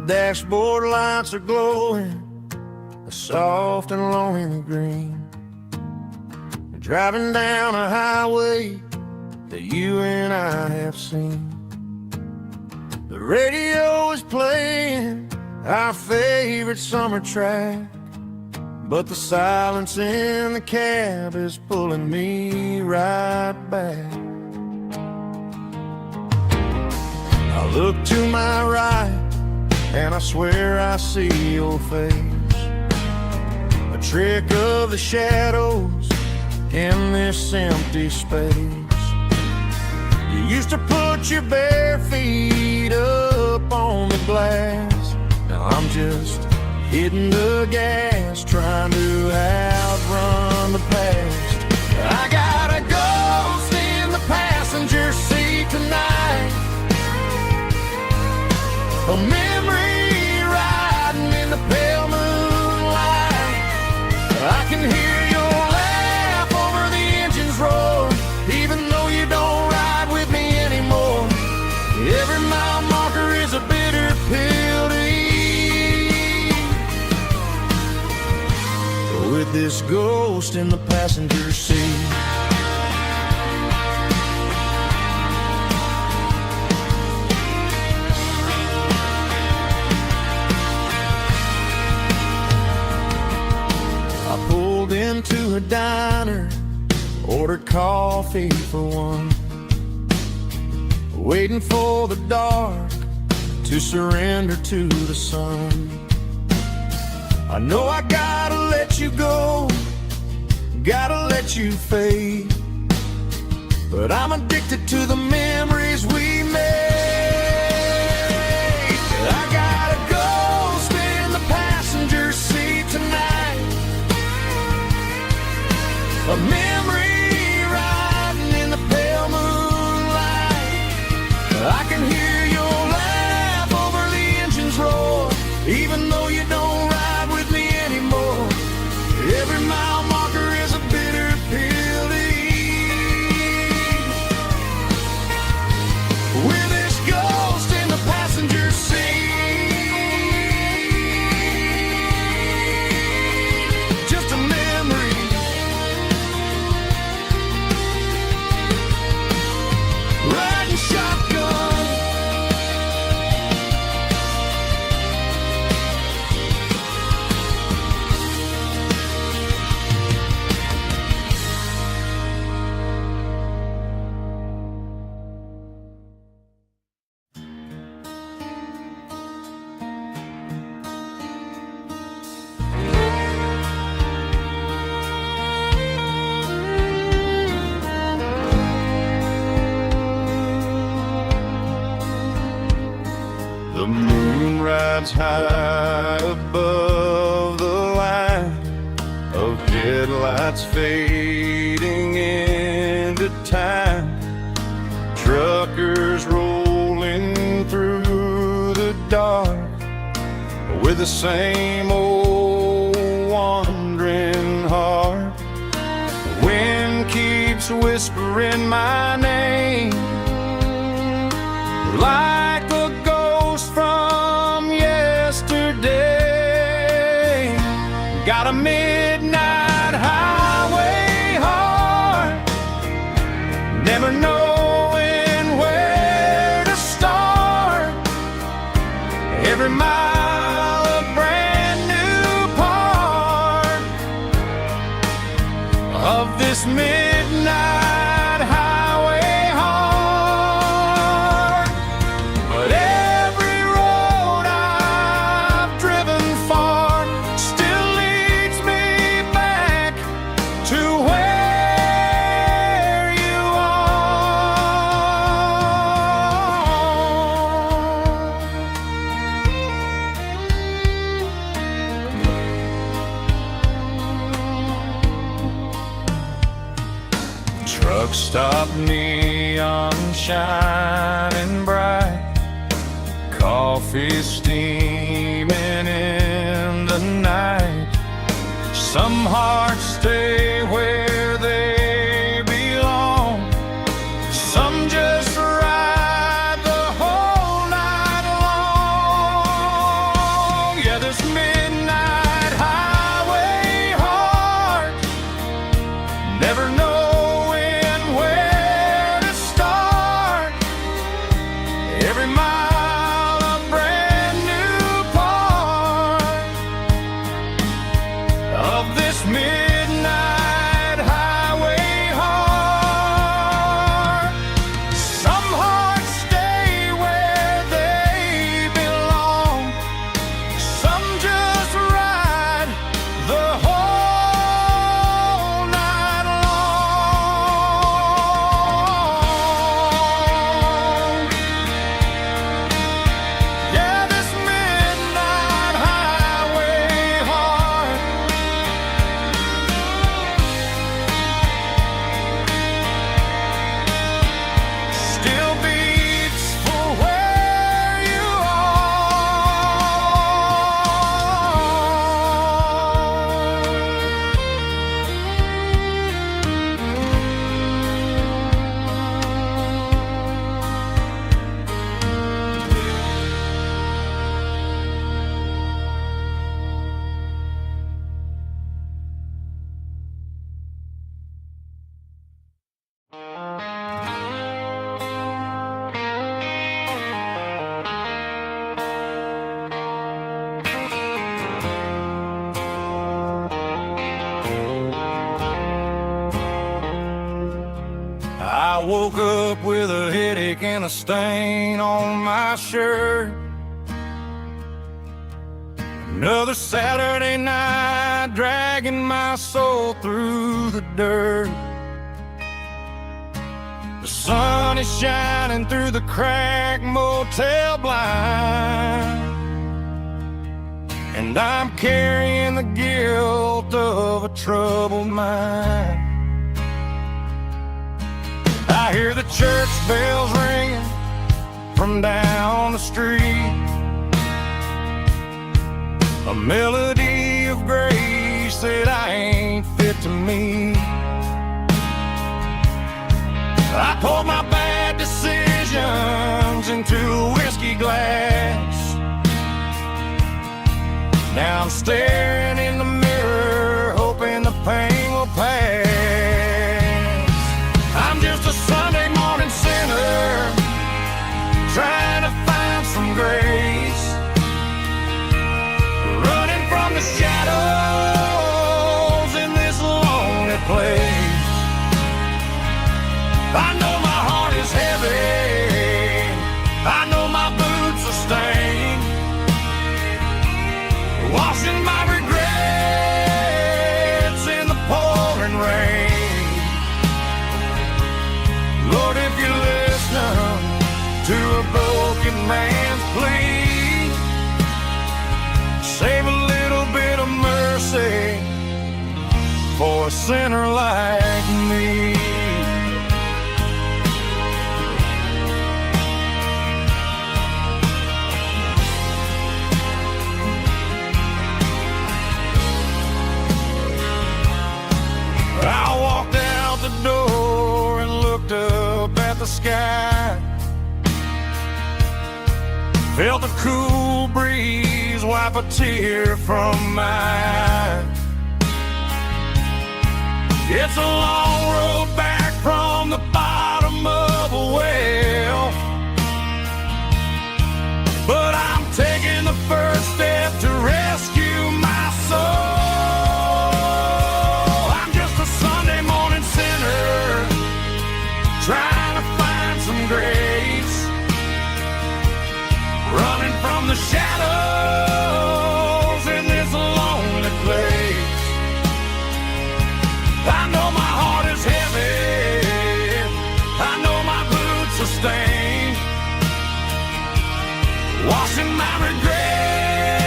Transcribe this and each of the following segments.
dashboard lights are glowing a soft and lonely green. Driving down a highway that you and I have seen. The radio is playing our favorite summer track, but the silence in the cab is pulling me right back. I look to my right and I swear I see your face, a trick of the shadows in this empty space. You used to put your bare feet up on the glass. Now I'm just hitting the gas, trying to outrun the past. I got a ghost in the passenger seat tonight, a memory riding in the pale moonlight. I can hear your laugh over the engine's roar, even though you don't ride with me anymore. Every mile marker is a bitter pill to eat, with this ghost in the passenger seat. I pulled into a diner, ordered coffee for one, waiting for the dark to surrender to the sun. I know I gotta let you go, gotta let you fade, but I'm addicted to the memories we made. I got a ghost in the passenger seat tonight, a memory riding in the pale moonlight. I can hear your laugh over the engine's roar, even though you don't ride with me anymore. Every mile marker is a bitter pill to eat, with this ghost in the passenger seat. Just a memory, riding shotgun. The moon rides high above the line of headlights fading into time. Truckers rolling through the dark with the same old wandering heart. The wind keeps whispering my name like the ghost from yesterday. Got a midnight highway heart, never knowing where to start. Every mile a brand new part of this midnight highway heart. But every road I've driven far still leads me back to where you are. Truck stop, neon shining bright, coffee steaming in the night. Some hearts stay where they belong, some just ride the whole night long. Some just ride the whole night long. But every road I've driven far still leads me back to where you are. Truck stop, neon shining bright, coffee steaming in the night. Some hearts stay where they belong, some just ride the whole night long. Some just ride the whole night long. But every road I've driven far still leads me back to where you are. Truck stop, neon shining bright, coffee steaming in the night. Some hearts stay where they belong, some just ride the whole night long. up with a headache and a stain on my shirt. Another Saturday night, dragging my soul through the dirt. The sun is shining through the cracked motel blind, and I'm carrying the guilt of a troubled mind. I hear the church bells ringing from down the street, a melody of grace that I ain't fit to meet. I poured my bad decisions into a whiskey glass. Now I'm staring in the mirror, hoping the pain will pass. I'm just a Sunday morning sinner, trying to find some grace, running from the shadows in this lonely place. I know my heart is heavy, I know my boots are stained, washing my regrets in the pouring rain. Lord, if you're listening to a broken man's plea, save a little bit of mercy for a sinner like me. I walked out the door and looked up at the sky, felt the cool breeze wipe a tear from my eye. It's a long road back from the bottom of a well, but I'm taking the first step to rescue my soul. Trying to find some grace, running from the shadows in this lonely place. I know my heart is heavy, I know my boots are stained, washing my regrets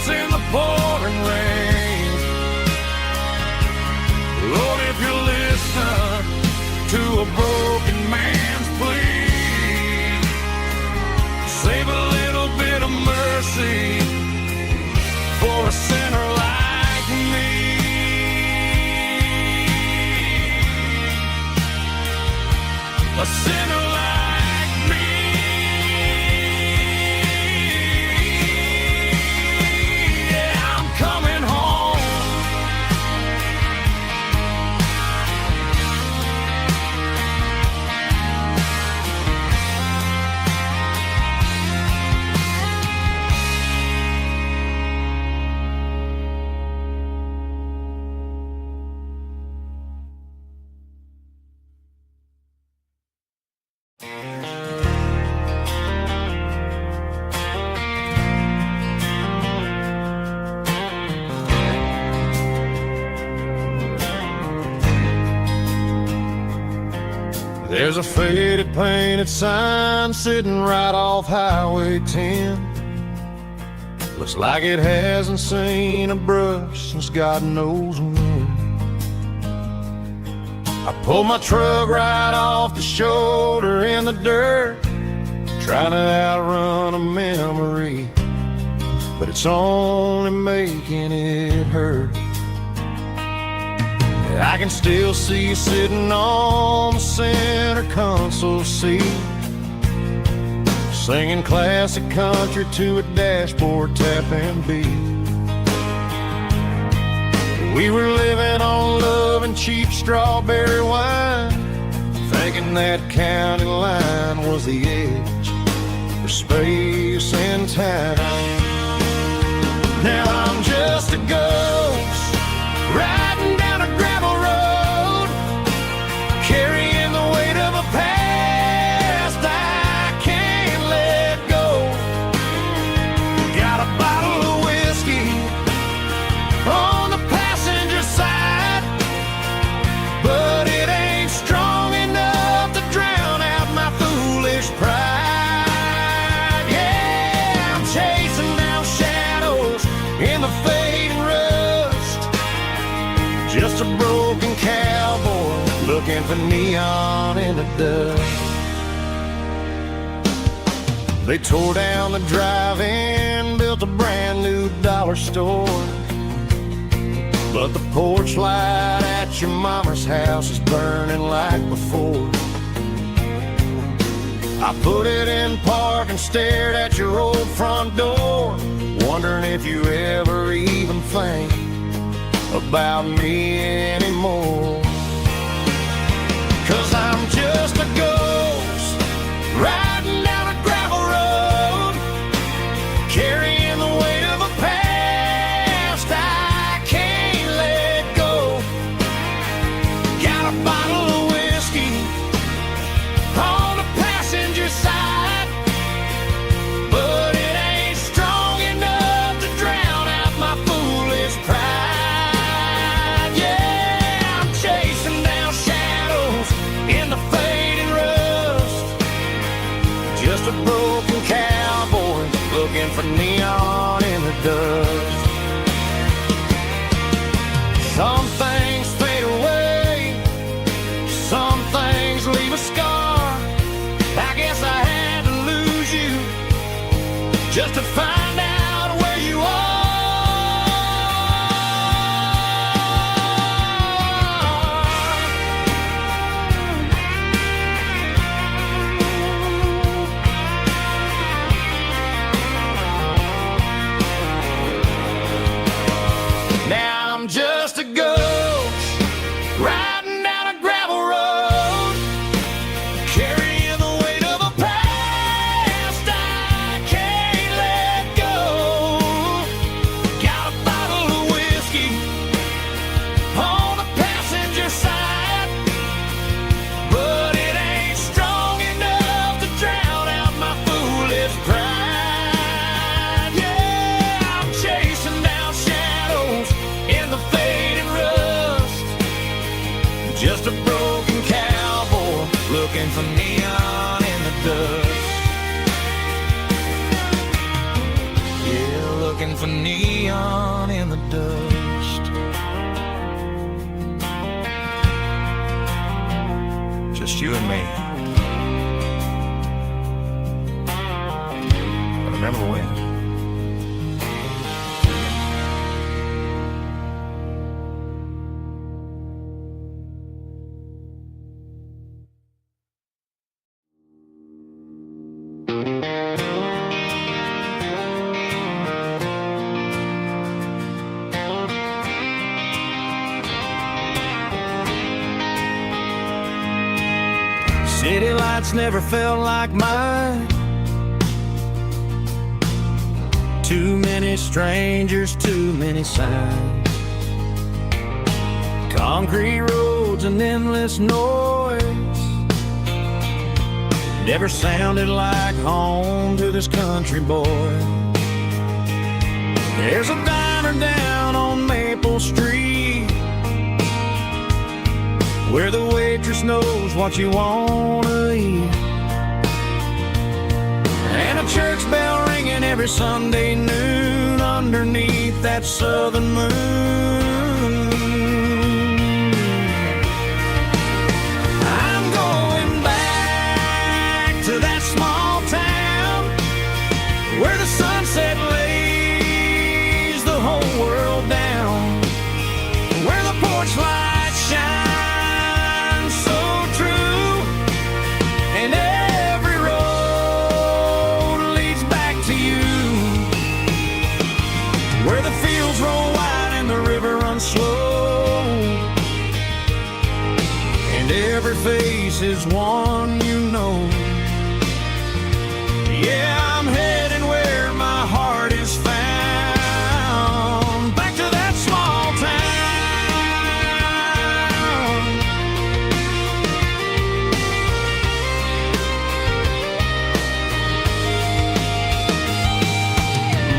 in the pouring rain. Lord, if you're listening to a broken man's plea, save a little bit of mercy for a sinner like me. A sinner like me. Yeah, I'm coming home. There's a faded painted sign sitting right off Highway 10. Looks like it hasn't seen a brush since God knows when. I pulled my truck right off the shoulder in the dirt, trying to outrun a memory, but it's only making it hurt. I can still see you sitting on the center console seat, singing classic country to a dashboard tapping beat. We were living on love and cheap strawberry wine, thinking that county line was the edge for space and time. Now I'm just a ghost riding down a gravel road, carrying the weight of a past looking for neon in the dust. They tore down the drive-in, built a brand new dollar store, but the porch light at your mama's house is burning like before. I put it in park and stared at your old front door, wondering if you ever even think about me anymore. 'Cause I'm just a ghost riding down a gravel road, carrying the weight of a past I can't let go. Got a bottle of whiskey on the passenger side, but it ain't strong enough to drown out my foolish pride. Yeah, I'm chasing down shadows in the fading rust, just a broken cowboy looking for neon in the dust. Some things fade away, some things leave a scar. I guess I had to lose you just to find out where you are. Now I'm just a ghost riding down a gravel road, carrying the weight of a past I can't let go. Got a bottle of whiskey on the passenger side, but it ain't strong enough to drown out my foolish pride. Yeah, I'm chasing down shadows in the fading rust, just a broken cowboy looking for neon in the dust. Yeah, looking for neon in the dust. Just you and me. Remember when? City lights never felt like mine. Too many strangers, too many signs. Concrete roads and endless noise never sounded like home to this country boy. There's a diner down on Maple Street where the waitress knows what you wanna eat, and a church bell ringing every Sunday noon underneath that southern moon. I'm going back to that small town where the sunset lays the whole world down, where the porch lights shine and every road leads back to you, where the fields roll wide and the river runs slow, and every face is one you know. Yeah, I'm heading where my heart is found, back to that small town.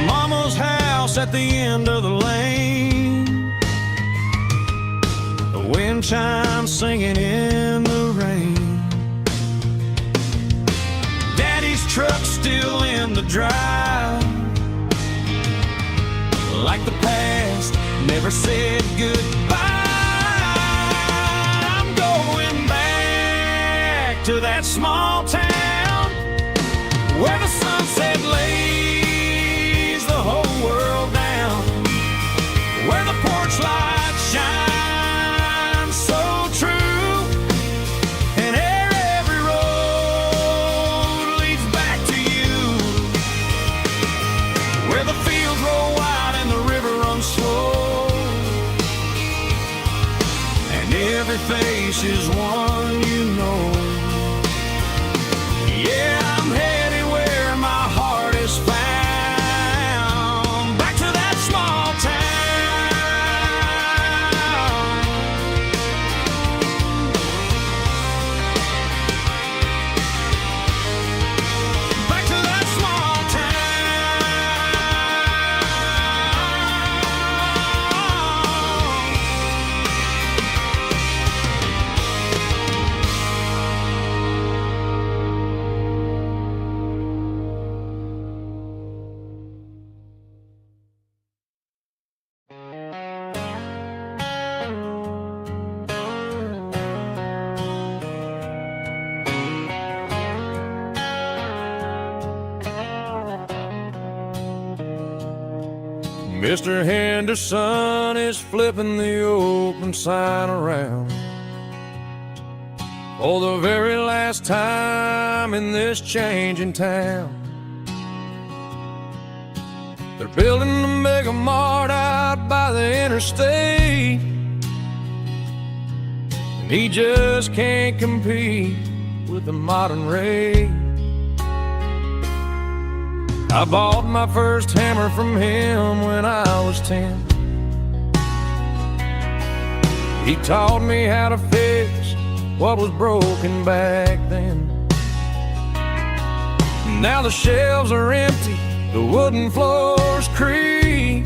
Mama's house at the end of the lane, the wind chimes singing in the rain, Daddy's truck still in the drive, like the past never said goodbye. I'm going that small town where the sunset lays the whole world down, where the porch lights shine so true, and every road leads back to you, where the fields roll wide and the river runs slow, and every face is one you know. Yeah, I'm headed where my heart is found, back to that small town. Back to that small Mr. Henderson is flipping the open sign around for the very last time in this changing town. They're building a mega mart out by the interstate, and he just can't compete with the modern rate. I bought my first hammer from him when I was 10. He taught me how to fix what was broken back then. Now the shelves are empty, the wooden floors creak,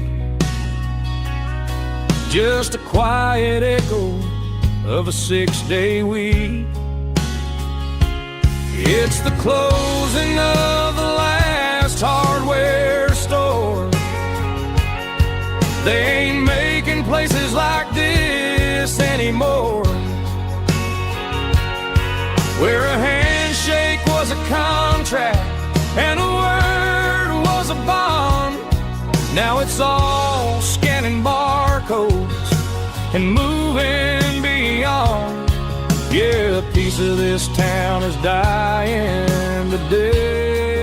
just a quiet echo of a 6-day week. It's the closing of the last hardware store. They ain't making places like this anymore, where a handshake was a contract and a word was a bond. Now it's all scanning barcodes and moving beyond. Yeah, a piece of this town is dying today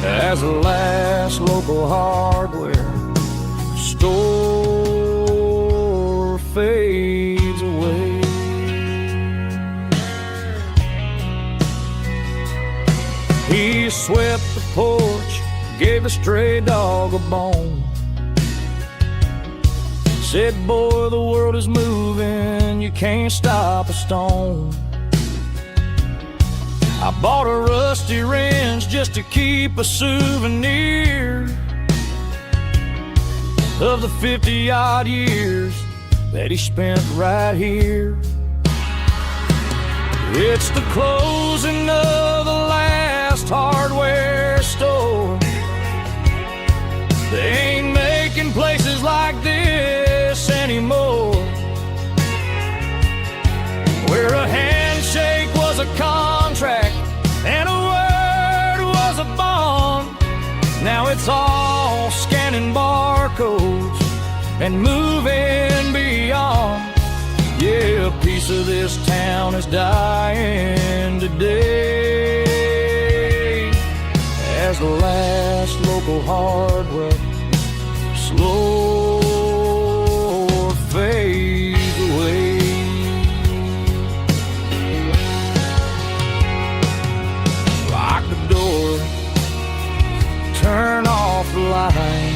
as the last local hardware store fades away. He swept the porch, gave the stray dog a bone, said, boy, the world is moving, you can't stop a stone. I bought a rusty wrench just to keep a souvenir of the 50-odd years that he spent right here. It's the closing of the last hardware store. They ain't making places like this anymore, where a handshake was a contract and a word was a bond. Now it's all scanning barcodes and moving beyond. Yeah, a piece of this town is dying today as the last local hardware slow fades away. Lock the door, turn off the light.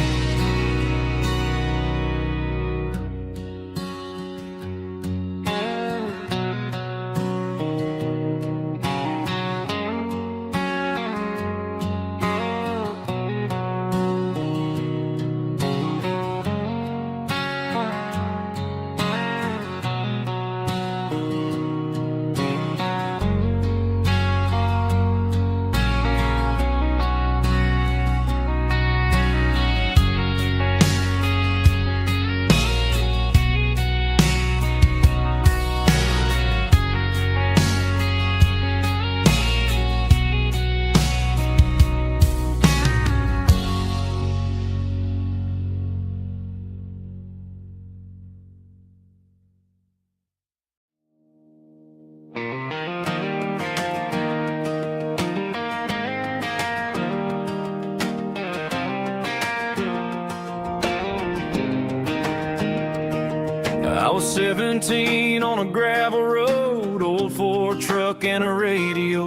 17 on a gravel road, old Ford truck and a radio,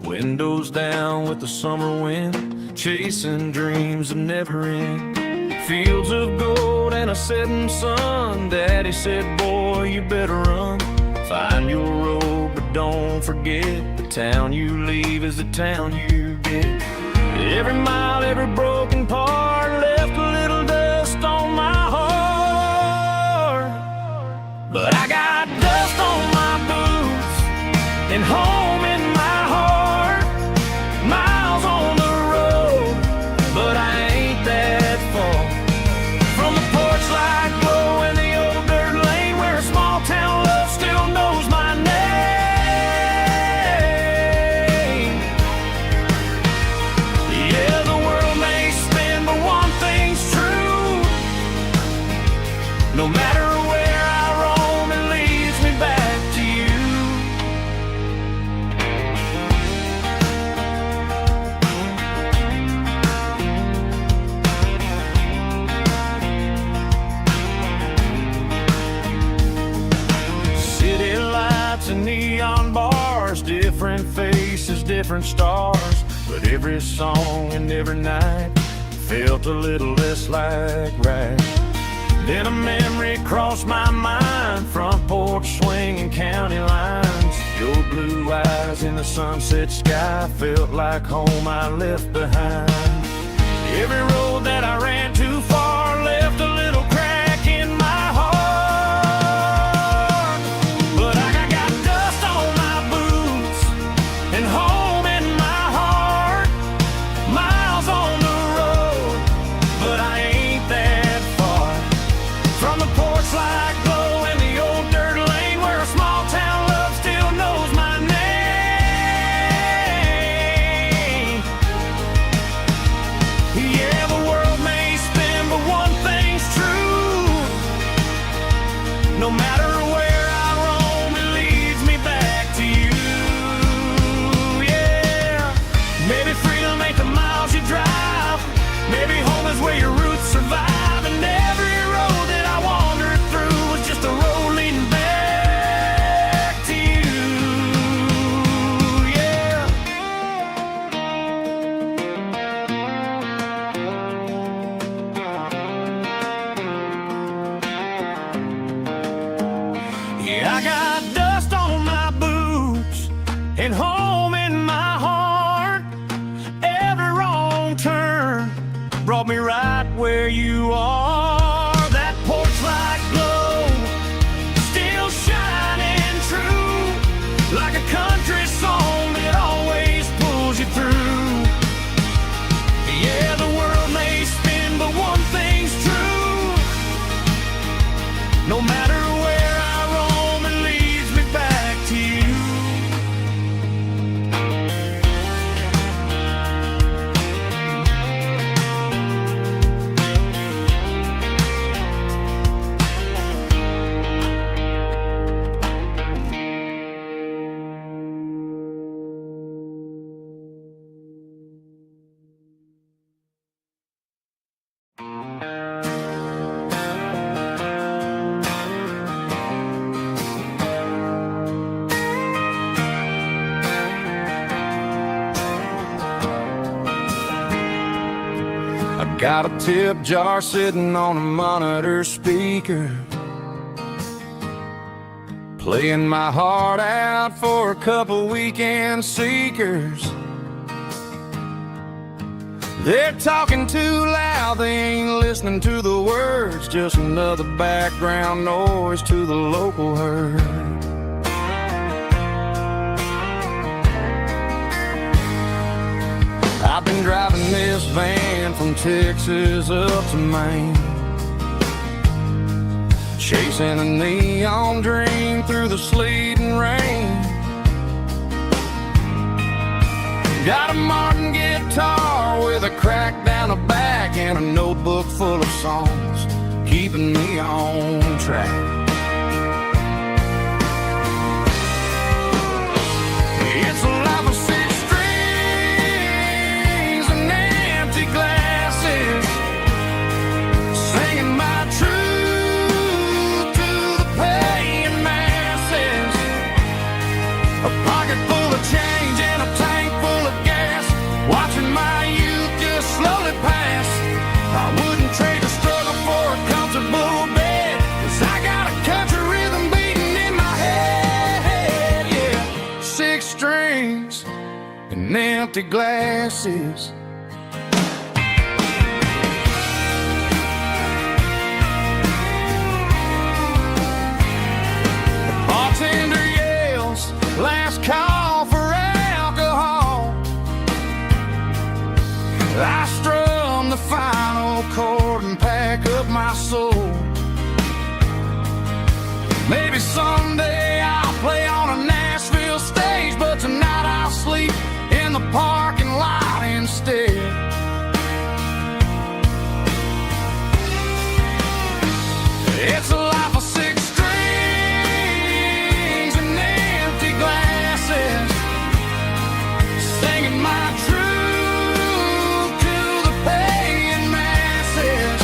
windows down with the summer wind, chasing dreams of never end. Fields of gold and a setting sun. Daddy said, boy, you better run. Find your road, but don't forget, the town you leave is the town you get. Every mile, every broken part left a little dust on my heart. But I got dust on my boots and home in my heart. Miles on the road, but I ain't that far from the porch light glow in the old dirt lane where a small town love still knows my name. Yeah, the world may spin, but one thing's true. No matter where I roam, it leads me back to you. City lights and neon bars, different faces, different stars, but every song and every night felt a little less like right. Then a memory crossed my mind, front porch swinging county lines. Your blue eyes in the sunset sky felt like home I left behind. Every road that I ran too far left a little crack in my heart. But I got dust on my boots and home in my heart. Miles on the road, but I ain't that far from the porch light glow in the old dirt lane where a small town love still knows my name. Yeah, the world may spin, but one thing's true. No matter where I roam, it leads me back to you. Yeah, maybe freedom ain't the miles you drive. Maybe home is where your roots survive. And every road that I wandered through was just a road leading back to you. Yeah. Yeah, I got dust on my boots and home in my heart. Every wrong turn brought me right where you are. That porch light glow still shining true, like a country song that always pulls you through. Yeah, the world may spin, but one thing's true. No matter where I roam, it leads me back to you. I got a tip jar sitting on a monitor speaker, playing my heart out for a couple weekend seekers. They're talking too loud, they ain't listening to the words, just another background noise to the local herd. I've been driving this van from Texas up to Maine, chasing a neon dream through the sleet and rain. Got a Martin guitar with a crack down the back and a notebook full of songs, keeping me on track. It's a life of six strings and empty glasses, singing my truth to the past. and empty glasses. The bartender yells, last call for alcohol. I strum the final chord and pack up my soul. Maybe someday I'll play on a Nashville stage, but tonight I'll sleep in the parking lot instead. It's a life of six strings and empty glasses, singing my truth to the paying masses.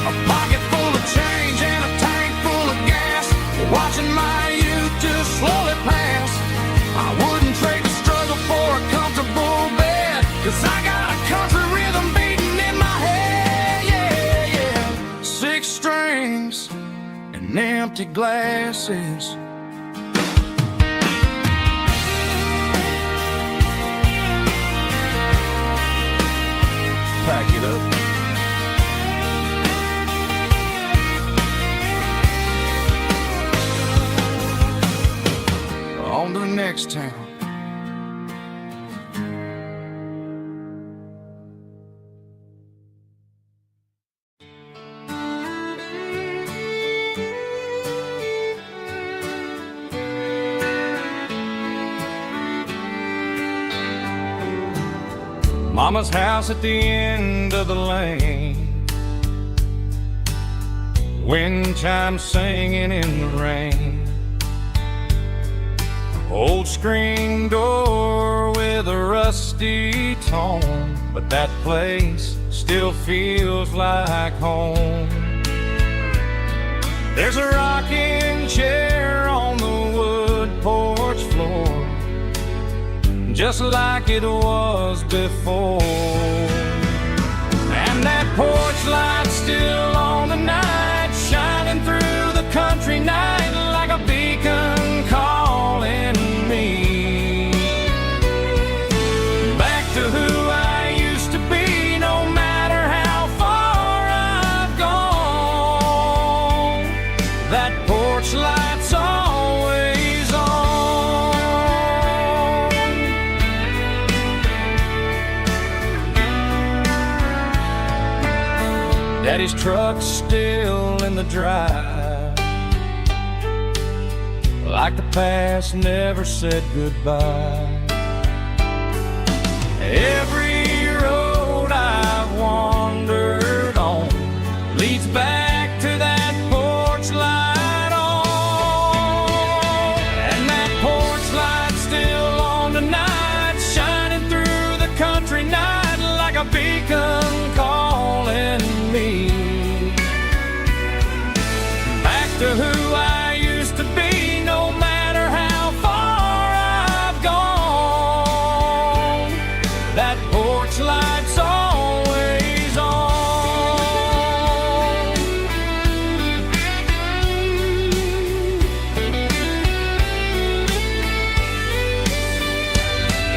A pocket full of change and a tank full of gas, watching my youth just slowly pass. I wouldn't trade the struggle for a comfortable bed, 'cause I got a country rhythm beating in my head, yeah, yeah. Six strings and empty glasses. Pack it up. On to the next town. Mama's house at the end of the lane, wind chimes singing in the rain. Old screen door with a rusty tone, but that place still feels like home. There's a rocking chair on the wood porch floor, just like it was before. And that porch light's still on the night, shining through the country night like a beacon calling me back to who I used to be, no matter how far I've gone. That porch light's always on. Daddy's truck's still in the drive, like the past never said goodbye. Every road I've wandered on leads back to that porch light on. And that porch light's still on tonight, shining through the country night like a beacon calling me back to who I used to be, no matter how far I've gone. That porch light's always on.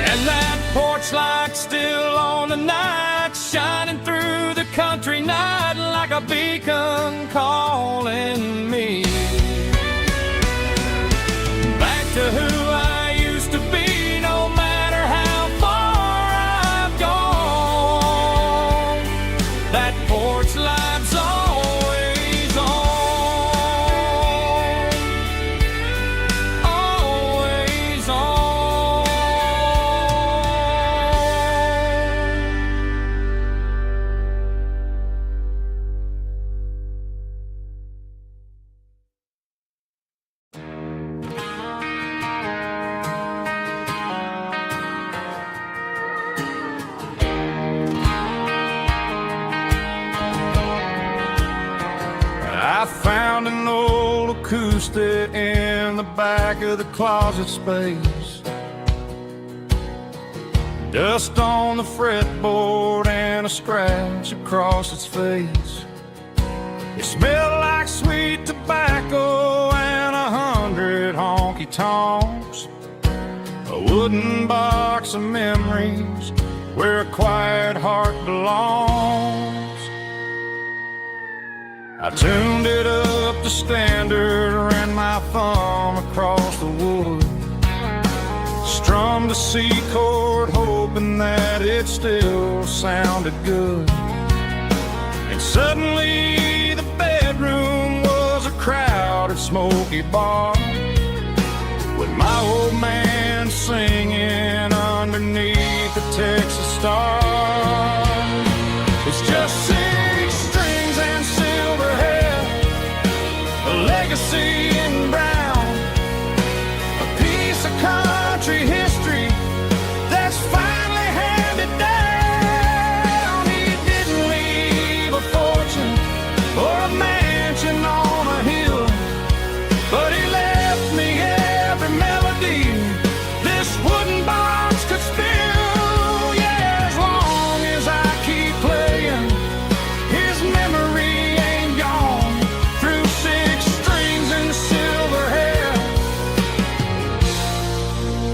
And that porch light's still on tonight, shining through the country night like a beacon calling me back to who I used to be, no matter how far I've gone. That porch light's always on, always on. I found an old acoustic in the back of the closet space. Dust on the fretboard and a scratch across its face. It smelled like sweet tobacco and 100 honky-tonks. A wooden box of memories where a quiet heart belongs. I tuned it up to standard, ran my thumb across the wood, strummed a C chord hoping that it still sounded good. And suddenly the bedroom was a crowded smoky bar, with my old man singing underneath the Texas stars. It's just 6 strings and silver hair, a legacy in brown, a piece of country history that's finally handed down. He didn't leave a fortune or a mansion on a hill, but he left me every melody this wooden box could spill. Yeah, as long as I keep playing, his memory ain't gone. Through 6 strings and silver hair,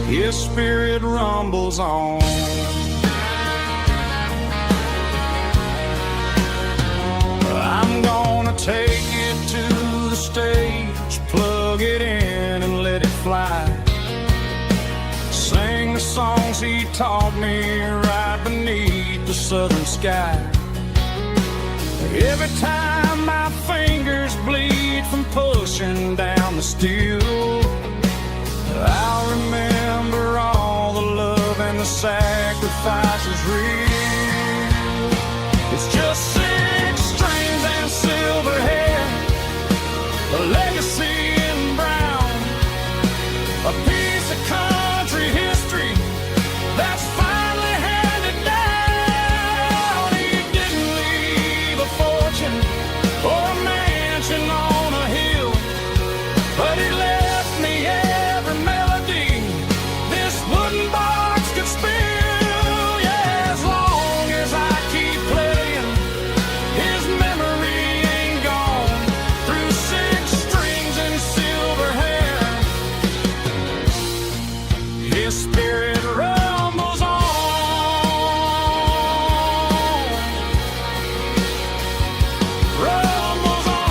his spirit rumbles on. I'm gonna take it to the stage, plug it in and let it fly, sing the songs he taught me right beneath the southern sky. Every time my fingers bleed from pushing down the steel, I'll remember all the love and the sacrifices real. It's just 6 strings and silver hair, a legacy in brown, a piece of country history that's finally handed down. He didn't leave a fortune or a mansion on a hill, but he left me every melody this wooden box could spill. Yeah, as long as I keep playing, his memory ain't gone. Through 6 strings and silver hair, his spirit rumbles on. Rumbles on.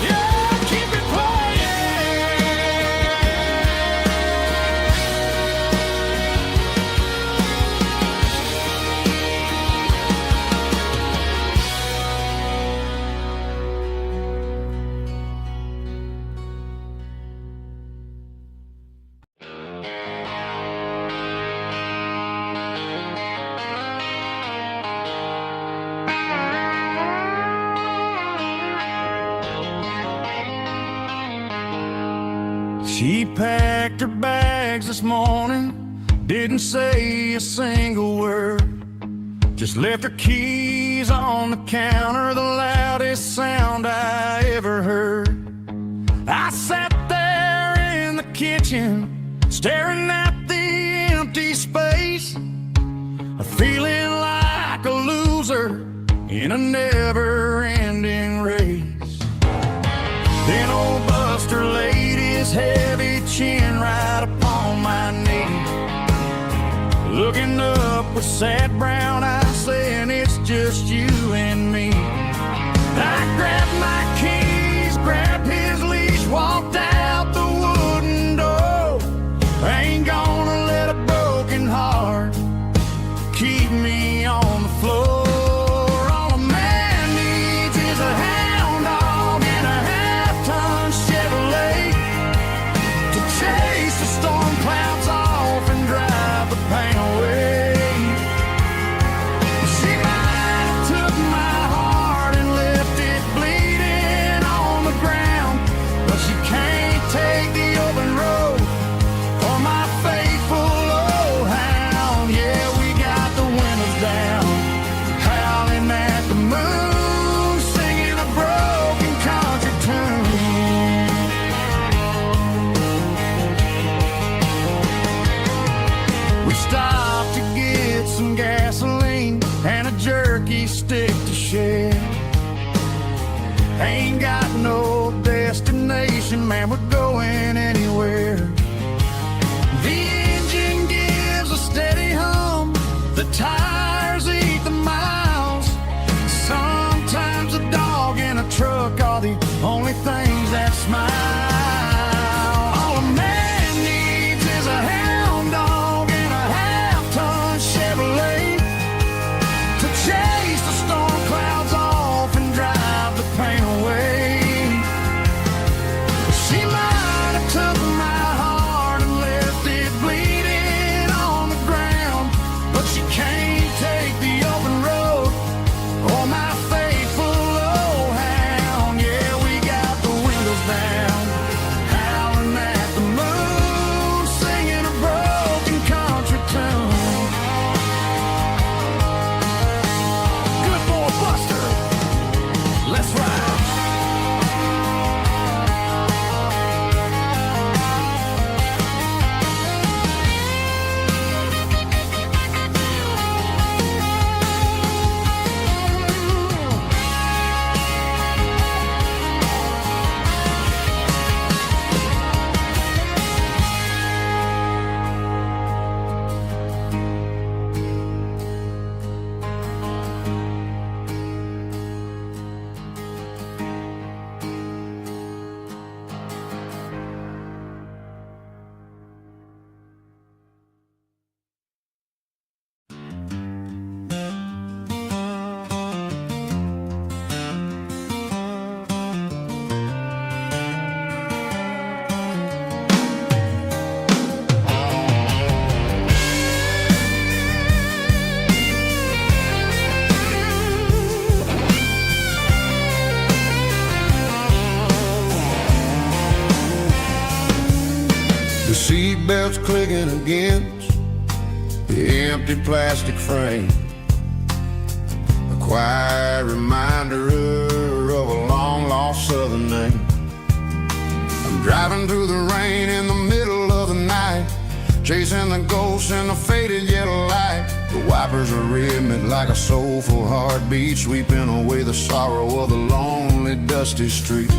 Yeah, keep it playing. She packed her bags this morning, didn't say a single word, just left her keys on the counter, the loudest sound I ever heard. I sat there in the kitchen, staring at the empty space, feeling like a loser in a never-ending race. Then old Buster laid his heavy chin right upon my knee, looking up with sad brown eyes, saying it's just you and me. I grabbed my keys, grabbed his leash, walked out the wooden door. I ain't gonna let a broken heart keep me on the floor. All a man needs is a hound dog and a half-ton Chevrolet to chase the storm clouds off and drive the pain away. She might have took my heart and left it bleeding on the ground, but she can't take the open road for my faithful old hound. Yeah, we got the windows down, howling at the moon, singing a broken country tune. We stopped to get some gasoline and a jerky stick to share. Ain't got no destination, man, The seatbelt's clicking against the empty plastic frame, a quiet reminder of a long-lost southern name. I'm driving through the rain in the middle of the night, chasing the ghosts in the faded yellow light. The wipers are rhythmic like a soulful heartbeat, sweeping away the sorrow of the lonely, dusty street.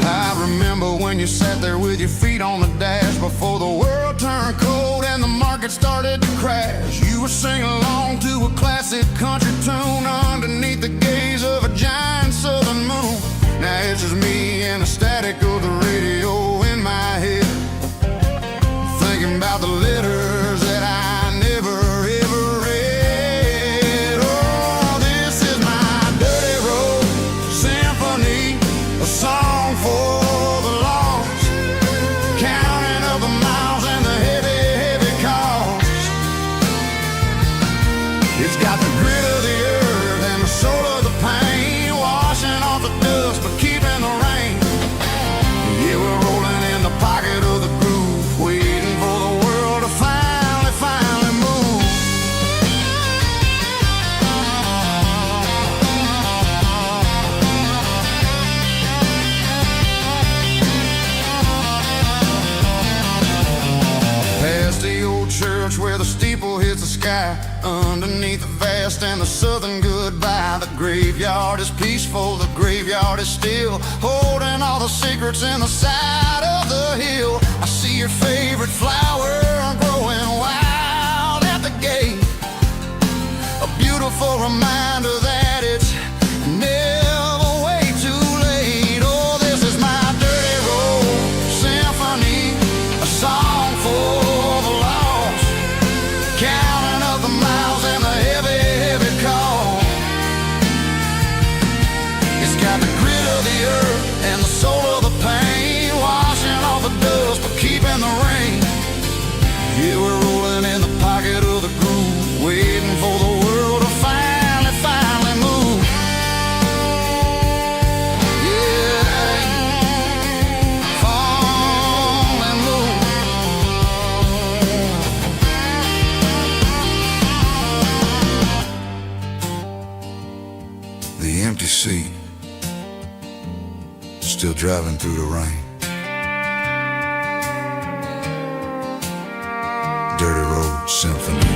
I remember when you sat there with your feet on the dash, before the world turned cold and the market started to crash. You were singing along to a classic country tune underneath the gaze of a giant southern moon. Now it's just me and the static of the radio in my head, thinking about the letters that I never ever read. Oh, this is my dirty road symphony, a song for the lost, counting up the miles and the heavy, heavy cost. It's got the grit of the earth and the soul of the pain, washing off the dust but keeping the rain. Yeah, we're rolling in the pocket of the groove, waiting for the world to finally move. Past the old church where the steeple hits the sky, underneath the vast and the southern goodbye. The graveyard is peaceful, the graveyard is still, holding all the secrets in the side of the hill. I see your favorite flower growing wild at the gate, a beautiful reminder that it's never way too late. Oh, this is my dirty road symphony, a song for the lost, counting up the miles and the heavy, heavy call. It's got the grit of the earth and the soul of the pain, washing off the dust but keeping the rain. Yeah, we're rolling in the pocket of the groove, waiting for the world to finally move. Yeah, finally move. The empty seat, still driving through the rain. Dirty road symphony.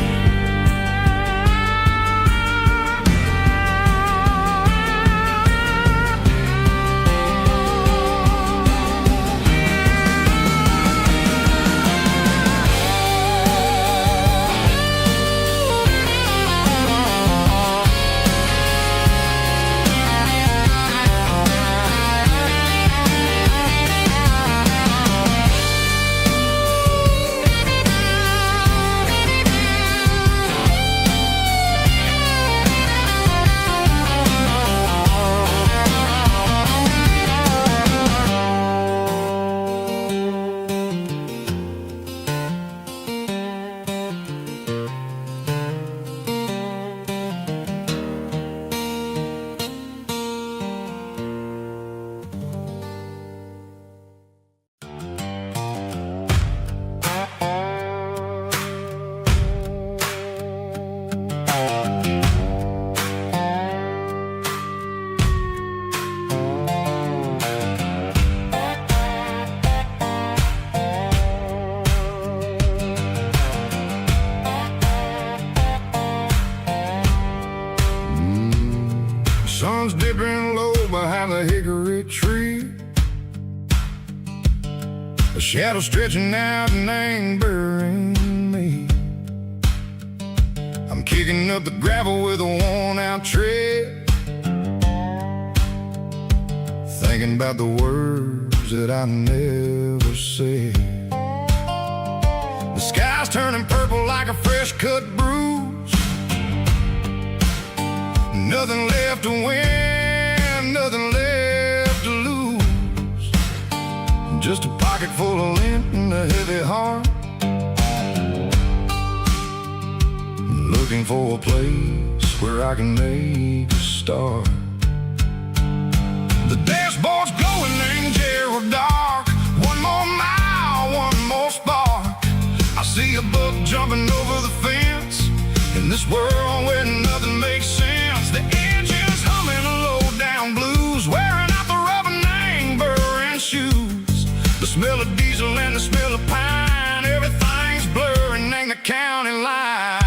Sun's dipping low behind the hickory tree, a shadow stretching out and angering me. I'm kicking up the gravel with a worn-out tread, thinking about the words that I never said. The sky's turning purple like a fresh-cut bruise, nothing left to win, nothing left to lose, just a pocket full of lint and a heavy heart, looking for a place where I can make a start. The day jumping over the fence. In this world where nothing makes sense, the engine's humming a low-down blues, wearing out the rubber name, burring shoes. The smell of diesel and the smell of pine, everything's blurring in the county line.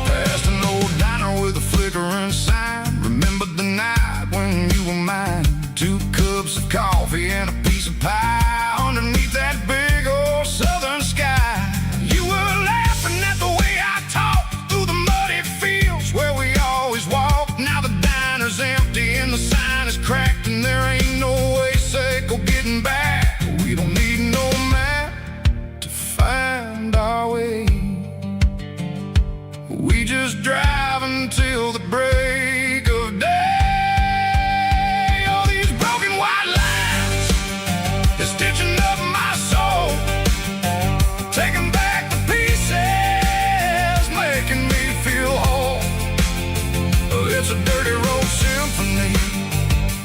Past an old diner with a flickering sign, remember the night when you were mine. 2 cups of coffee and a piece of pie underneath that big old southern sky. You were laughing at the way I talked through the muddy fields where we always walked. Now the diner's empty and the sign is cracked, and there ain't no way safe or getting back. We don't need no map to find our way. We just drive until the break of day. All these broken white lines is stitching up my soul, taking back the pieces, making me feel whole. It's a dirty road symphony,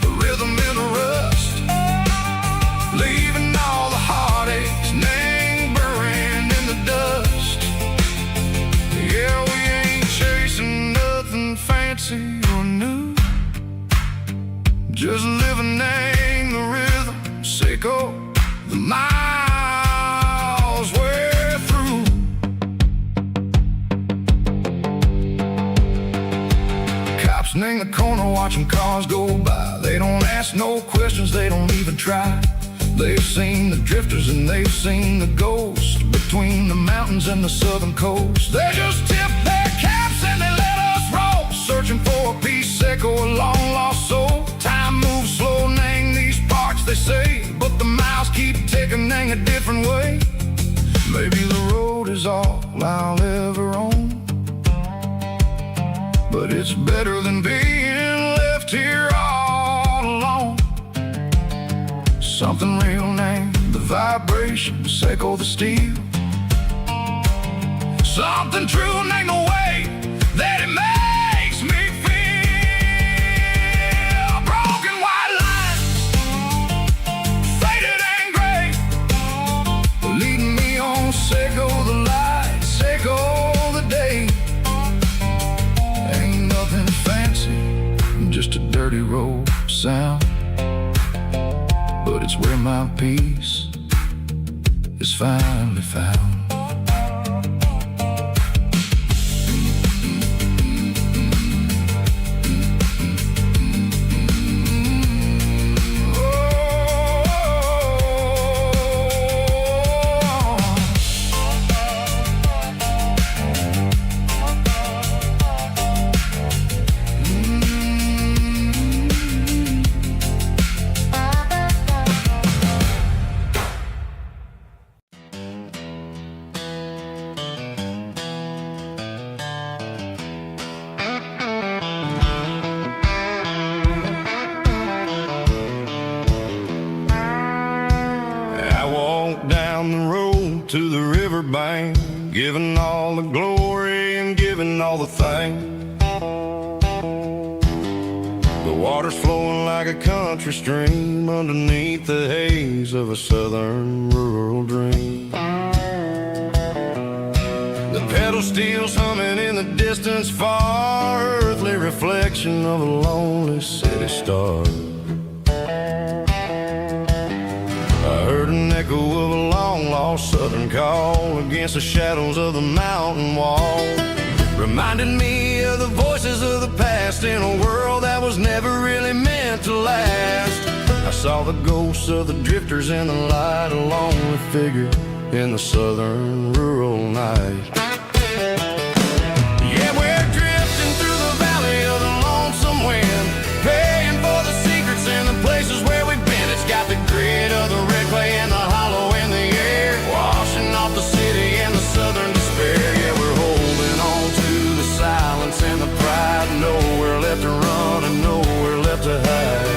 a rhythm in the rust, leaving all the heartaches, name burning in the dust. Yeah, we ain't chasing nothing fancy or new, just living in the rhythm, sick of the miles we're through. Cops in the corner watching cars go by. They don't ask no questions, they don't even try. They've seen the drifters and they've seen the ghosts between the mountains and the southern coast. They just tip their caps and they let us roll, searching for a piece seco, a long lost soul. Time moves slow, nang these parts they say, but the miles keep ticking, nang a different way. Maybe the road is all I'll ever own, but it's better than being left here all alone. Something real named the vibration, seco the steel. Something true named the way that it makes me feel. Broken white lines, faded and gray, leading me on, seco the light, seco the day. Ain't nothing fancy, just a dirty road sound, but it's where my peace is finally found. To the riverbank, giving all the glory and giving all the thanks. The water's flowing like a country stream underneath the haze of a southern rural dream. The pedal steel's humming in the distance far, earthly reflection of a lonely city star. I heard an echo of a long-lost southern call against the shadows of the mountain wall, reminding me of the voices of the past in a world that was never really meant to last. I saw the ghosts of the drifters in the light, a lonely figure in the southern rural night. Yeah, we're drifting through the valley of the lonesome wind, paying for the secrets and the places where we've been. It's got the grit of the red clay and the hollow in the air, washing off the city and the southern despair. Yeah, we're holding on to the silence and the pride, nowhere left to run and nowhere left to hide.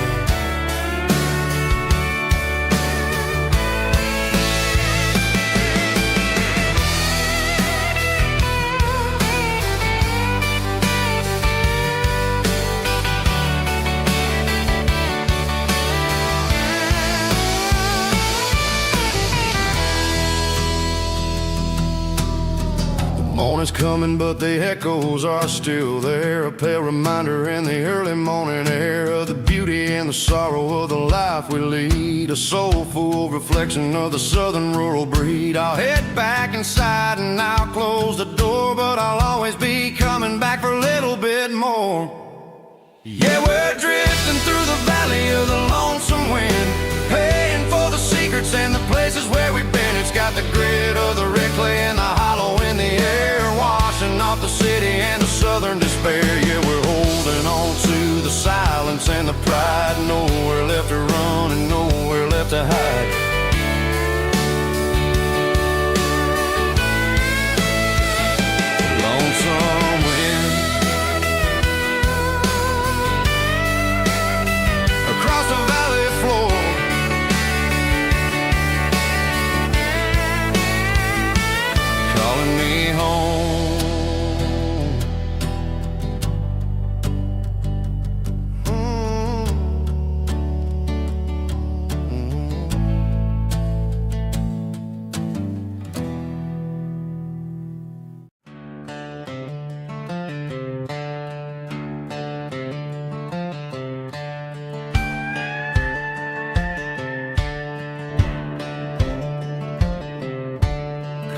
is coming, but the echoes are still there. A pale reminder in the early morning air of the beauty and the sorrow of the life we lead. A soulful reflection of the southern rural breed. I'll head back inside and I'll close the door, but I'll always be coming back for a little bit more. Yeah, we're drifting through the valley of the lonesome wind, paying for the secrets and the places where we've been. It's got the grit of the red clay and the hollow in the air, washing off the city and the southern despair. Yeah, we're holding on to the silence and the pride. Nowhere left to run and nowhere left to hide. Lonesome wind across the valley floor, calling me home.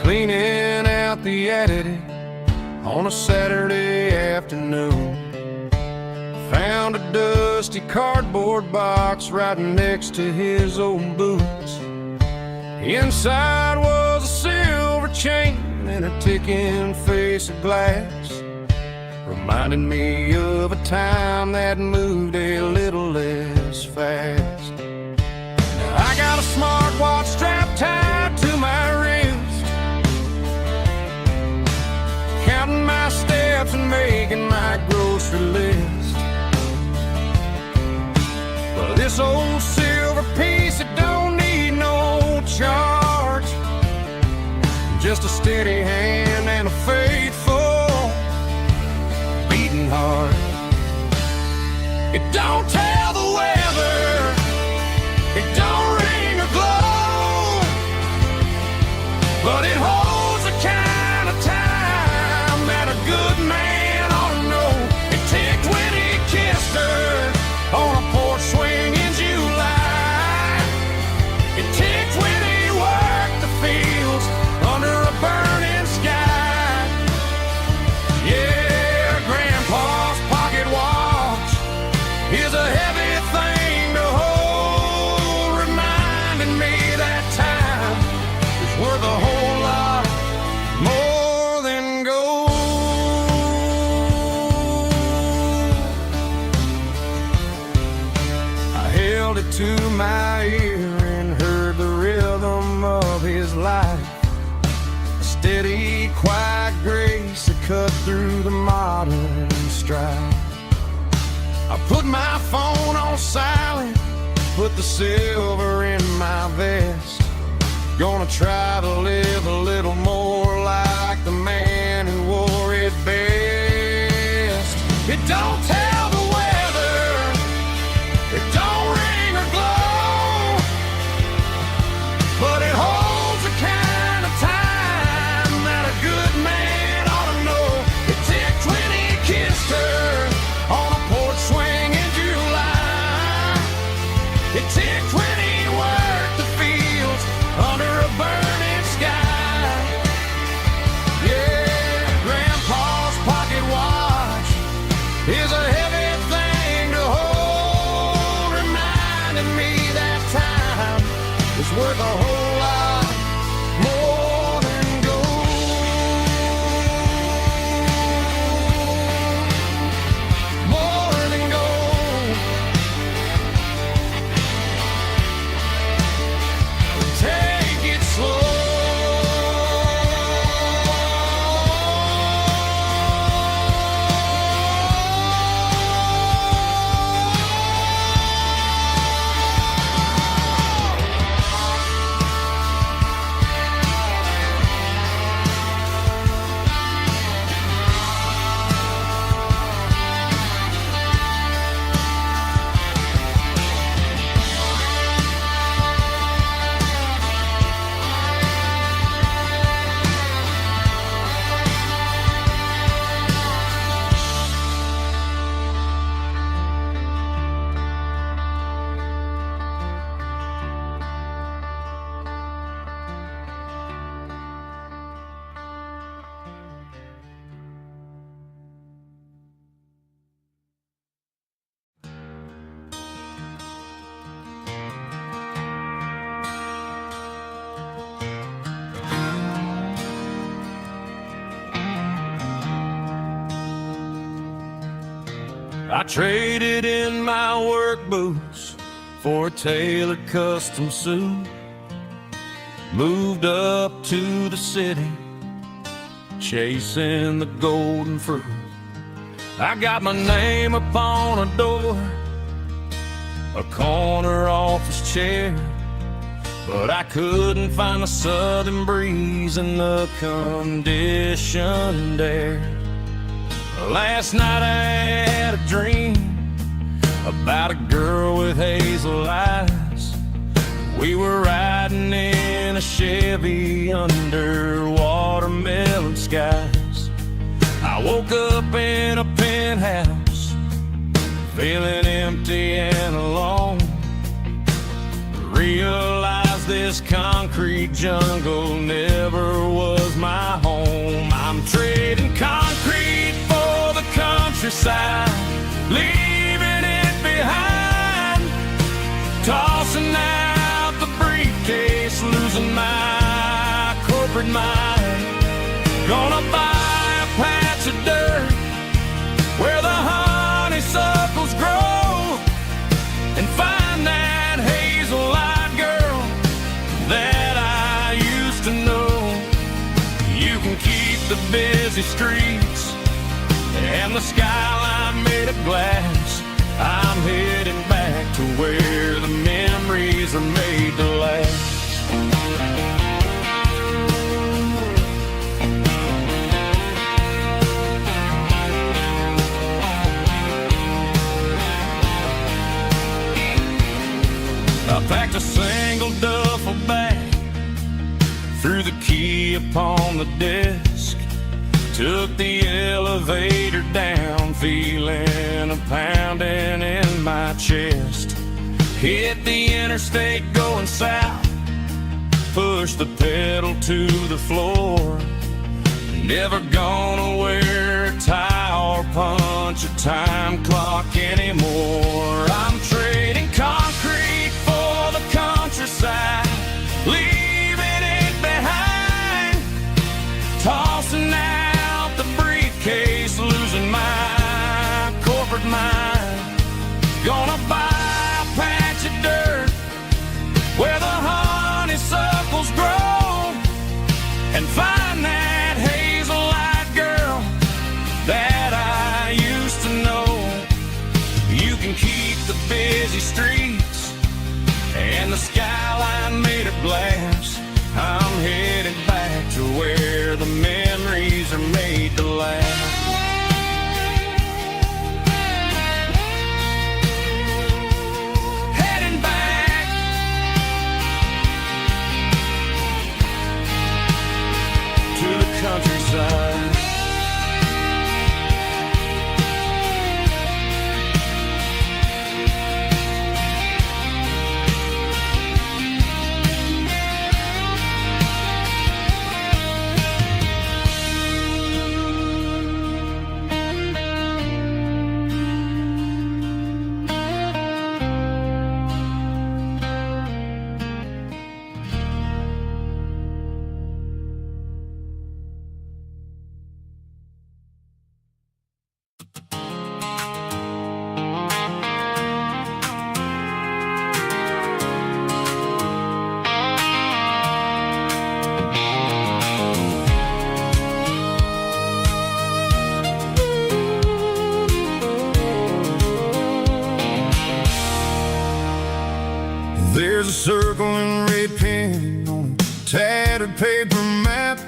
Cleaning out the attic on a Saturday afternoon, found a dusty cardboard box right next to his old boots. Inside was a silver chain and a ticking face of glass, reminding me of a time that moved a little less fast. Now I got a smartwatch strapped tied to my wrist, counting my steps and making my grocery list. Well, this old silver piece, it don't need no charge, just a steady hand and a faithful beating heart. It don't tell the weather, it don't ring or glow, but it holds the kind of time that a good man ought to know. It ticked when he kissed her on a porch swing in July. It ticked when he worked the fields under a burning sky. Yeah, Grandpa's pocket watch is a heavy thing to hold, reminding me that time is worth a whole lot more than gold. I held it to my ear and heard the rhythm of his life, a steady, quiet grace that cut through the modern strife. I put my phone on silent, put the silver in my vest. Gonna try to live a little more like the man who wore it best. It don't tell the weather, it don't ring or glow, but it holds the kind of time that a good man ought to know. It ticked when he kissed her on a porch swing in July. It ticked when he worked the fields under a burning sky. Yeah, Grandpa's pocket watch is a heavy traded in my work boots for a tailored custom suit. Moved up to the city, chasing the golden fruit. I got my name upon a door, a corner office chair, but I couldn't find the southern breeze in the conditioned air. Last night I had a dream about a girl with hazel eyes. We were riding in a Chevy under watermelon skies. I woke up in a penthouse, feeling empty and alone. Realized this concrete jungle never was my home. I'm trading concrete for the countryside, leaving it behind, tossing out the briefcase, losing my corporate mind. Gonna buy a patch of dirt where the honeysuckles grow and find that hazel-eyed girl that I used to know. You can keep the busy streets and the skyline made of glass. I'm heading back to where the memories are made to last. I packed a single duffel bag, threw the key upon the desk, took the elevator down, feeling a pounding in my chest. Hit the interstate going south, pushed the pedal to the floor. Never gonna wear a tie or punch a time clock anymore. I'm trading concrete for the countryside, leaving it behind, tossing out the briefcase, losing my corporate mind. Gonna buy a patch of dirt where the honeysuckles grow and find that hazel-eyed girl that I used to know. You can keep the busy streets and the skyline made of glass. I'm headed back to where the memories are made to last. Heading back to the countryside. There's a circle and red pen on a tattered paper map,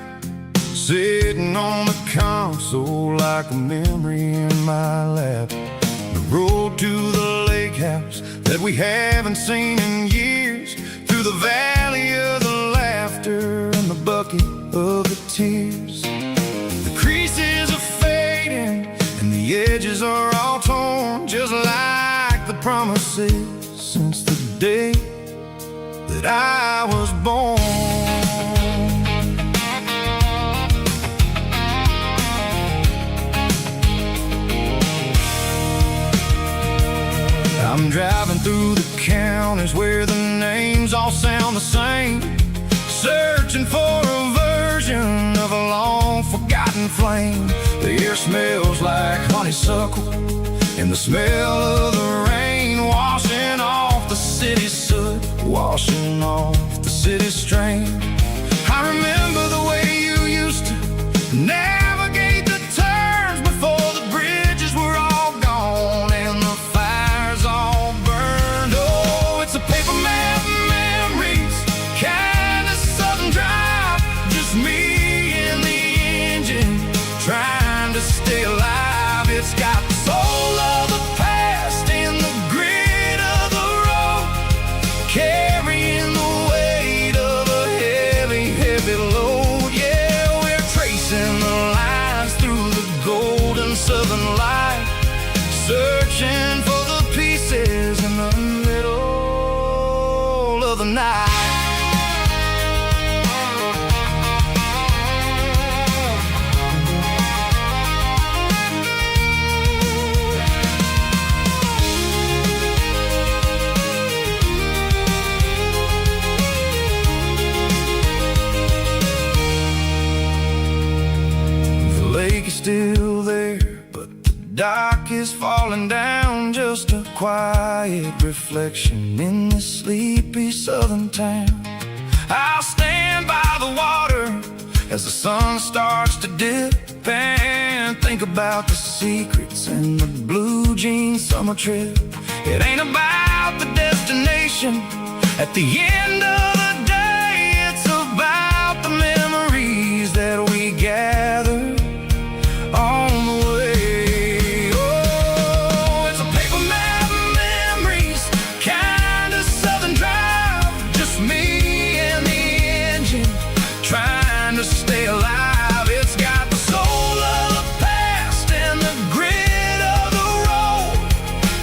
sitting on the console like a memory in my lap. The road to the lake house that we haven't seen in years, through the valley of the laughter and the bucket of the tears. The creases are fading and the edges are all torn, just like the promises since the day that I was born. I'm driving through the counties where the names all sound the same, searching for a version of a long forgotten flame. The air smells like honeysuckle And the smell of the rain washing off the city soot, washing off the city strain. I remember the way you used to navigate the turns before the bridges were all gone and the fires all burned. Oh, it's a paper map memories, kind of southern drive, just me and the engine trying to stay alive. It's got the soul of the past and the grit of the road, carrying the weight of a heavy, heavy load. Yeah, we're tracing the lines through the golden southern light, searching for the pieces in the middle of the night. Still there, but the dock is falling down, just a quiet reflection in this sleepy southern town. I'll stand by the water as the sun starts to dip and think about the secrets and the blue jean summer trip. It ain't about the destination at the end of the day, it's about the memories that we gather on the way. Oh, it's a paper map memories, kind of southern drive, just me and the engine trying to stay alive. It's got the soul of the past and the grit of the road,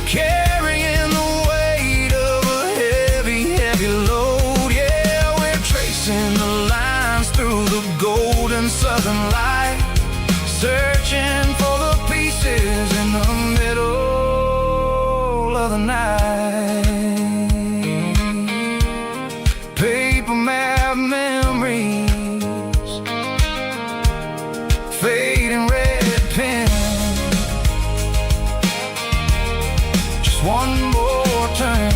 carrying the weight of a heavy, heavy load. Yeah, we're tracing the lines through the golden southern light, searching for the pieces in the middle of the night. Paper map memories, fading red pen, just one more turn.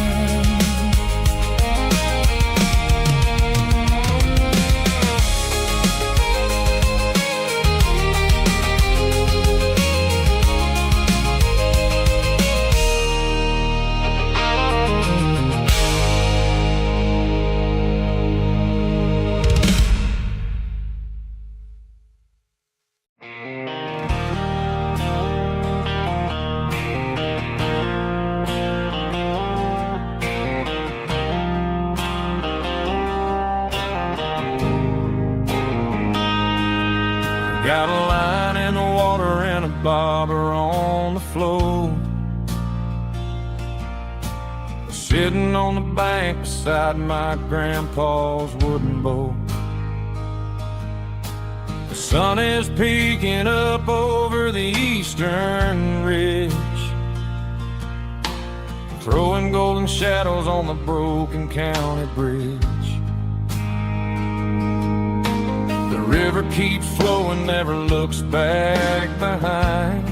Got a line in the water and a bobber on the floor, sitting on the bank beside my grandpa's wooden boat. The sun is peeking up over the eastern ridge, throwing golden shadows on the broken county bridge. The river keeps flowing, never looks back behind,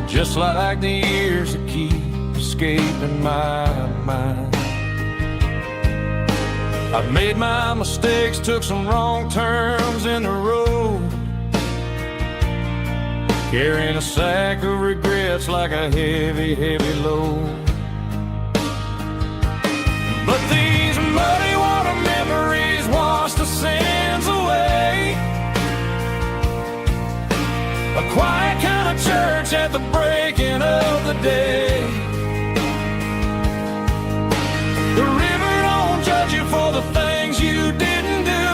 just like the years that keep escaping my mind. I've made my mistakes, took some wrong turns in the road, carrying a sack of regrets like a heavy, heavy load. But these muddy water memories wash the sins away. A quiet kind of church at the breaking of the day. The river don't judge you for the things you didn't do.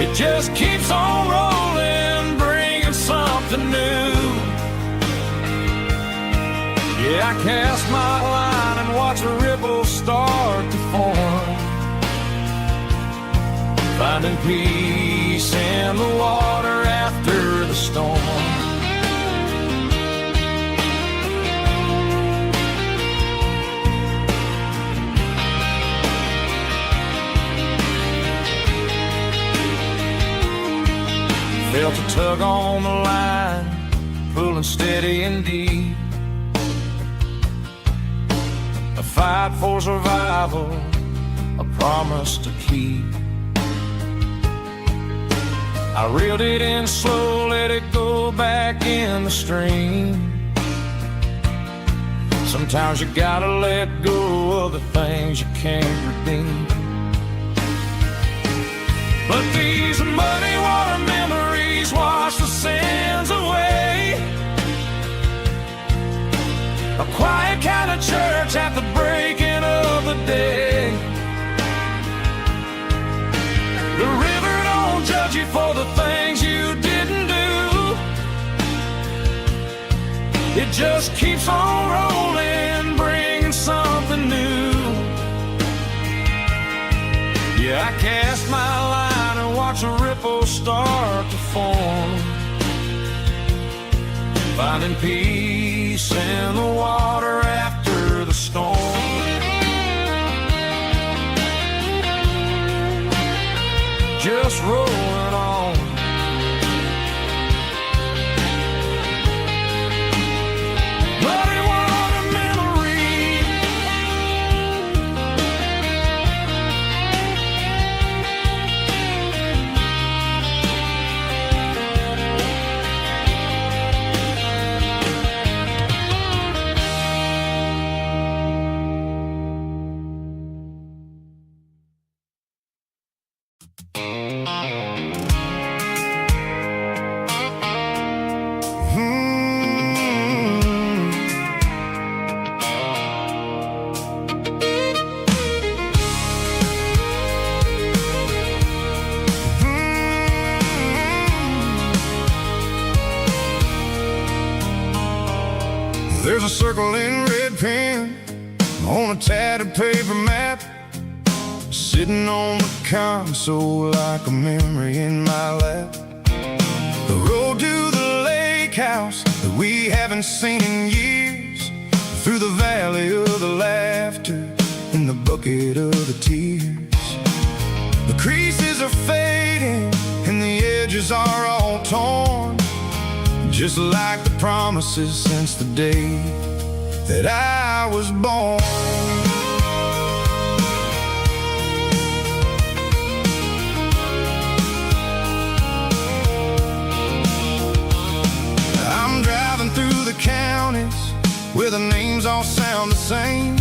It just keeps on rolling, bringing something new. Yeah, I cast my line and watch a ripple start to form, finding peace in the water after the storm. Felt a tug on the line, pulling steady and deep. A fight for survival, a promise to keep. I reeled it in slow, let it go back in the stream. Sometimes you gotta let go of the things you can't redeem. But these muddy water memories wash the sins away. A quiet kind of church at the breaking of the day. The river don't judge you for the things you didn't do. It just keeps on rolling, bringing something new. Yeah, I cast my line and watch a ripple start to form, finding peace in the water after the storm. Just rolling on. Muddy water memory. There's a circle in red pen on a tattered paper map, sitting on the console like a memory in my lap. The road to the lake house that we haven't seen in years, through the valley of the laughter and the bucket of the tears. The creases are fading and the edges are all torn, just like the promises since the day that I was born. I'm driving through the counties where the names all sound the same,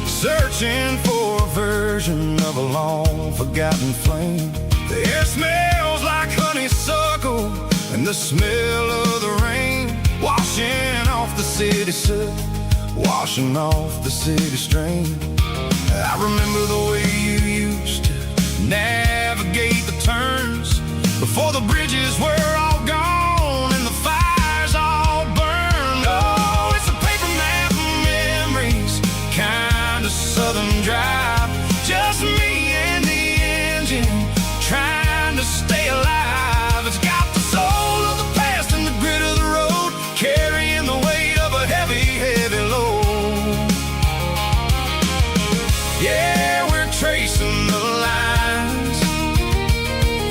searching for a version of a long forgotten flame. The air smells like honeysuckle and the smell of the rain, washing off the city soot, washing off the city strain. I remember the way you used to navigate the turns before the bridges were all gone and the fires all burned. Oh, it's a paper map of memories, kind of southern drive, just me and the engine trying to stay alive. It's got the soul of the past and the grit of the road, carrying the weight of a heavy, heavy load. Yeah, we're tracing the lines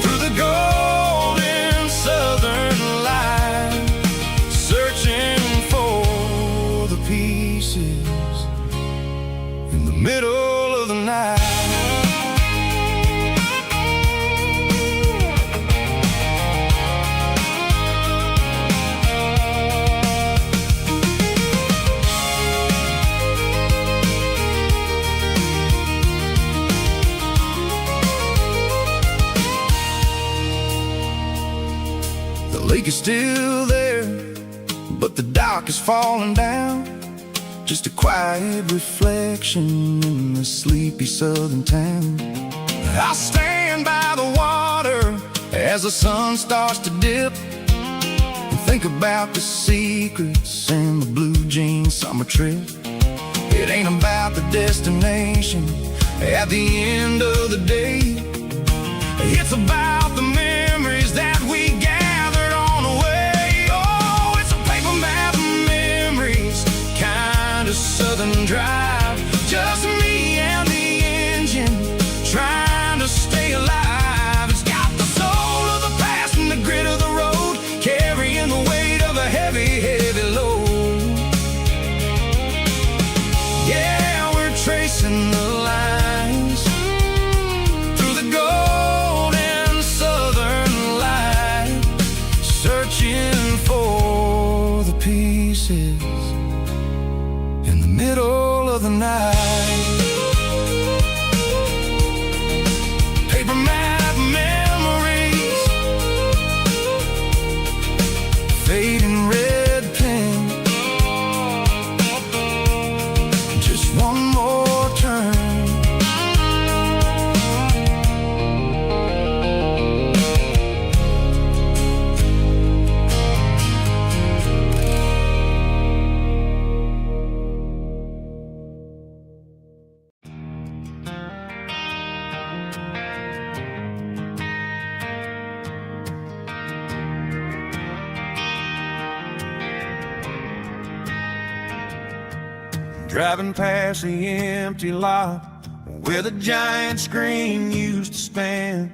through the golden southern light, searching for the pieces in the middle of the night. The lake is still there, but the dock is falling down, just a quiet reflection in the sleepy southern town. I'll stand by the water as the sun starts to dip and think about the secrets and the blue jean summer trip. It ain't about the destination at the end of the day, it's about the memories that we gathered on the way. Oh, it's a paper map of memories, kind of southern drive, just me and the engine trying to stay alive. It's got the soul of the past and the grit of the road, driving past the empty lot where the giant screen used to stand.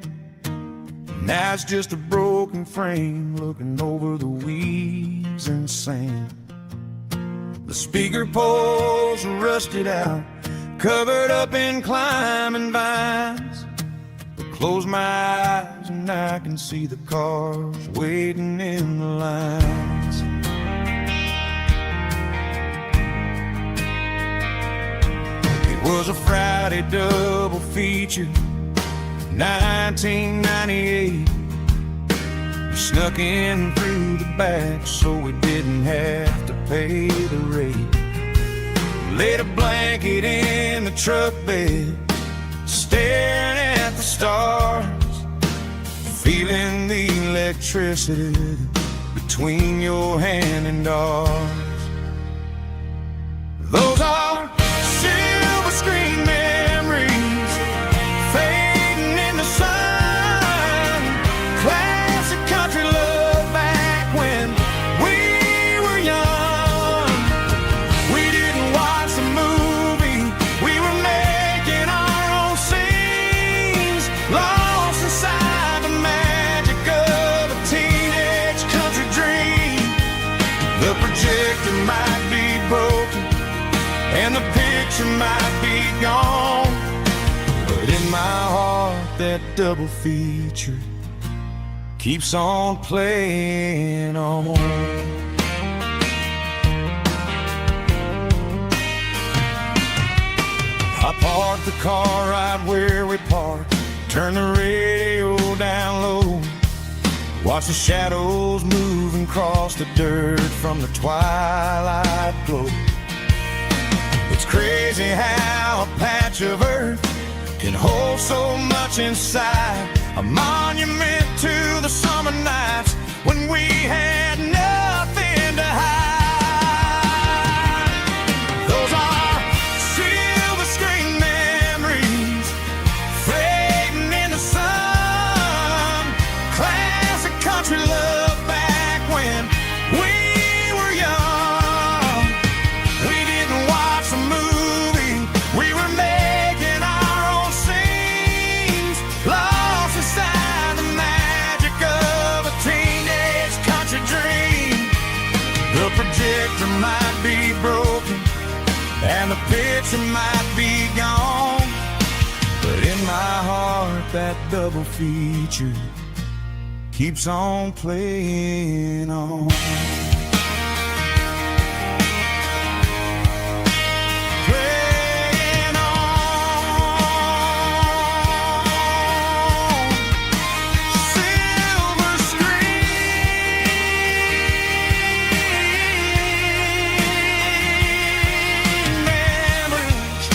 Now it's just a broken frame looking over the weeds and sand. The speaker poles are rusted out, covered up in climbing vines. But close my eyes and I can see the cars waiting in the lines. It was a Friday double feature, 1998. We snuck in through the back so we didn't have to pay the rate. Laid a blanket in the truck bed, staring at the stars, feeling the electricity between your hand and ours. Those are silver screen memories fading in the sun. Classic country love back when we were young. We didn't watch the movie, we were making our own scenes, lost inside the magic of a teenage country dream. The projector might be broken and the picture might be gone, but in my heart that double feature keeps on playing on. I parked the car right where we parked, turned the radio down low, watch the shadows move and cross the dirt from the twilight glow. It's crazy how a patch of earth can hold so much inside, a monument to the summer nights when we had nothing to hide. Those are silver screen memories fading in the sun. Classic country love back when we were young. We didn't watch the movie, we were making our own scenes, lost inside the magic of a teenage country dream. The projector might be broken and the picture might be gone, but in my heart that double feature keeps on playing on. Playing on. Silver screen memories.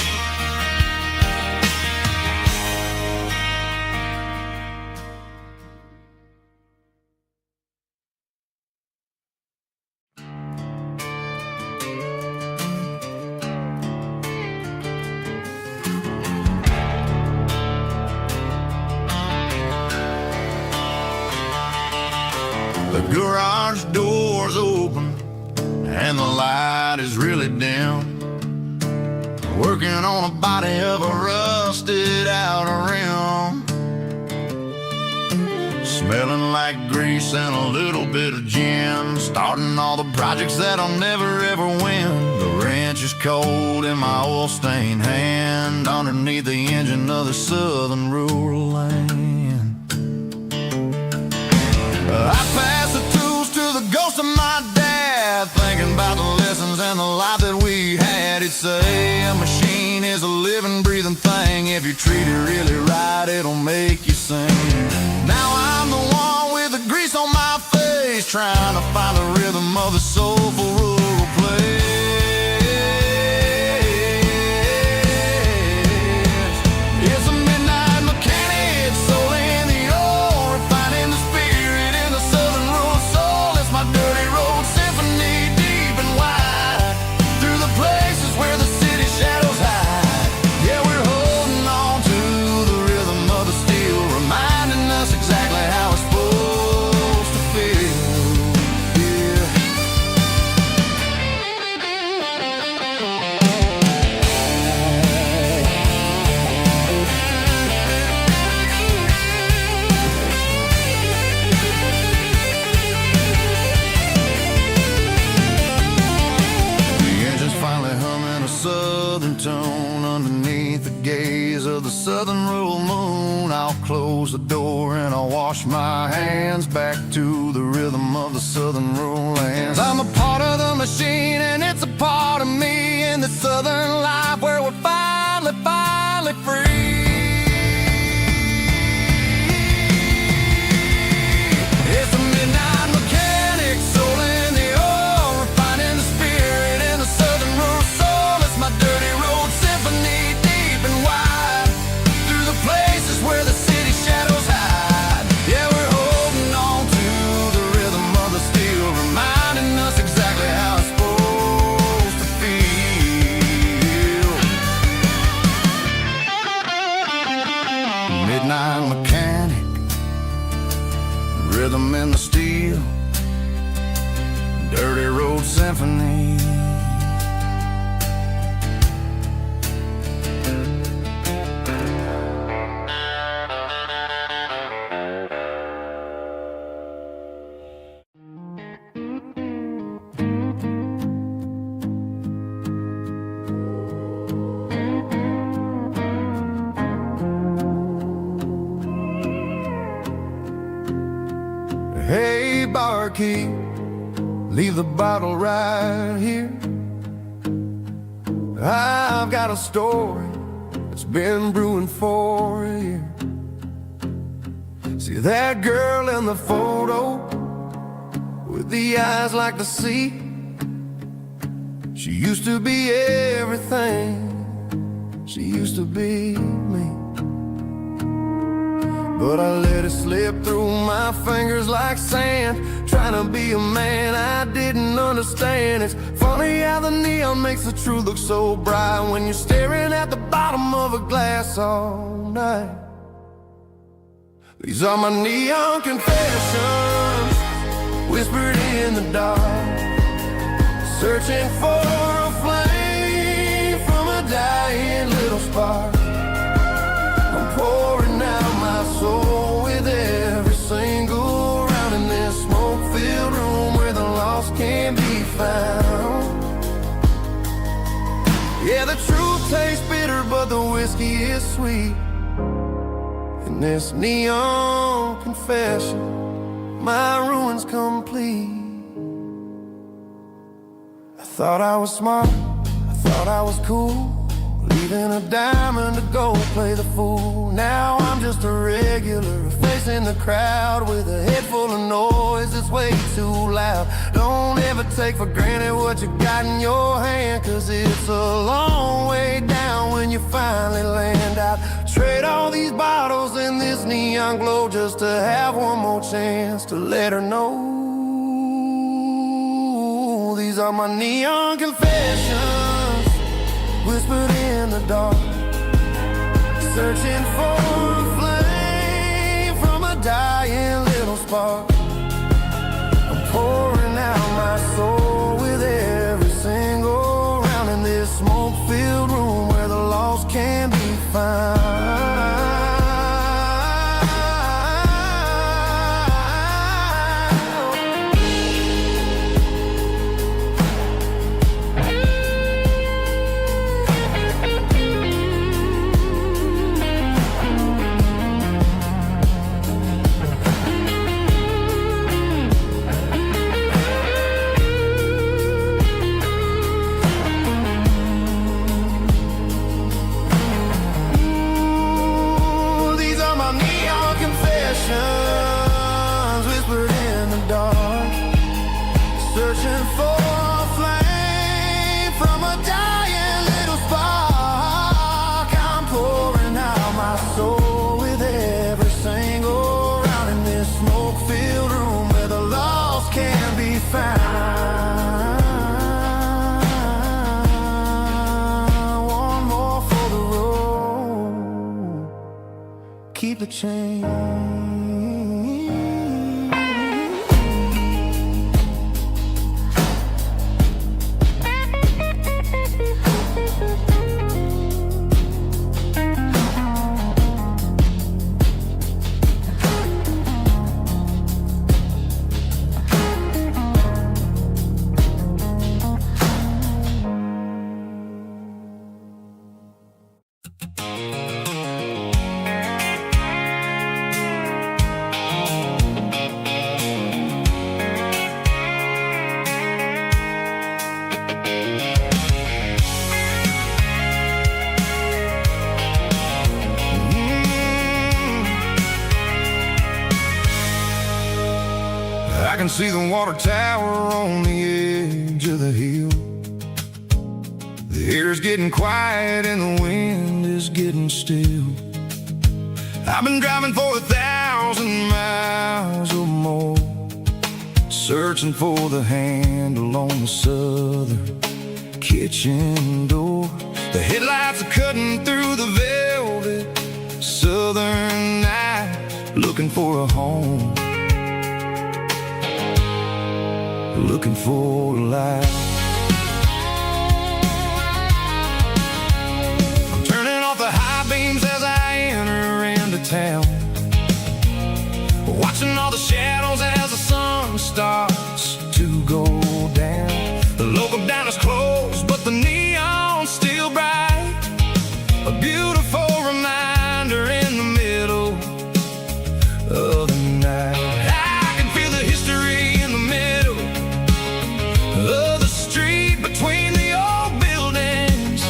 The garage door's open and the light is really dim. Working on a body of a rusted out rim. Smelling like grease and a little bit of gin. Starting all the projects that I'll never ever win. The wrench is cold in my oil-stained hand, underneath the engine of the southern rural land. I pass the tools to the ghost of my dad, thinking about the lessons and the life that we had. He'd say a machine is a living, breathing thing. If you treat it really right, it'll make you sing. Now I'm the one with the grease on my face, trying to find the rhythm of the soulful rural place. It's a midnight mechanic, soul in the ore, refining the spirit in the southern rural soul. It's my dirty road symphony, deep and wide, through the places where the city shadows hide. Yeah, we're holding on to the rhythm of the steel, reminding us exactly how it's supposed to feel. Yeah. of the southern rural moon. I'll close the door and I'll wash my hands back to the rhythm of the southern rural lands. I'm a part of the machine and it's a part of me in the southern life where we're finally free. It's a midnight mechanic, soul in the oil, refining the spirit in the southern rural soul. It's my dirty road symphony, deep and wide, through the places where the city shadows hide. Yeah, we're holding on to the rhythm of the steel, reminding us exactly how it's supposed to feel. Midnight mechanic, rhythm in the steel, dirty road symphony. Hey, barkeep, leave the bottle right here. I've got a story that's been brewing for a year. See that girl in the photo with the eyes like the sea? She used to be everything, she used to be me. But I let it slip through my fingers like sand, trying to be a man I didn't understand. It's funny how the neon makes the truth look so bright when you're staring at the bottom of a glass all night. These are my neon confessions, whispered in the dark, searching for a flame from a dying little spark. I'm pouring out my soul with every single round in this smoke-filled room where the lost can be found. Yeah, the truth tastes bitter, but the whiskey is sweet. In this neon confession, my ruin's complete. I thought I was smart, I thought I was cool, leaving a diamond to go play the fool. Now I'm just a regular, facing the crowd with a head full of noise that's way too loud. Don't ever take for granted what you got in your hand, cause it's a long way down when you finally land out. Trade all these bottles and this neon glow just to have one more chance to let her know. These are my neon confessions, whispered in the dark, searching for a flame from a dying little spark. I'm pouring out my soul with every single round in this smoke-filled room where the lost can be found. Keep the change. can see the water tower on the edge of the hill. The air's getting quiet and the wind is getting still. I've been driving for 1,000 miles or more, searching for the handle on the southern kitchen door. The headlights are cutting through the velvet southern night, looking for a home, looking for a life. I'm turning off the high beams as I enter into town, watching all the shadows as the sun starts to go down. The local diner's closed, but the neon's still bright, a beautiful reminder in the middle of the night. I can feel the history in the middle of the street, between the old buildings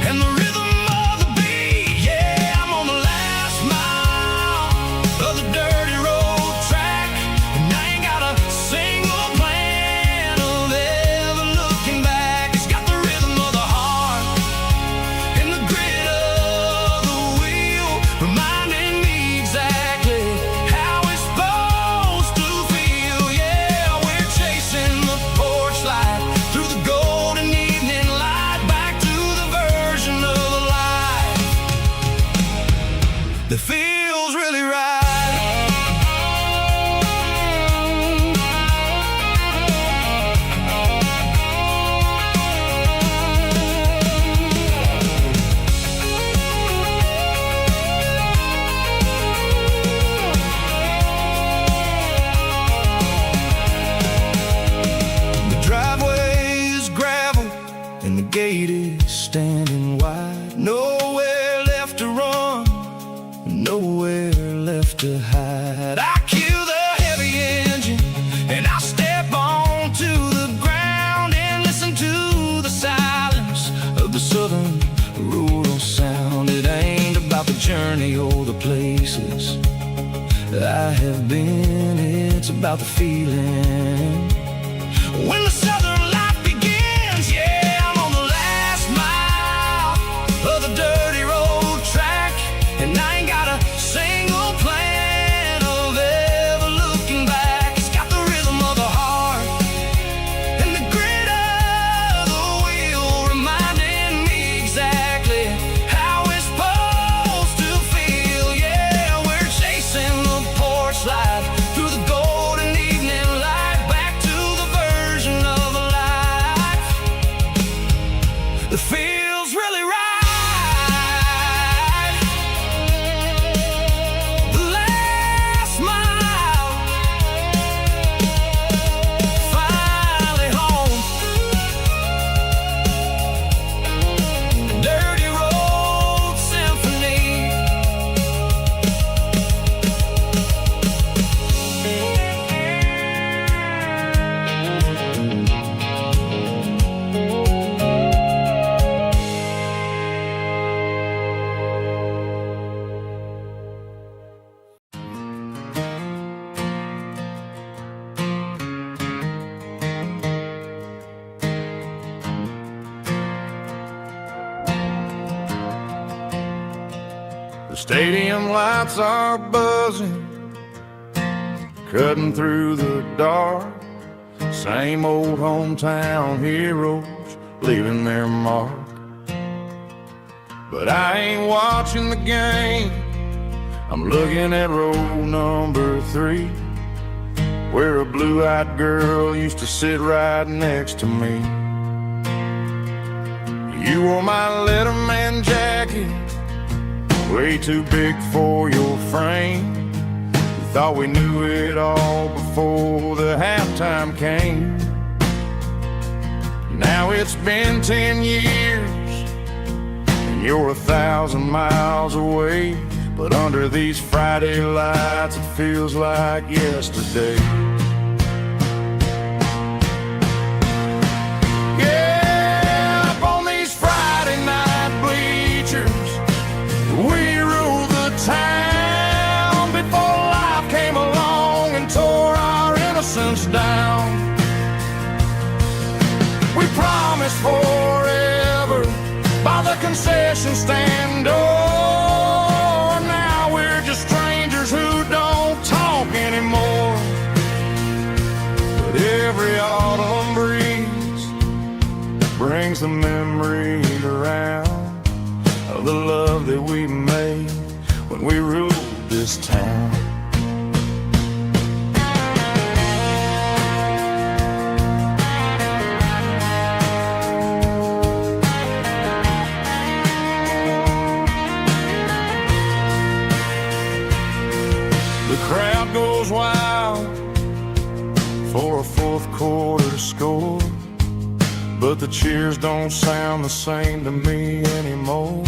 and the rhythm of the beat. Yeah, I'm on the last mile of the dirty road track, and I ain't got a single plan of ever looking back. It's got the rhythm of the heart and the grit of the wheel, reminding me exactly how it's supposed to feel. Yeah, we're chasing the porch light through the golden evening light, back to the version of life that feels really right. The driveway is gravel and the gate is standing wide. Nowhere left to run, nowhere left to hide. I kill the heavy engine and I step onto the ground and listen to the silence of the southern rural sound. It ain't about the journey or the places I have been, it's about the feeling when the southern life begins. Yeah, I'm on the last mile of the dirty road track, and I ain't got a single plan of ever looking back. It's got the rhythm of the heart and the grit of the wheel, reminding me exactly how it's supposed to feel. Yeah, we're chasing the porch light through the golden evening light, back to the version of life that feels really right. The last mile, finally home. Dirty Road Symphony. The stadium lights are buzzing, cutting through the dark. Same old hometown heroes leaving their mark. But I ain't watching the game, I'm looking at row number 3, where a blue-eyed girl used to sit right next to me. You wore my Letterman jacket, way too big for your frame. We thought we knew it all before the halftime came. Now it's been 10 years and you're 1,000 miles away, but under these Friday lights it feels like yesterday. Yeah, up on these Friday night bleachers, we ruled the town before life came along and tore our innocence a memory around of the love that we made when we ruled this town. The crowd goes wild for a fourth quarter score, but the cheers don't sound the same to me anymore.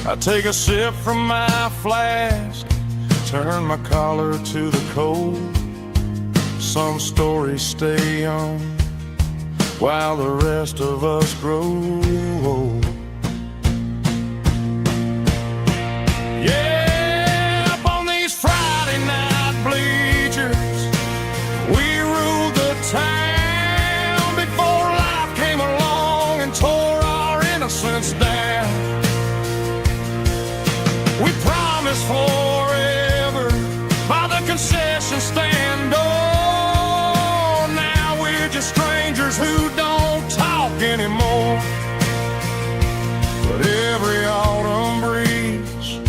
I take a sip from my flask, turn my collar to the cold. Some stories stay young while the rest of us grow old. Yeah, up on these Friday night bleachers, we ruled the town before life came along and tore our innocence down. We promised forever by the concession stand door. Now we're just strangers who don't talk anymore. But every autumn breeze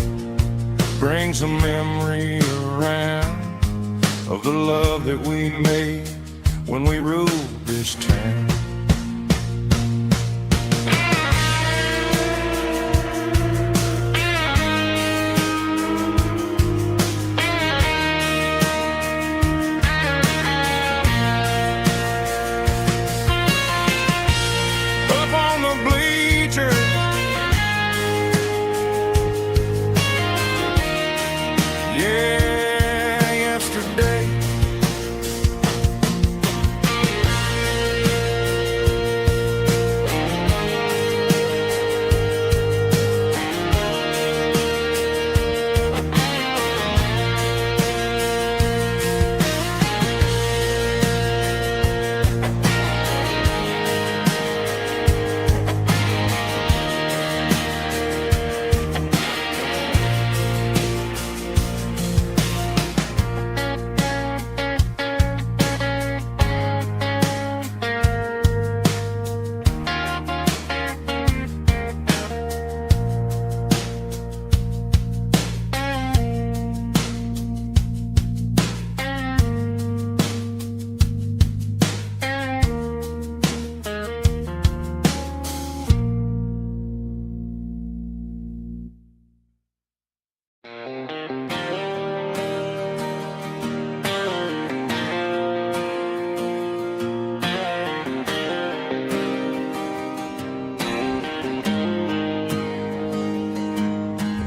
brings a memory around of the love that we made when we ruled this town.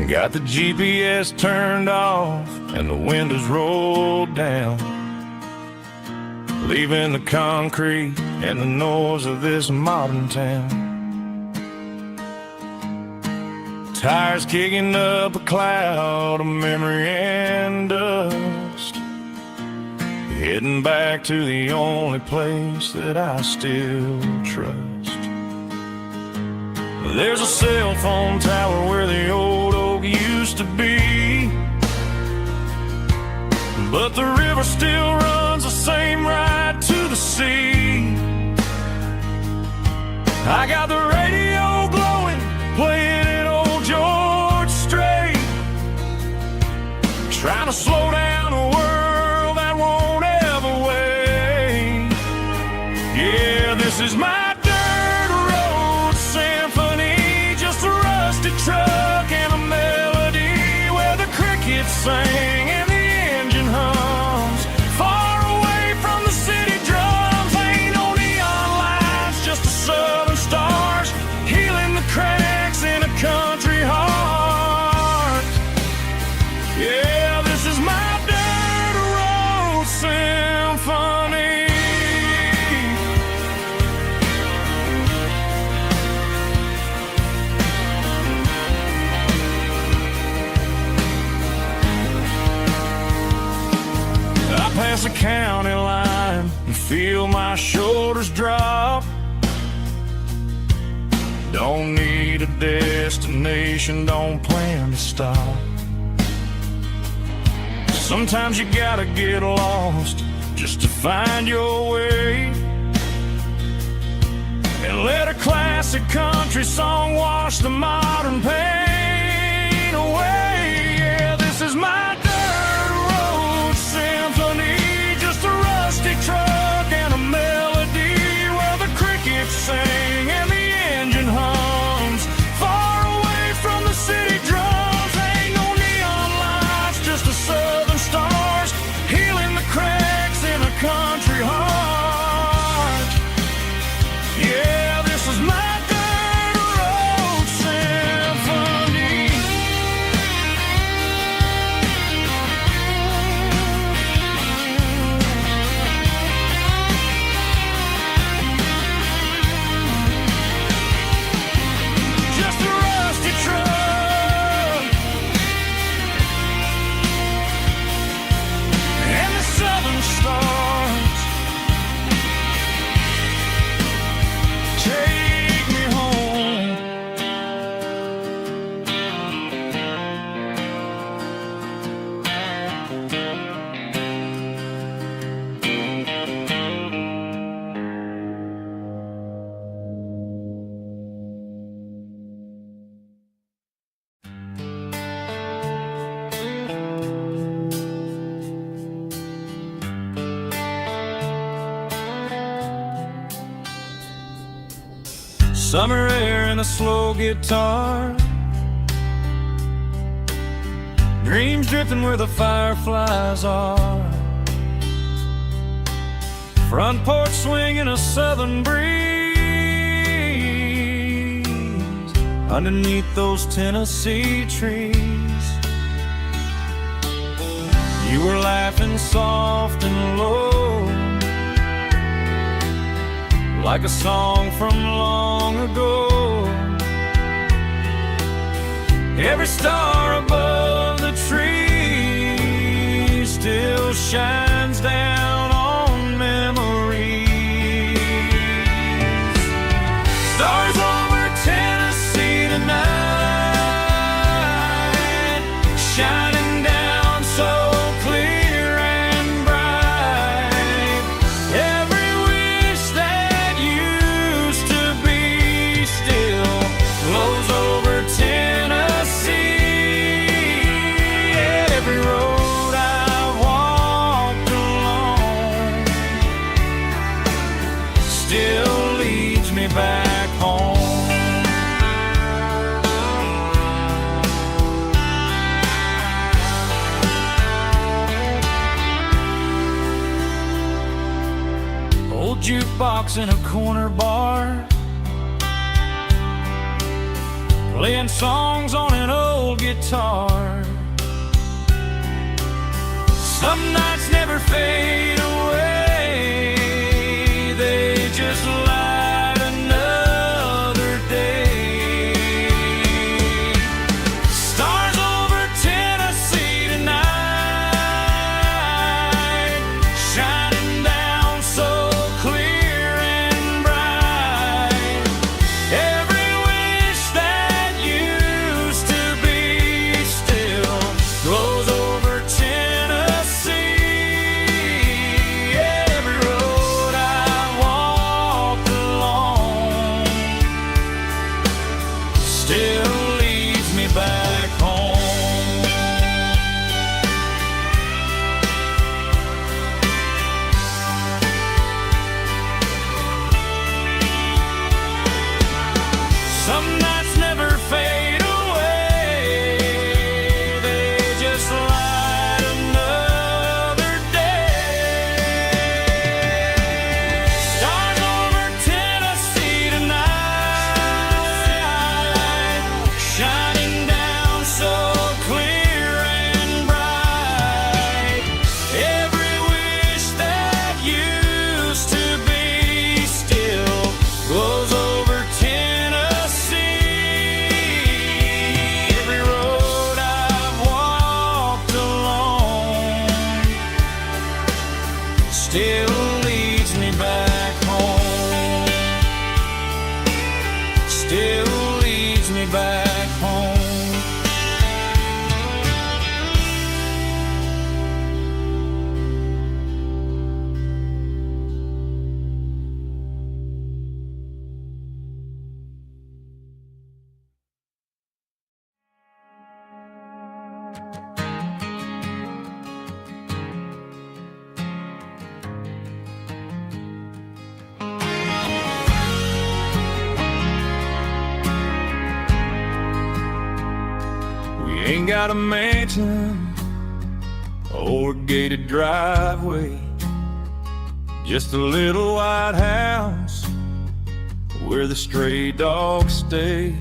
Got the GPS turned off and the windows rolled down, leaving the concrete and the noise of this modern town. Tires kicking up a cloud of memory and dust, heading back to the only place that I still trust. There's a cell phone tower where the old oak used to be, but the river still runs the same right to the sea. I got the radio glowing, playing it old George Strait, trying to slow down a world that won't ever wait. Yeah, this is my dirt road symphony, just a rusty truck and a melody where the crickets sing and the engine hums. Far away from the city drums, ain't no neon lights, just the southern stars healing the cracks in a country heart. Yeah, this is my dirt road symphony. I pass the county line and feel my shoulders drop. Don't need a destination, don't plan to stop. Sometimes you gotta get lost just to find your way. and let a classic country song wash the modern pain away. Yeah, this is my dirt road symphony, just a rusty truck and a melody where the crickets sing and the engine hums far away from the city drums. Ain't no neon lights, just the southern stars healing the cracks in a country heart. Yeah, this is my dirt road symphony. Just a rusty truck and the southern stars take me home. Summer air and a slow guitar, dreams drifting where the fireflies are, front porch swinging a southern breeze underneath those Tennessee trees. You were laughing soft and low, like a song from long ago. Every star above the tree still shines down on memories. Stars over Tennessee tonight, shining down so clear and bright. Every wish that used to be still glows over Tennessee. Every road I've walked along still leads me back home. Old jukebox in a corner bar, playing songs on an old guitar. Some nights never fade away, they just light another day. Stars over Tennessee tonight, shining down so clear and bright. Every wish that used to be still glows over Tennessee. Every road I walked along still leads me back home. Some nights never fade away, they just light another day. Stars over Tennessee tonight, shining down so clear and bright. Every wish that used to be still glows over Tennessee. Ain't got a mansion or a gated driveway, just a little white house where the stray dogs stay.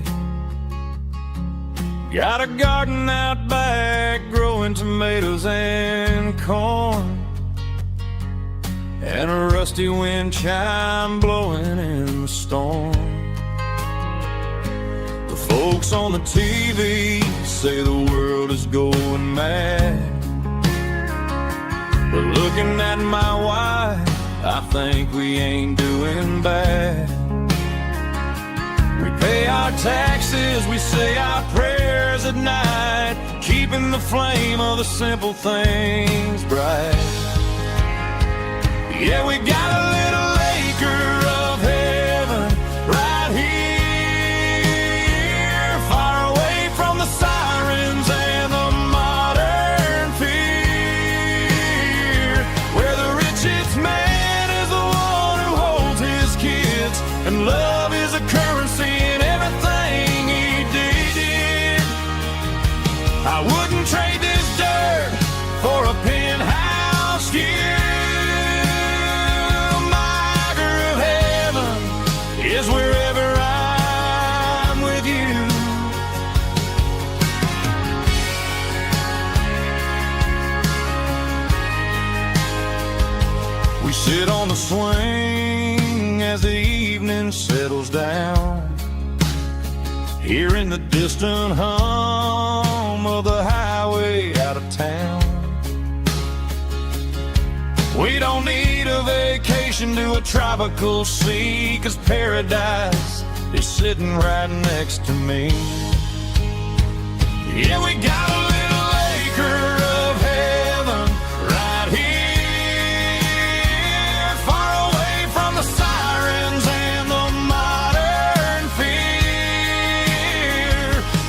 Got a garden out back growing tomatoes and corn, and a rusty wind chime blowing in the storm. The folks on the TV say the world is going mad, but looking at my wife, I think we ain't doing bad. We pay our taxes, we say our prayers at night, keeping the flame of the simple things bright. Yeah, we got a little acre of heaven right here, far away from the sirens and the modern fear, where the richest man is the one who holds his kids, and love is a currency in everything he did. I wouldn't trade this dirt for a penthouse view. Is wherever I'm with you. We sit on the swing as the evening settles down, hearing the distant hum of the highway out of town. We don't need a vacation to a tropical sea, 'cause paradise is sitting right next to me. Yeah, we got a little acre of heaven right here, far away from the sirens and the modern fear,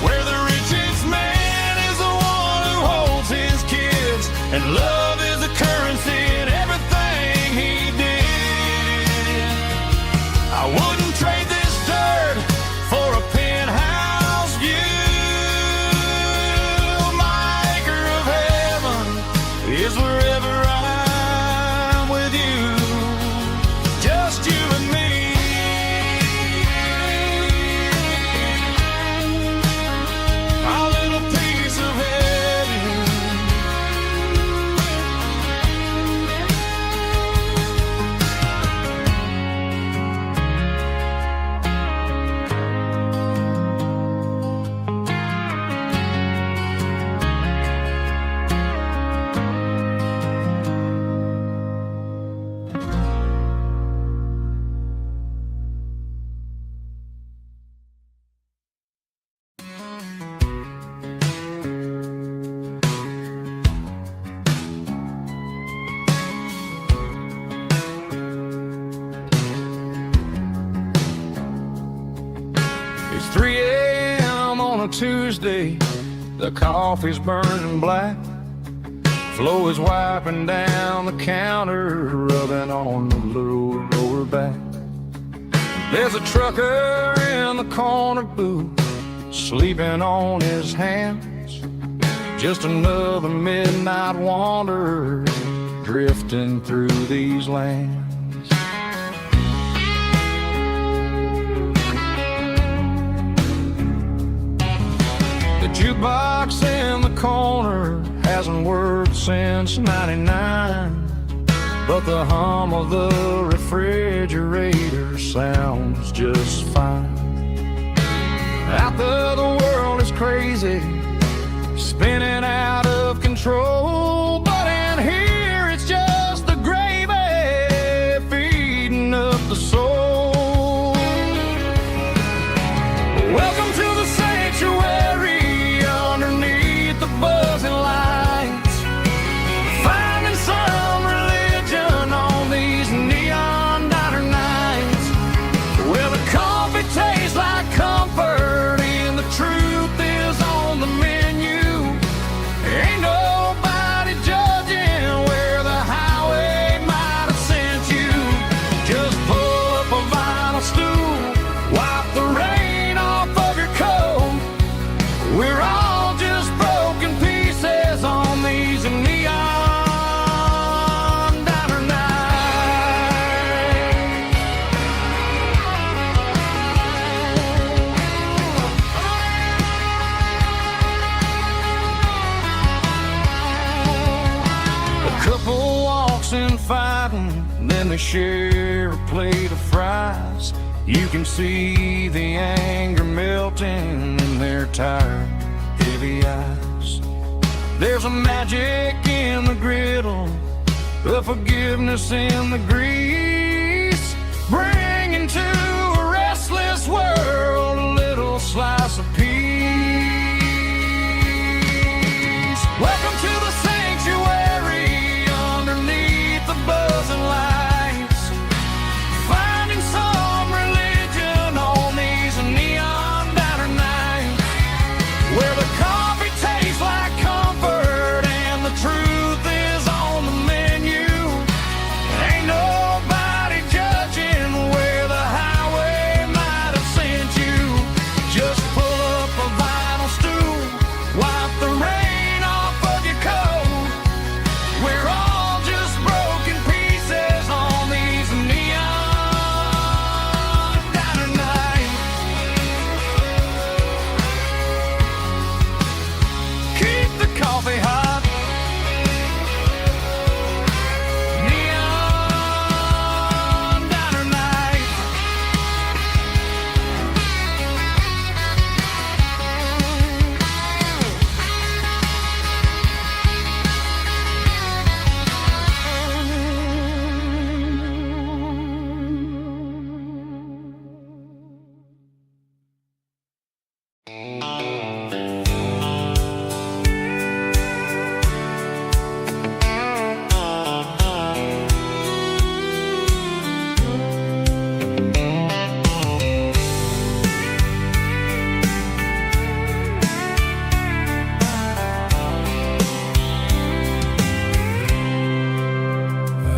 where the richest man is the one who holds his kids, and love is a currency in everything he did. I wouldn't trade this dirt for a penthouse view. My acre of heaven is wherever I'm with you, just you and me. Our little piece of heaven. It's 3 a.m. on a Tuesday, the coffee's burning black, Flo is wiping down the counter, rubbing on the little lower back. There's a trucker in the corner booth, sleeping on his hands, just another midnight wanderer drifting through these lands. The jukebox in the corner hasn't worked since '99, but the hum of the refrigerator sounds just fine. Out there the world is crazy, spinning out of control, but in here it's just the gravy feeding up the soul. Welcome to the sanctuary underneath the buzzing lights, finding some religion on these neon diner nights, where the coffee tastes like comfort and the truth is on the menu, then they share a plate of fries. You can see the anger melting in their tired, heavy eyes. There's a magic in the griddle, a forgiveness in the grease, bringing to a restless world a little slice of peace. Welcome to the sanctuary underneath the buzzing lights, finding some religion on these neon diner nights, where the coffee tastes like comfort and the truth is on the menu. Ain't nobody judging where the highway might have sent you. Just pull up a vinyl stool, wipe the rain off of your coat. We're all just broken pieces on these neon diner nights. Keep the coffee hot. Neon diner night.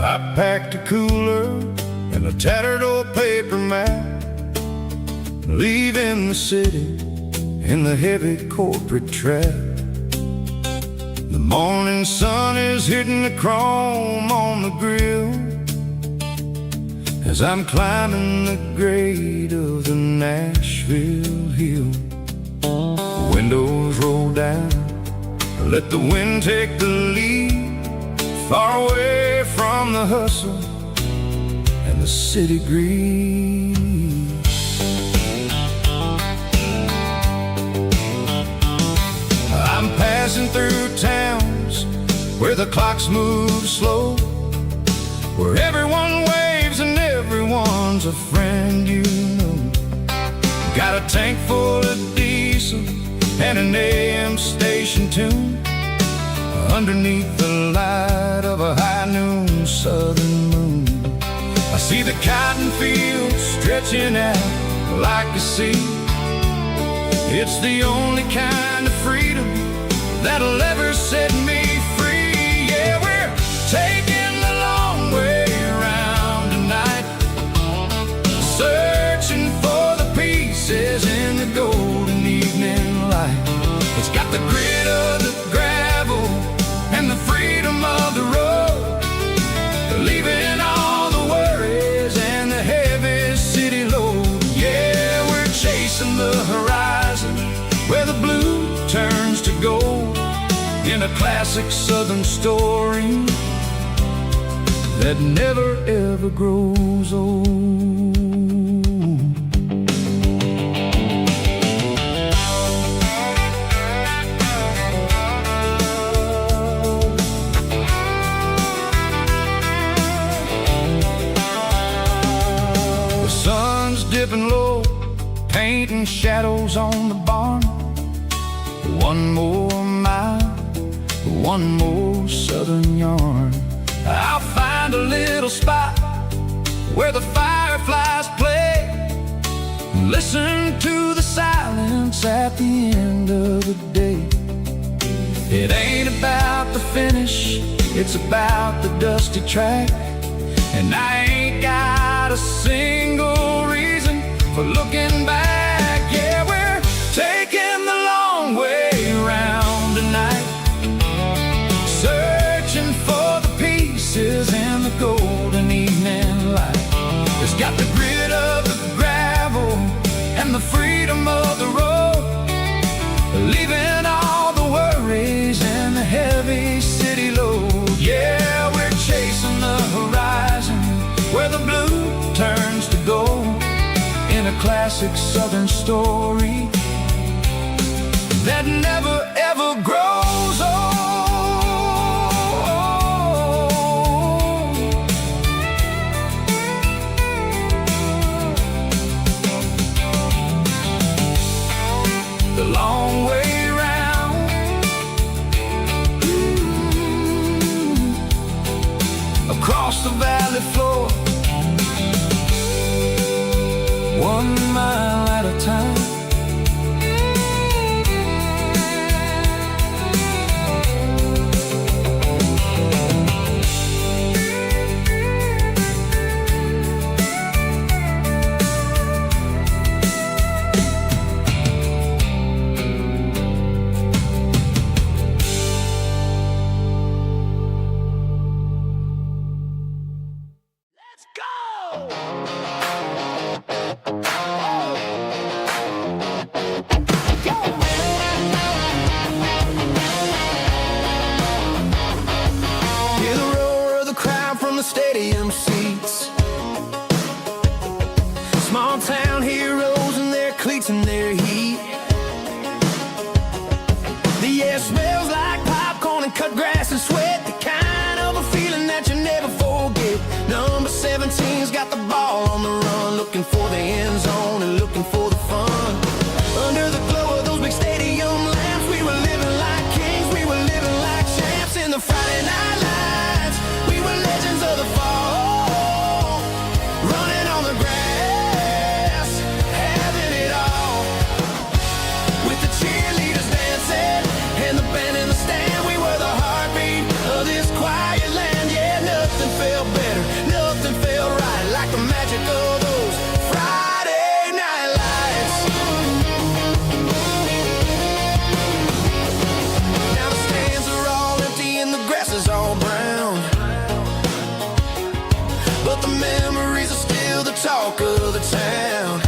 I packed a cooler and a tattered old paper map, leaving the city in the heavy corporate trap. The morning sun is hitting the chrome on the grill as I'm climbing the grade of the Nashville hill. The windows roll down, let the wind take the lead, far away from the hustle and the city greed. I'm passing through towns where the clocks move slow, where everyone waves and everyone's a friend you know. Got a tank full of diesel and an AM station tune, underneath the light of a high noon southern moon. I see the cotton fields stretching out like a sea. It's the only kind of freedom that'll ever set me free. Yeah, we're taking the long way around tonight, searching for the pieces in the golden evening light. It's got the grit of the gravel and the freedom of the road, leaving all the worries and the heavy city load. Yeah, we're chasing the horizon where the blue turns to gold, in a classic southern story that never ever grows old. Dipping low, painting shadows on the barn. One more mile, one more southern yarn. I'll find a little spot where the fireflies play, and listen to the silence at the end of the day. It ain't about the finish, it's about the dusty track, and I ain't got a single reason for looking back. Yeah, we're taking the long way around tonight, searching for the pieces in the golden evening light. It's got the grit of the gravel and the freedom of the road, leaving all the worries and the heavy city load. Yeah, we're chasing the horizon classic southern story that never ever grows old. The long way round, across the valley floor, 1 mile at a time. Stadium seats, small town heroes in their cleats and their heat. The air smells like popcorn and cut grass and sweat, the kind of a feeling that you never forget. Number 17's got the ball on the run, looking for the end zone and looking for the fun. Under the glow of those big stadium lamps, we were living like kings, we were living like champs in the Friday night lights. We were legends of the fall, running on the grass, having it all. With the cheerleaders dancing and the band in the stand, we were the heartbeat of this quiet land. Yeah, nothing felt better, nothing felt right like the magic of those Friday night lights. Now the stands are all empty and the grass is all brown, but the memories are still the talk of the town.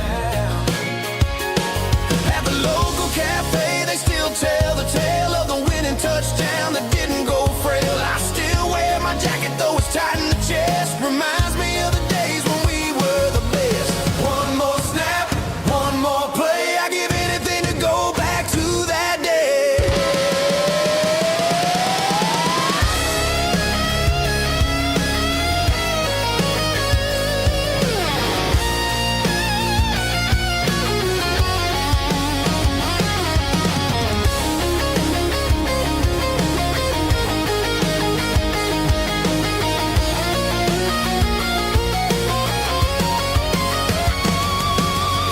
At the local cafe, they still tell the tale of the winning touchdown that didn't go frail. I still wear my jacket, though it's tight in the chest. Reminds me of the days when we were the best. One more snap, one more play, I give anything to go back to that day.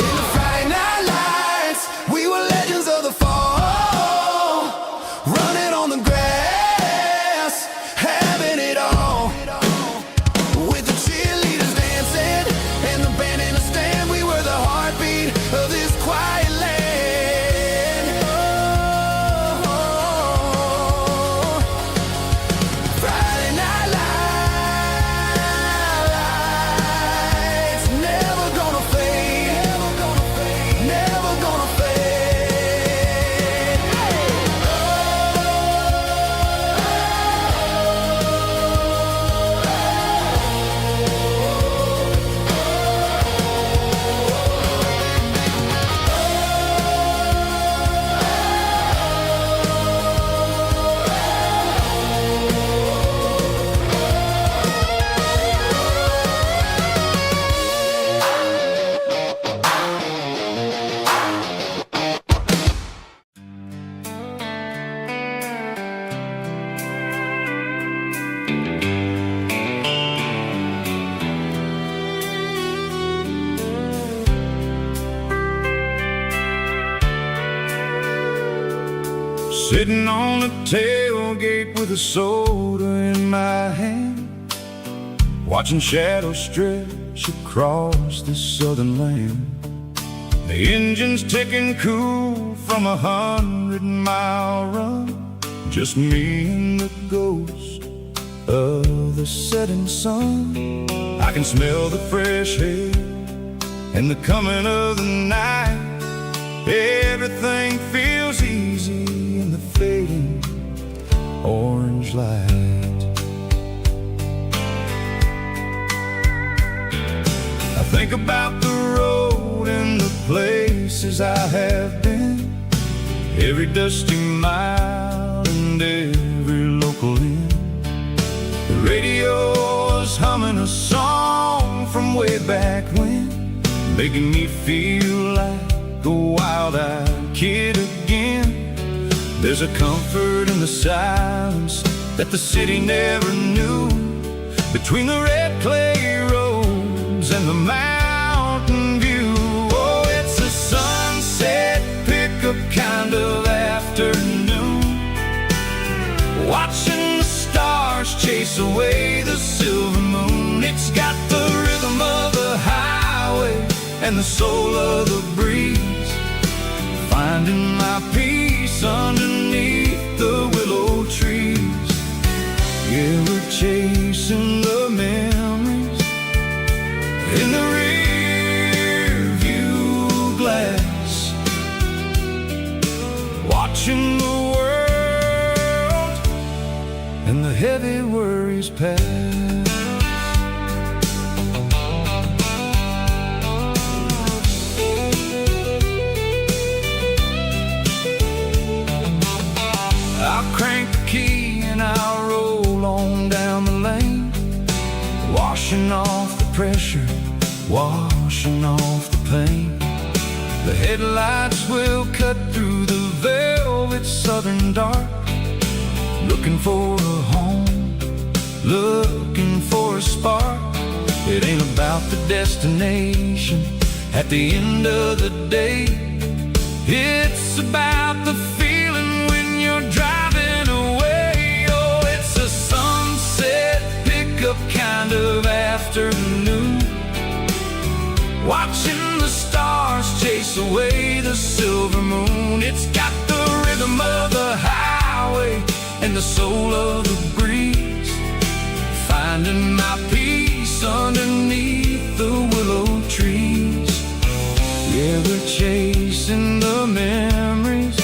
In the Friday night lights, we were legends of the fall, running on the grass, having it all. With the cheerleaders dancing and the band in the stand, we were the heartbeat of this quiet land. Oh, Friday night lights, never gonna fade, never gonna fade, never gonna fade. Sitting on the tailgate with a soda in my hand, watching shadows stretch across this southern land. The engine's ticking cool from 100-mile run, just me and the ghost of the setting sun. I can smell the fresh air and the coming of the night. Everything feels easy in the fading orange light. I think about the road and places I have been, every dusty mile and every local inn. The radio was humming a song from way back when, making me feel like a wild-eyed kid again. There's a comfort in the silence that the city never knew, between the red clay roads and the mountain view. Oh, it's a sunset pickup kind of afternoon, watching the stars chase away the silver moon. It's got the rhythm of the highway and the soul of the breeze, finding my peace underneath the willow trees. Yeah, we're chasing the memories in the rear view glass, watching the world and the heavy worries pass. I'll crank the key and I'll roll on down the lane, washing off the pressure, washing off the pain. The headlights will cut through the velvet southern dark, looking for a home, looking for a spark. It ain't about the destination at the end of the day, it's about the feeling when you're driving away. Oh, it's a sunset pickup kind of afternoon, watching the stars chase away the silver moon. It's got the rhythm of the highway and the soul of the breeze, finding my peace underneath the willow trees. Yeah, we're chasing the memories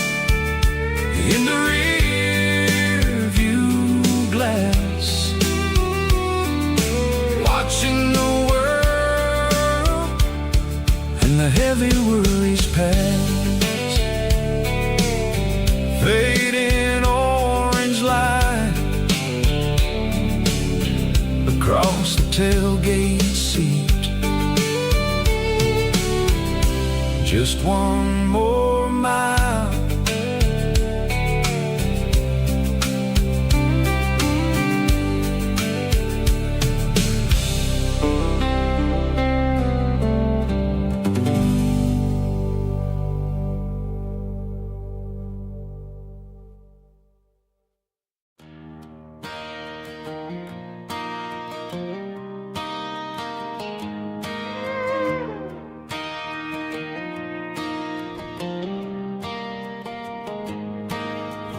in the rear view glass, watching the world and the heavy worries pass. Fading orange light across the tailgate seat, just one more mile.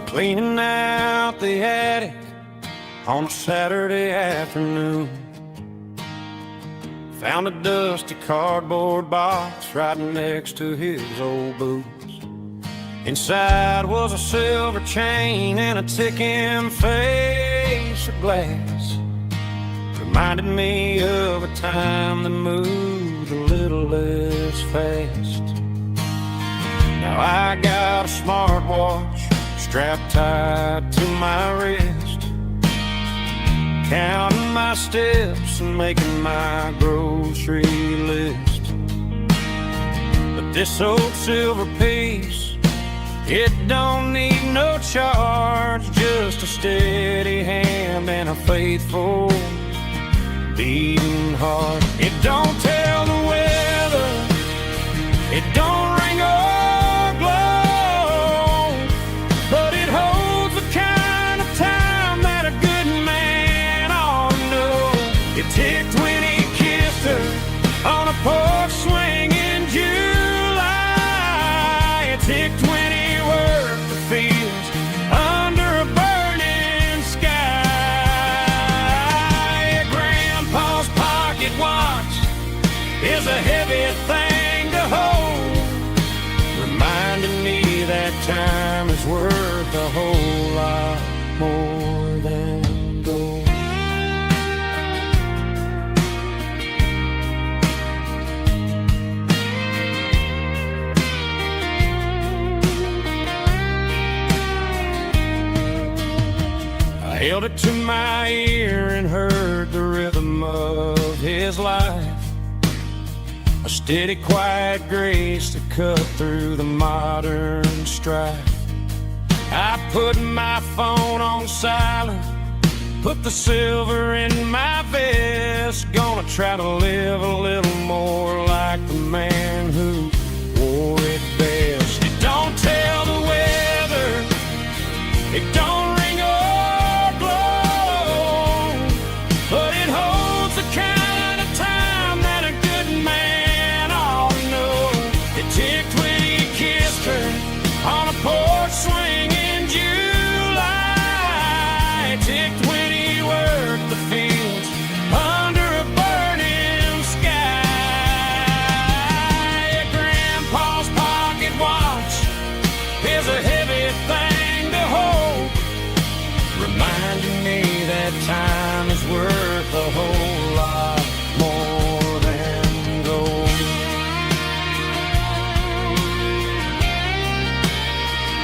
Cleaning out the attic on a Saturday afternoon, found a dusty cardboard box right next to his old boots. Inside was a silver chain and a ticking face of glass, reminded me of a time that moved a little less fast. Now I got a smartwatch strapped tight to my wrist, counting my steps and making my grocery list. But this old silver piece, it don't need no charge, just a steady hand and a faithful beating heart. It don't tell the weather, it don't ring or glow, but it holds the kind of time that a good man ought to know. It ticked when he kissed her on a porch swing in July. It ticked when he worked the fields under a burning sky. Grandpa's pocket watch is a heavy thing to hold, reminding me that time is worth a whole lot more than gold. held it to my ear and heard the rhythm of his life, a steady, quiet grace to cut through the modern strife. I put my phone on silent, put the silver in my vest, gonna try to live a little more like the man who wore it best. It don't tell the weather, it don't ring or blow, but it holds the kind of time that a good man ought to know. It ticked when he kissed her on a porch swing in July. It ticked when he worked the fields under a burning sky. Yeah, Grandpa's pocket watch is a heavy thing to hold, reminding me that time is worth a whole lot more than gold.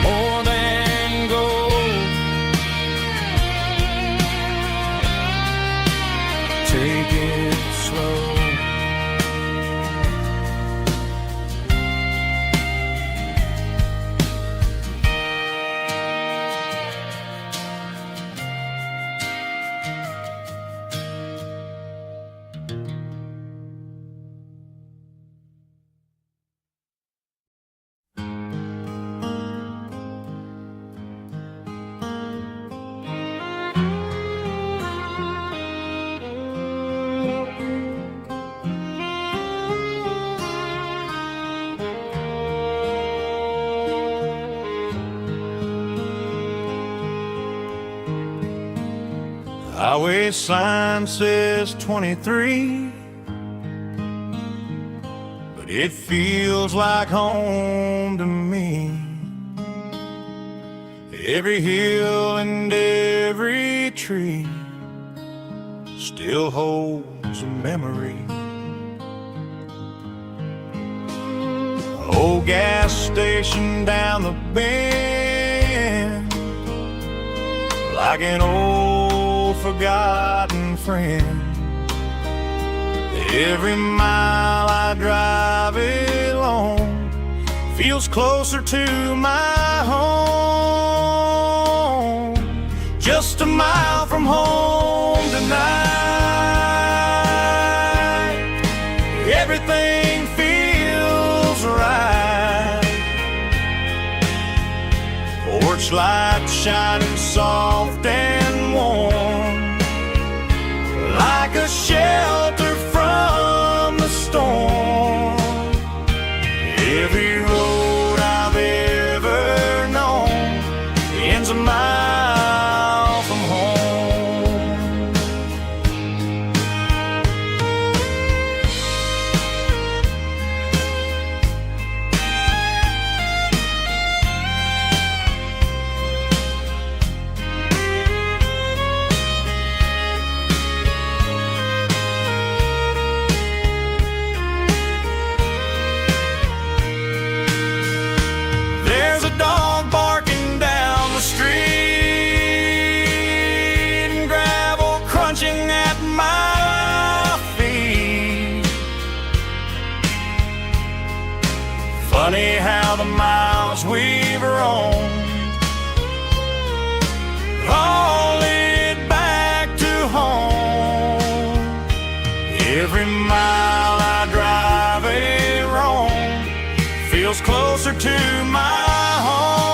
More than gold. Take it slow. Highway sign says 23, but it feels like home to me. Every hill and every tree still holds a memory. Old gas station down the bend, like an old forgotten friend. Every mile I drive along feels closer to my home. Just a mile from home tonight, everything feels right. Porch light shining soft and warm, like a shelter from the storm. Every road I've ever known ends a mile from home. There's a dog barking down the street and gravel crunching at my feet. Funny how the miles we've roamed all lead back to home. Every mile I drive a roam feels closer to my home.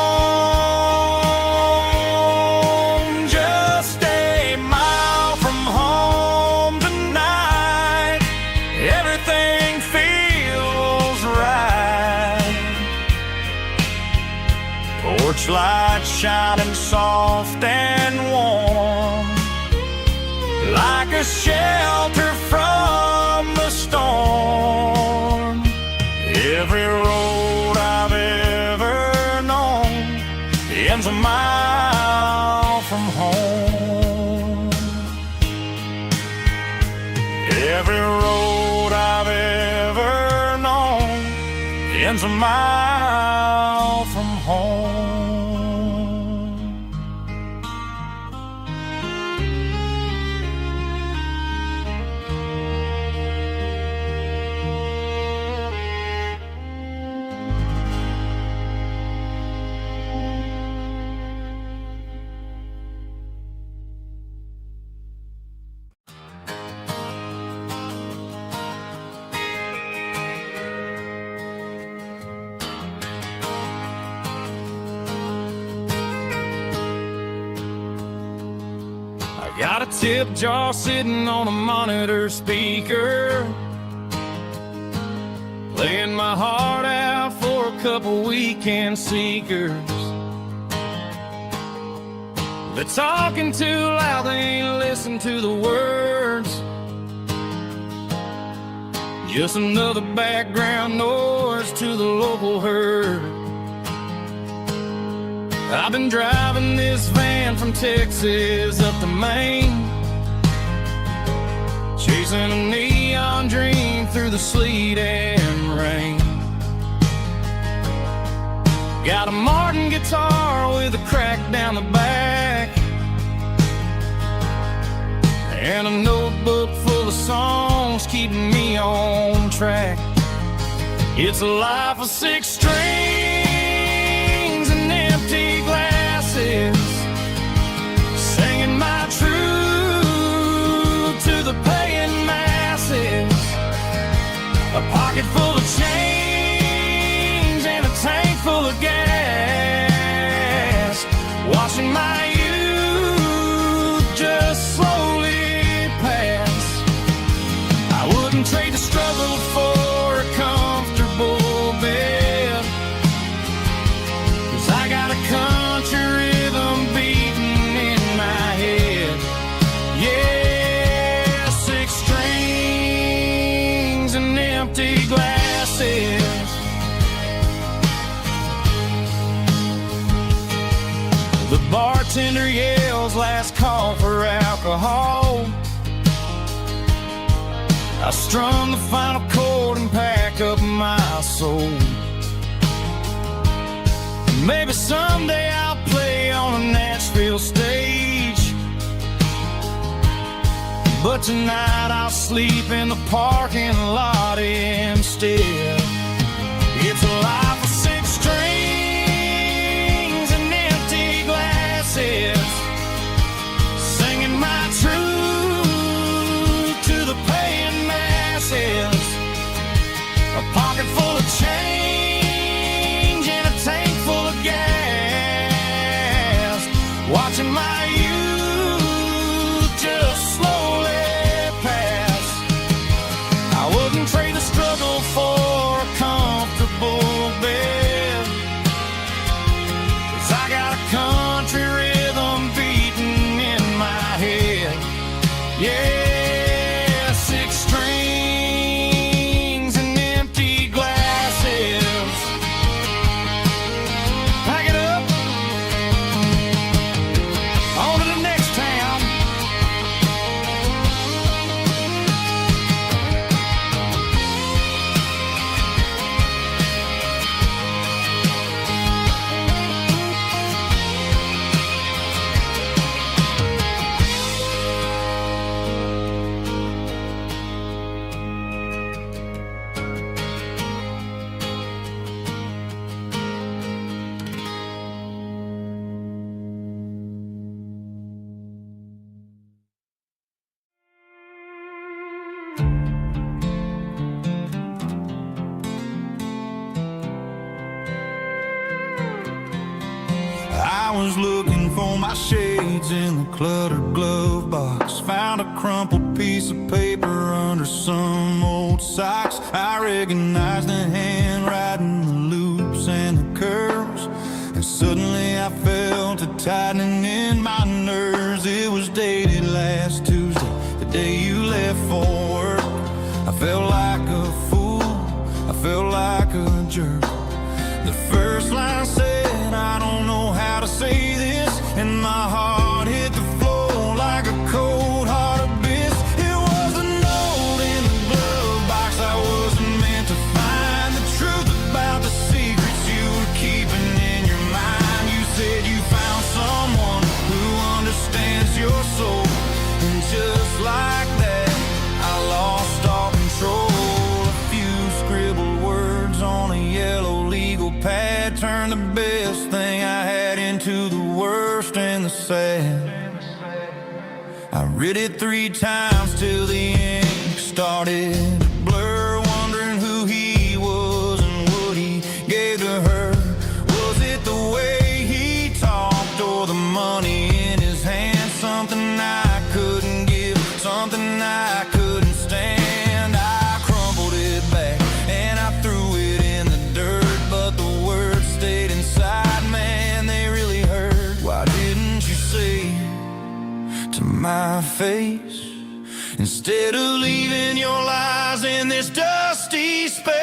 Just a mile from home tonight, everything feels right. Porch light shining soft and warm, like a shelter from the storm. Every road I've ever known ends a mile from home. Every road I've ever known ends a mile from home. Got a tip jar sitting on a monitor speaker, laying my heart out for a couple weekend seekers. They're talking too loud, they ain't listen to the words. Just another background noise to the local herd. I've been driving this van from Texas up to Maine, chasing a neon dream through the sleet and rain. Got a Martin guitar with a crack down the back, and a notebook full of songs keeping me on track. It's a life of 6 strings and empty glasses, singing my truth to the paying masses. A pocket full of change and a tank full of gas, watching my youth just slowly pass. I wouldn't trade the struggle for a comfortable bed, 'cause I got a country rhythm beating in my head. Yeah, 6 strings and empty glasses. The bartender yells last call for alcohol. I strum the final chord and pack up my soul. Maybe someday I'll play on a Nashville stage, but tonight I'll sleep in the parking lot instead. It's a life of 6 strings and empty glasses, singing my truth to the paying masses. A pocket full of change and a tank full of gas, watching my youth just slowly pass. I wouldn't trade the struggle for a comfortable bed, 'cause I got a country rhythm beating in my head. Yeah, 6 strings and empty glasses. Pack it up, on to the next town. I was looking for my shades in the cluttered glove box, found a crumpled piece of paper under some old socks. I recognized the handwriting, the loops and the curves, and suddenly I felt a tightening in my nerves. It was dated last Tuesday, the day you left for work. I felt like a fool, I felt like a jerk. The first line said, I don't know how to say this, and my heart hit the floor like a cold heart abyss. It was a note in the glove box I wasn't meant to find, the truth about the secrets you were keeping in your mind. You said you found someone who understands your soul, and just like that I lost all control. A few scribbled words on a yellow legal pad turned the best thing I had into the worst and the sad. I read it 3 times till the ink started to blur, wondering who he was and what he gave to her. Was it the way he talked or the money in his hand? Something I could my face, instead of leaving your lies in this dusty space.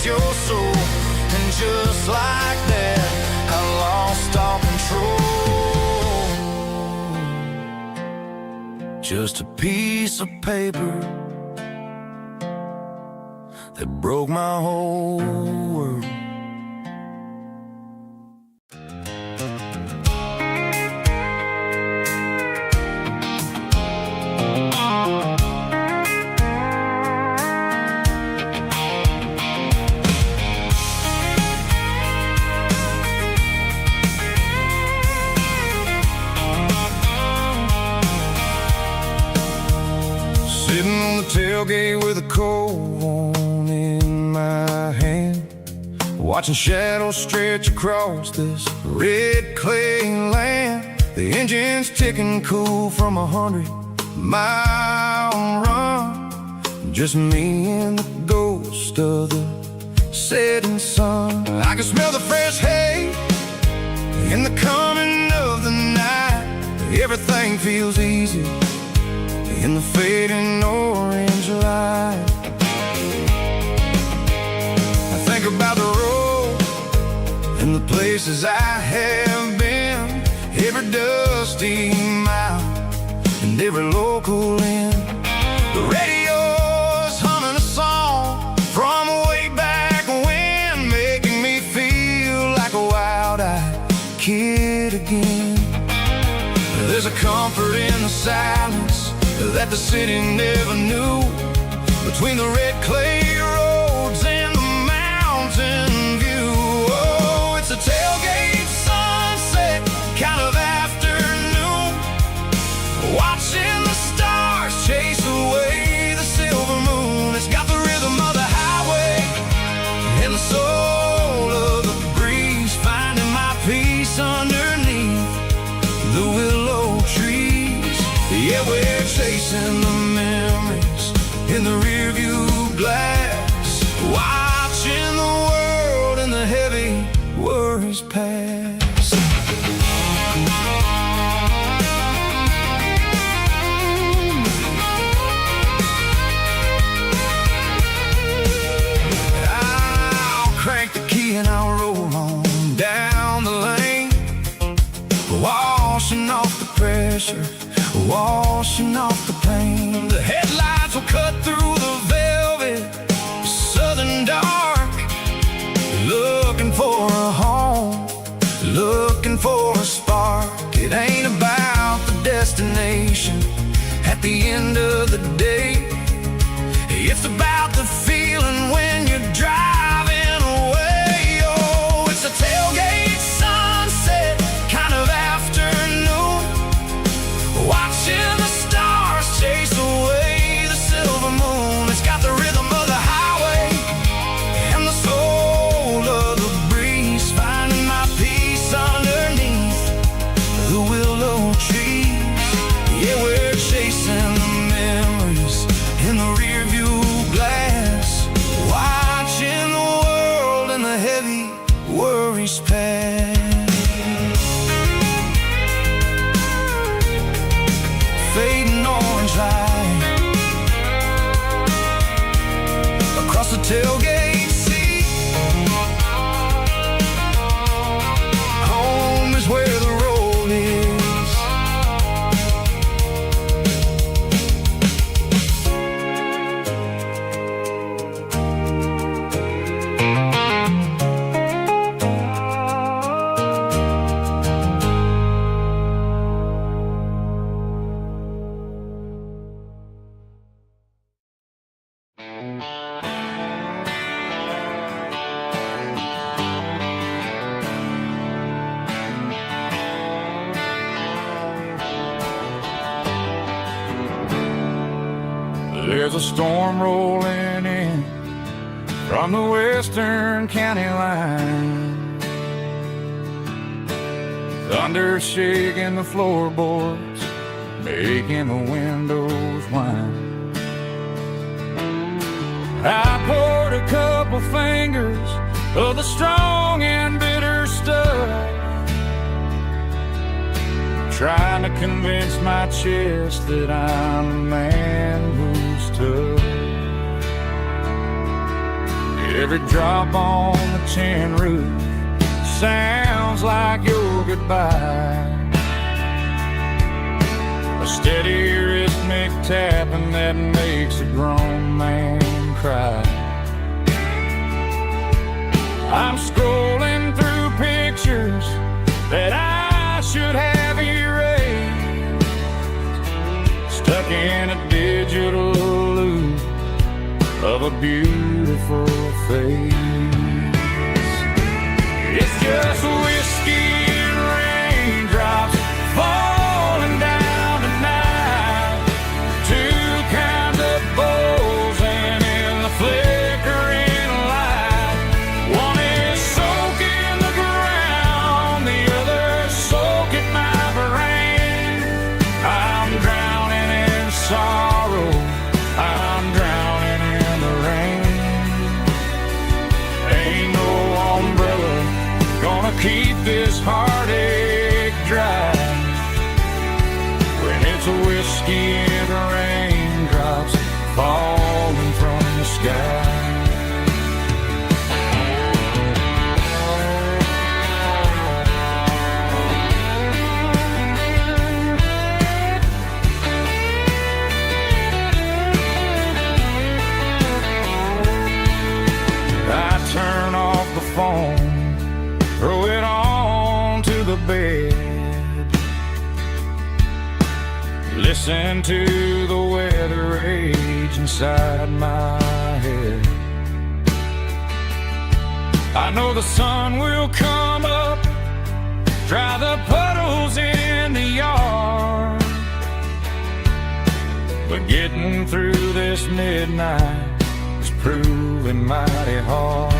Your soul, and just like that, I lost all control. Just a piece of paper that broke my whole world. Sitting on the tailgate with a cold one in my hand, watching shadows stretch across this red clay land. The engine's ticking cool from 100-mile run. Just me and the ghost of the setting sun. I can smell the fresh hay in the coming of the night. Everything feels easy in the fading orange light. I think about the road and the places I have been, every dusty mile and every local inn. The radio's humming a song from way back when, making me feel like a wild-eyed kid again. There's a comfort in the silence that the city never knew, between the red clay roads and the mountain view. Oh, it's a tailgate sunset kind of afternoon, watching the stars chase away the silver moon. It's got the rhythm of the highway and the soul of the breeze, finding my peace underneath the willow trees. Yeah, we're chasing the memories in the rearview glass, watching the world and the heavy worries pass. I'll crank the key and I'll roll on down the lane, washing off the pressure, washing off the pain. The headlights will cut through the velvet southern dark, looking for a home, looking for a spark. It ain't about the destination at the end of the day, it's about the feeling when you're driving away. Oh, it's a tailgate sunset kind of afternoon, watching the stars chase away the silver moon. It's got the rhythm of the highway and the soul of the breeze, finding my peace underneath the willow trees. Yeah, we're chasing the memories in the rearview glass, watching the world and the heavy worries pass. Fading orange light across the tailgate seat. Home is where the road is. There's a storm rolling in from the western county line, thunder shaking the floorboards, making the windows whine. I poured a couple fingers of the strong and bitter stuff, trying to convince my chest that I'm a man who's tough. Every drop on the tin roof sounds like your goodbye, a steady rhythmic tapping that makes a grown man cry. I'm scrolling through pictures that I should have erased, stuck in a digital loop of a beautiful face. It's just whiskey and raindrops falling down tonight, two kinds of bowls and in the flickering light. One is soaking the ground, the other soaking my brain. I'm drowning in sorrow, I'm drowning in the rain. Ain't no umbrella gonna keep this heartache dry when it's a whiskey and raindrops falling from the sky. Turn off the phone, throw it on to the bed, listen to the weather rage inside my head. I know the sun will come up, dry the puddles in the yard, but getting through this midnight is proving mighty hard.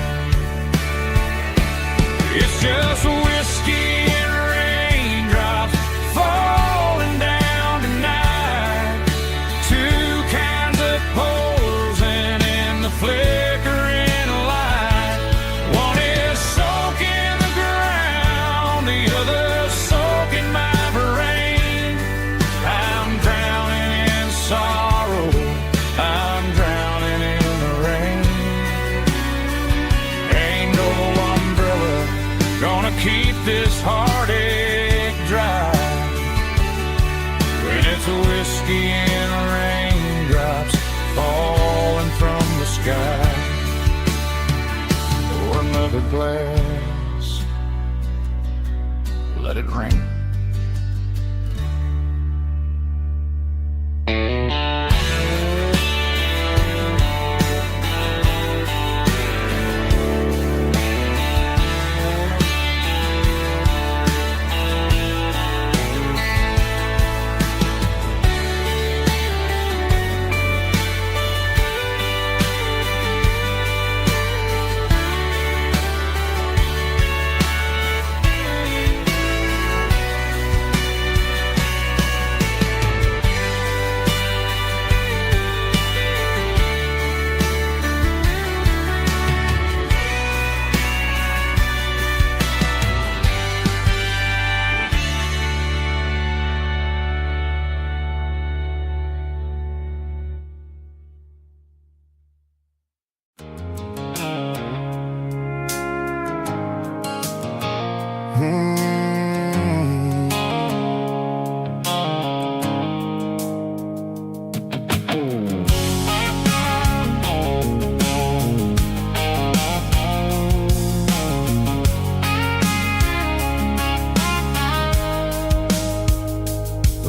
It's just whiskey and raindrops falling down tonight, two kinds of pours and in the flickering light. One is soaking the ground, the other soaking my brain. I'm drowning in sorrow, I'm drowning in the rain. Ain't no umbrella gonna keep this heartache dry when it's a whiskey and raindrops falling from the sky. Pour another glass, let it rain.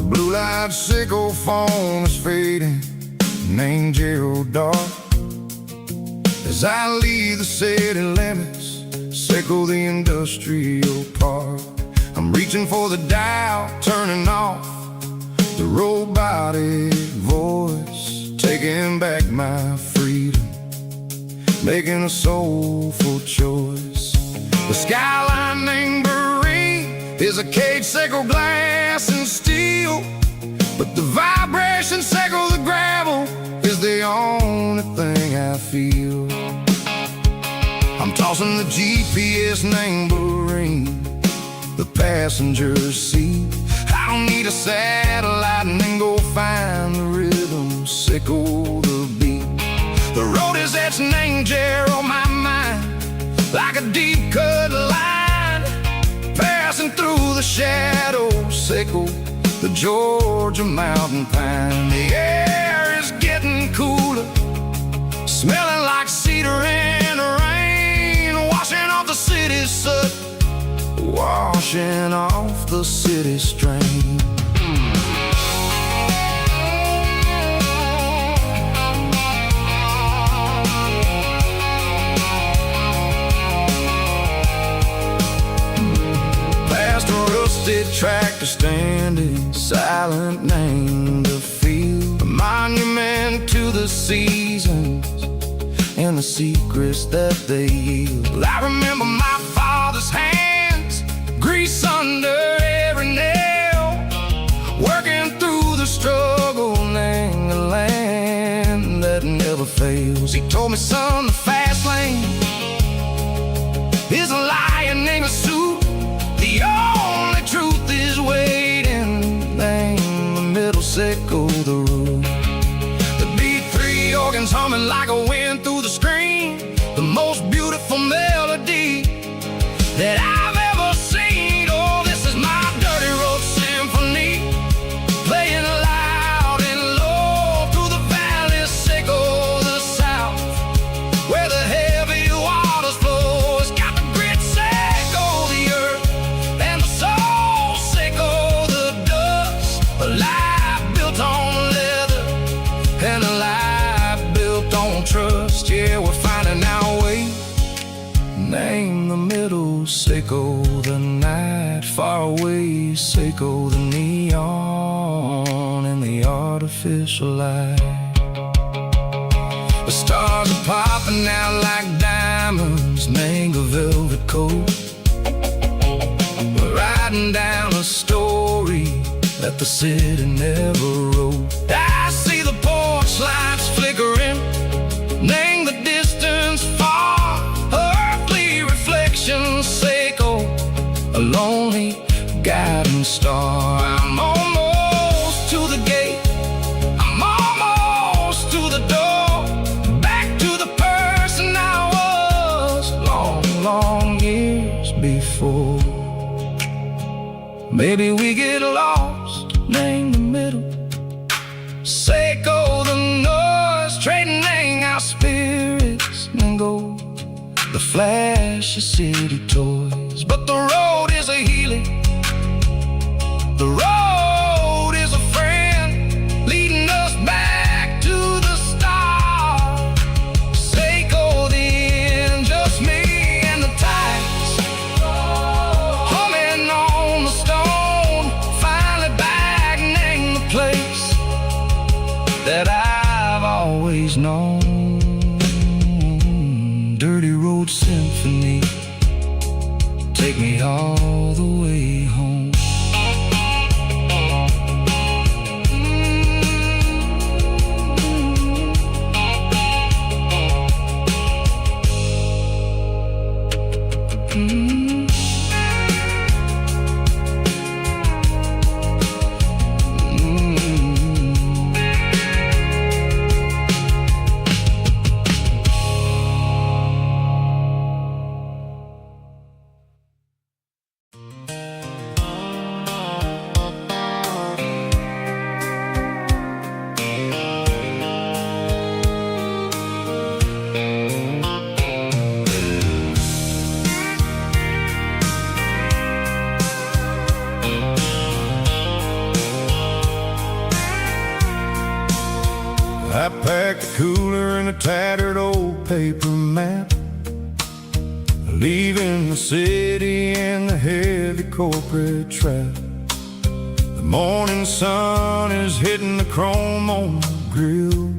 Blue-light sickle phone is fading, an angel dark. As I leave the city limits, sickle the industrial park. I'm reaching for the dial, turning off the robotic voice, taking taking back my freedom, making a soulful choice. The skyline named Marine is a cage, Seco glass and steel, but the vibration, Seco the gravel, is the only thing I feel. I'm tossing the GPS named Marine, the passenger seat. I don't need a satellite and then go find the rhythm, Seco the beat. The road is etched and angel on my mind, like a deep cut line, passing through the shadows, Seco the Georgia mountain pine. The air is getting cooler, smelling like cedar in the rain, washing off the city's soot, washing off the city strain. Past a rusted tractor standing silent, named a field, a monument to the seasons and the secrets that they yield. I remember my father's hands, grease under every nail, working through the struggle, named the land that never fails. He told me, son, the fast lane is a lion named a suit. The only truth is waiting, named the middle, Seco the road. The B3 organs humming like a wind through the screen, the most beautiful melody that I've ever seen. Oh, this is my dirty road symphony, playing loud and low through the valleys, Seco the south, where the heavy waters flow. It's got the grit, Seco the earth, and the soul, Seco the dust. A life built on leather and a life built on trust. Yeah, we're finding our way, name the middle, Seco the night, far away, Seco the neon and the artificial light. The stars are popping out like diamonds, name a velvet coat. We're riding down a story that the city never wrote. I see the porch lights flickering, name the distance far, earthly reflections, Seco, a lonely guiding star. I'm almost to the gate, I'm almost to the door, back to the person I was long, long years before. Maybe we get lost, name the middle, Seco the noise, trading our spirits and go the flash of city toys. But the road is a healing, the road is a friend, leading us back to the start. Seco the end, just me and the tides, humming on the stone, finally back, name the place that I've always known. Dirty road symphony, take me all the way home. I packed a cooler and a tattered old paper map, leaving the city and the heavy corporate trap. The morning sun is hitting the chrome on the grill,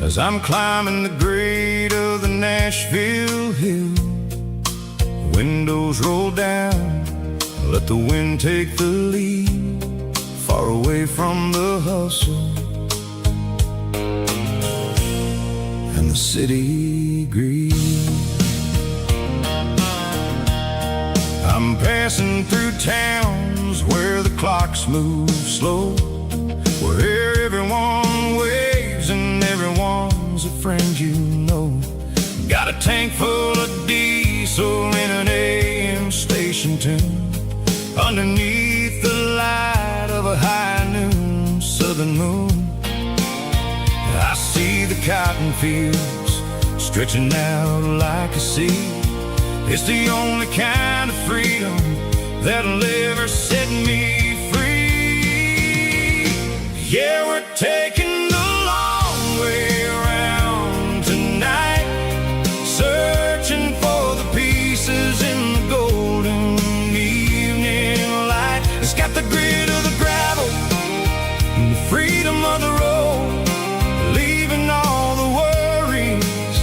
as I'm climbing the grade of the Nashville hill. Windows roll down, let the wind take the lead, far away from the hustle and the city greed. I'm passing through towns where the clocks move slow, where everyone waves and everyone's a friend you know. Got a tank full of diesel in an AM station tune, underneath the light of a high noon southern moon. I see the cotton fields stretching out like a sea. It's the only kind of freedom that'll ever set me free. Yeah, we're taking the long way around tonight, searching for the pieces in the golden evening light. It's got the grit of the gravel and the freedom of the road, leaving all the worries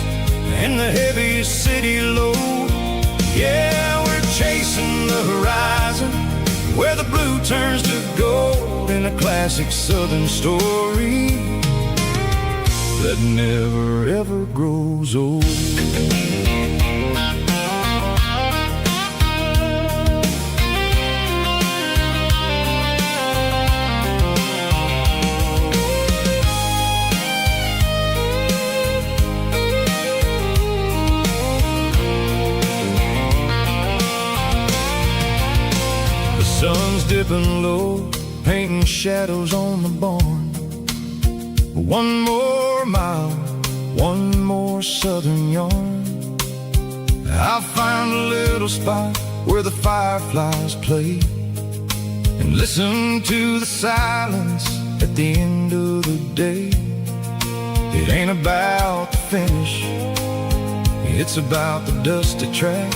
and the heavy city load. Yeah, we're chasing the horizon, where the blue turns to gold, in a classic southern story that never ever grows old. Sun's dipping low, painting shadows on the barn. One more mile, one more southern yarn. I'll find a little spot where the fireflies play, and listen to the silence at the end of the day. It ain't about the finish, it's about the dusty track.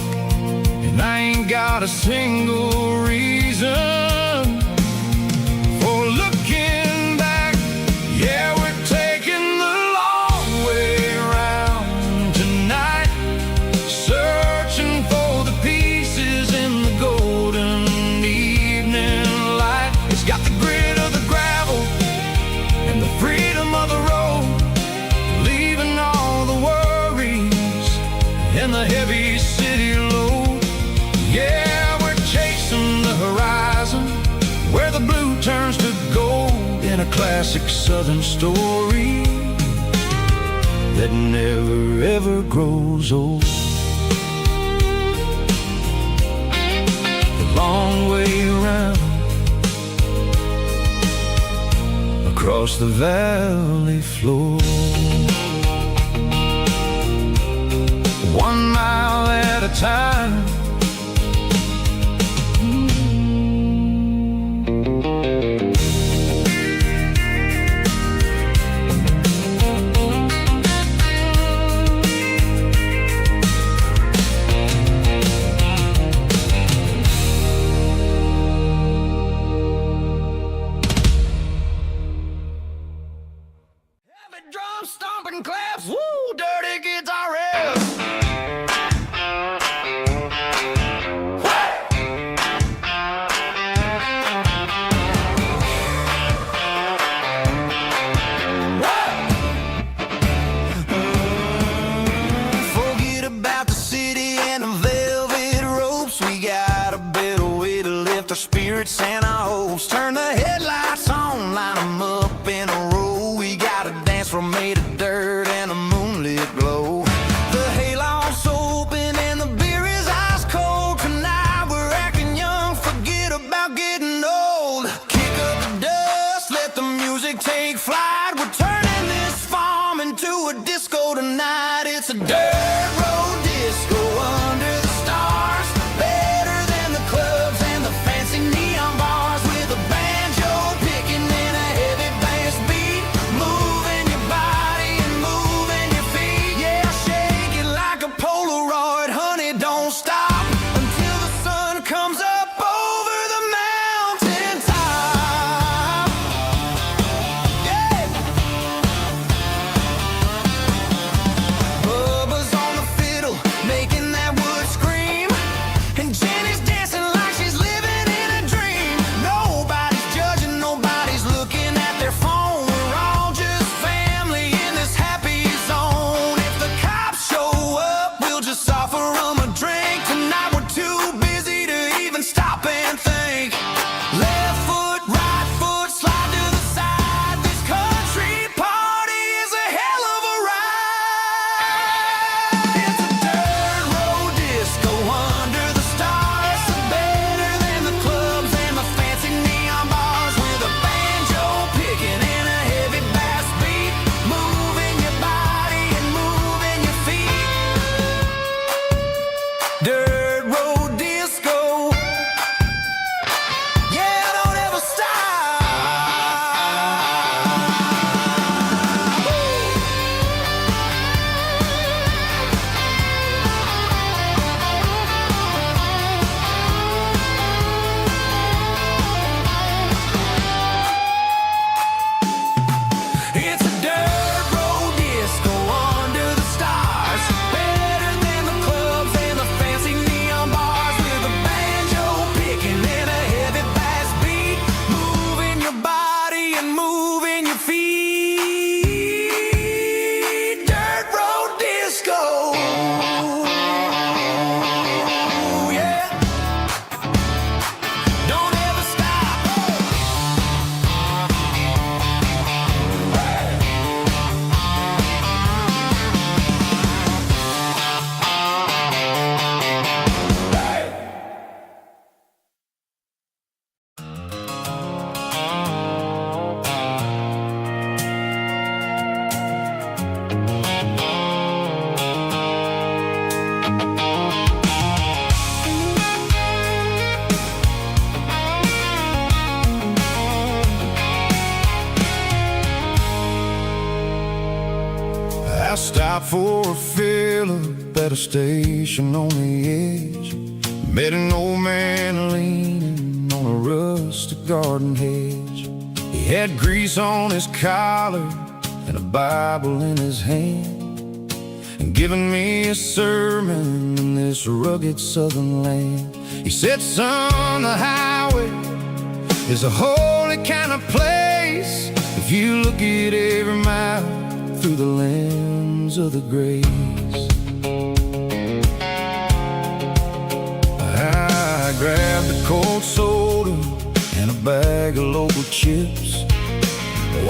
And I ain't got a single reason for looking back. Yeah, we're taking the long way around tonight, searching for the pieces in the golden evening light. It's got the grit of the gravel and the freedom of the road, leaving all the worries and the heavy city load. Yeah, we're chasing the horizon, where the blue turns to gold, in a classic southern story that never ever grows old. The long way around, across the valley floor, 1 mile at a time. Drum stomping claps, woo, dirty guitar riffs. Forget about the city and the velvet ropes. We got a better way to lift our spirits and our hopes. Turn the headlights on, line them up in a row. From made of dirt and a moonlit glow. The hayloft's open and the beer is ice cold. Tonight we're acting young, forget about getting old. Kick up the dust, let the music take flight. We're turning this farm into a disco tonight. It's a dirt road disco under the stars, better than the clubs and the fancy neon bars. Stopped for a fill-up at a station on the edge. Met an old man leaning on a rustic garden hedge. He had grease on his collar and a Bible in his hand, and giving me a sermon in this rugged southern land. He said, son, the highway is a holy kind of place if you look at every mile through the lens of the grace. I grabbed a cold soda and a bag of local chips,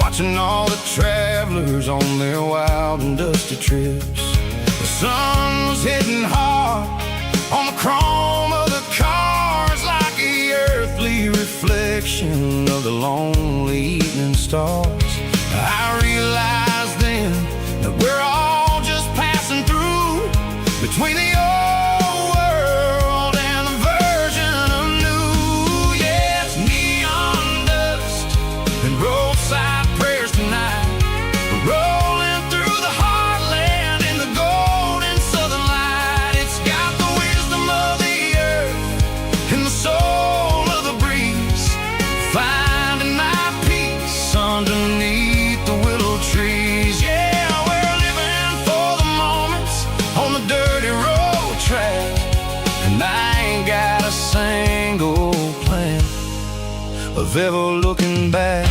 watching all the travelers on their wild and dusty trips. The sun was hitting hard on the chrome of the cars, like the earthly reflection of the lonely evening stars. I realized then that we're all just passing through between the old world and a version of new. Yeah, it's neon dust and roadside prayers tonight. We're rolling through the heartland in the golden southern light. It's got the wisdom of the earth and the soul of the breeze, finding my peace underneath the willow trees. Yeah, we're living for the moments on the dirty road track, and I ain't got a single plan of ever looking back.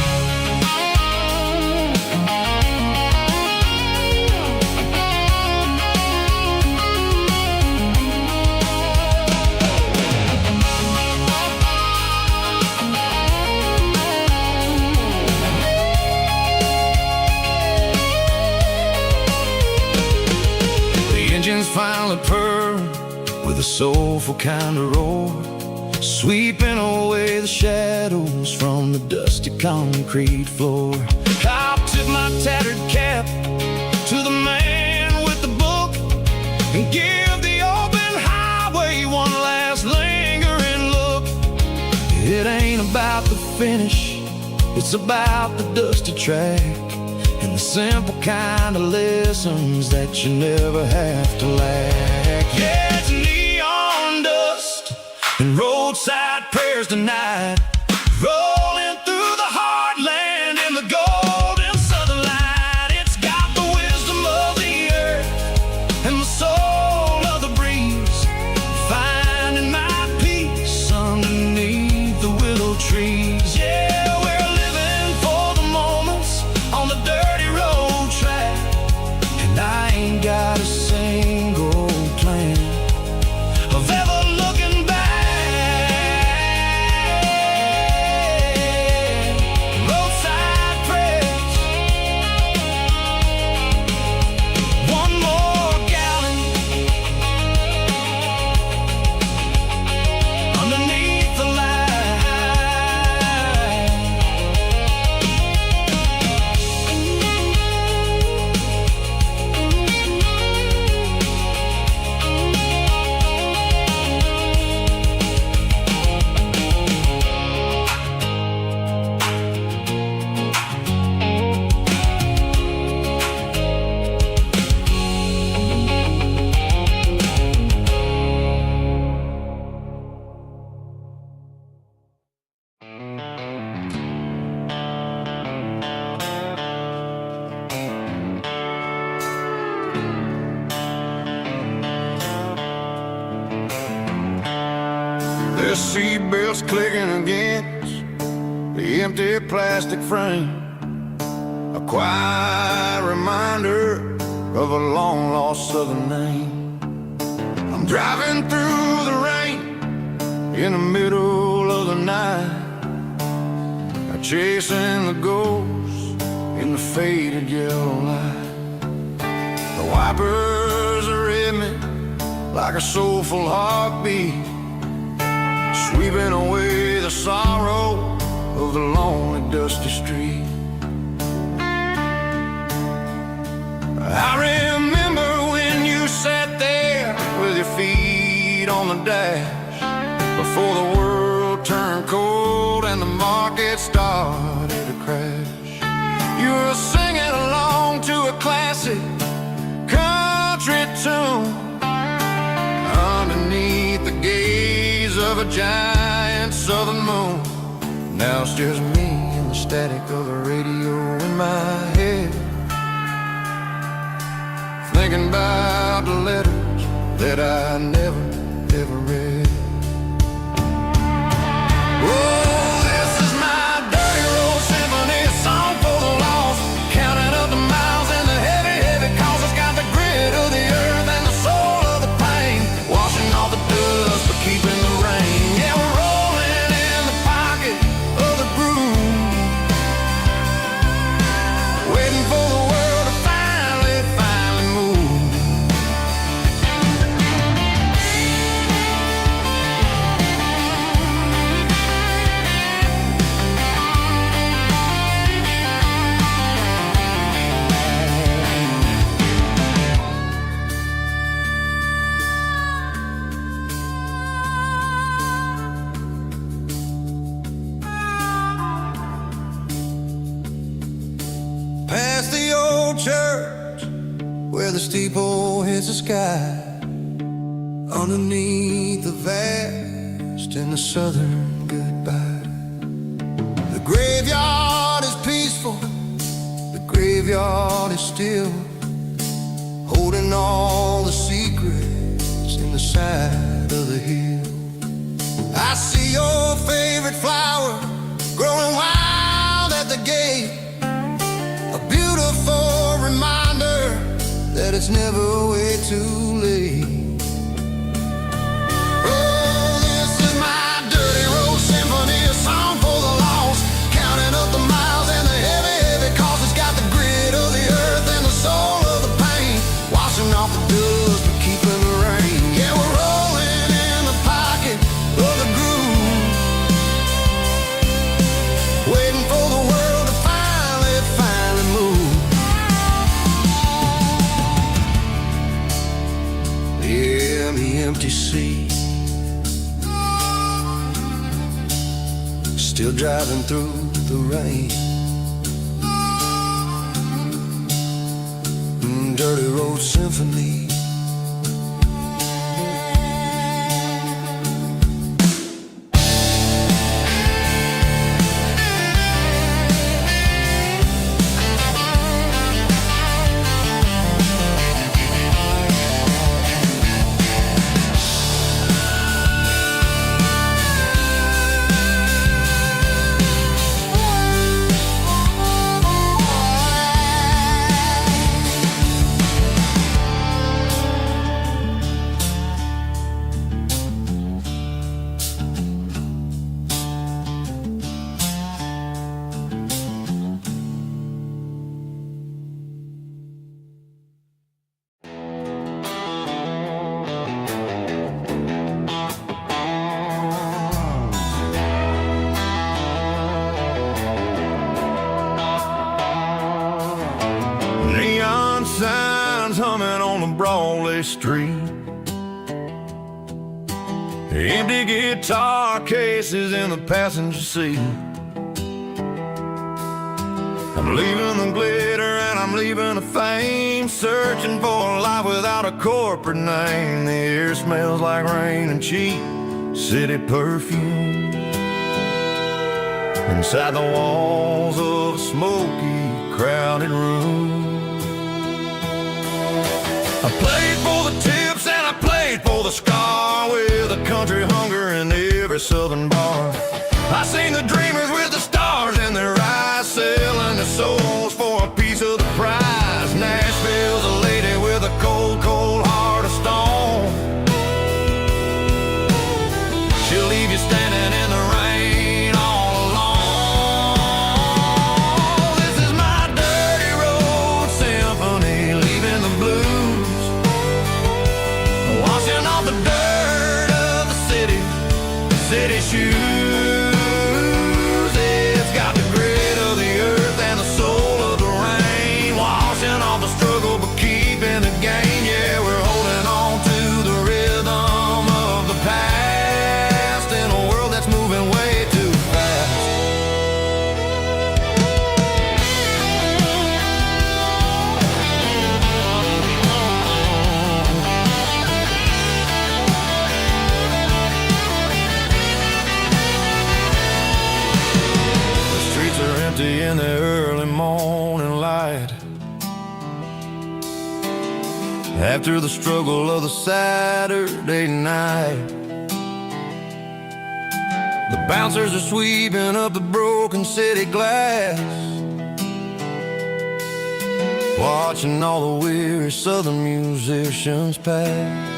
Engines finally purr with a soulful kind of roar, sweeping away the shadows from the dusty concrete floor. I'll tip my tattered cap to the man with the book and give the open highway one last lingering look. It ain't about the finish, it's about the dusty track, and the simple kind of lessons that you never have to lack. Yeah, it's neon dust and roadside prayers tonight, rolling through the heartland in the golden southern light. It's got the wisdom of the earth and the soul of the breeze, finding my peace underneath the willow trees. Yeah, we're living for the moments on the dirty road track, and I ain't got a single plan of ever looking back. Roadside prayers, one more gallon underneath the light. The seatbelt's clicking against the empty plastic frame, a quiet reminder of a long-lost southern name. I'm driving through the rain in the middle of the night, chasing the ghosts in the faded yellow light. The wipers are in me like a soulful heartbeat, sweeping away the sorrow of the lonely dusty street. I remember when you sat there with your feet on the dash, before the world turned cold and the market started to crash. You were singing along to a classic of a giant southern moon. Now it's just me and the static of the radio in my head, thinking about the letters that I never, ever read. Oh, this is my dirty road symphony, a song for the lost, counting up the miles and the heavy, heavy calls. It's got the grit of the earth and the soul of the pain, washing off the dust but keeping the rain. Yeah, we're rolling in the pocket of the groove, waiting for the world to finally, finally move. Past the old church where the steeple hits the sky, underneath the vast and the southern goodbye. The graveyard is peaceful, the graveyard is still, holding all the secrets in the side of the hill. I see your favorite flower growing wild at the gate, a beautiful reminder that it's never way too late. Oh, this is my dirty road symphony, a song for the lost, counting up the miles and the heavy, heavy calls. It's got the grit of the earth and the soul of the pain, washing off the dust but keeping the rain. Yeah, we're rolling in the pocket of the groove, waiting for the world to finally, finally move. Yeah, the empty sea, still driving through the rain. Dirty road symphony. Neon signs humming on the Broadway street, empty guitar cases in the passenger seat. I'm leaving the glitter and I'm leaving the fame, searching for a life without a corporate name. The air smells like rain and cheap city perfume inside the walls of a smoky, crowded room. I played for the tips and I played for the scar, with a country hunger in every southern bar. I seen the dreamers with the stars in their eyes, selling their souls for a piece of the prize. Nashville's a lady with a cold, cold heart of stone. She'll leave you standing in the rain all alone. This is my dirty road symphony, leaving the blues, washing off the dirt of the city shoes. It's got the grit of the earth and the soul of the rain, washing off the struggle but keeping the gain. Yeah, we're holding on to the rhythm of the past in a world that's moving way too fast. after the struggle of the Saturday night. The bouncers are sweeping up the broken city glass, watching all the weary southern musicians pass.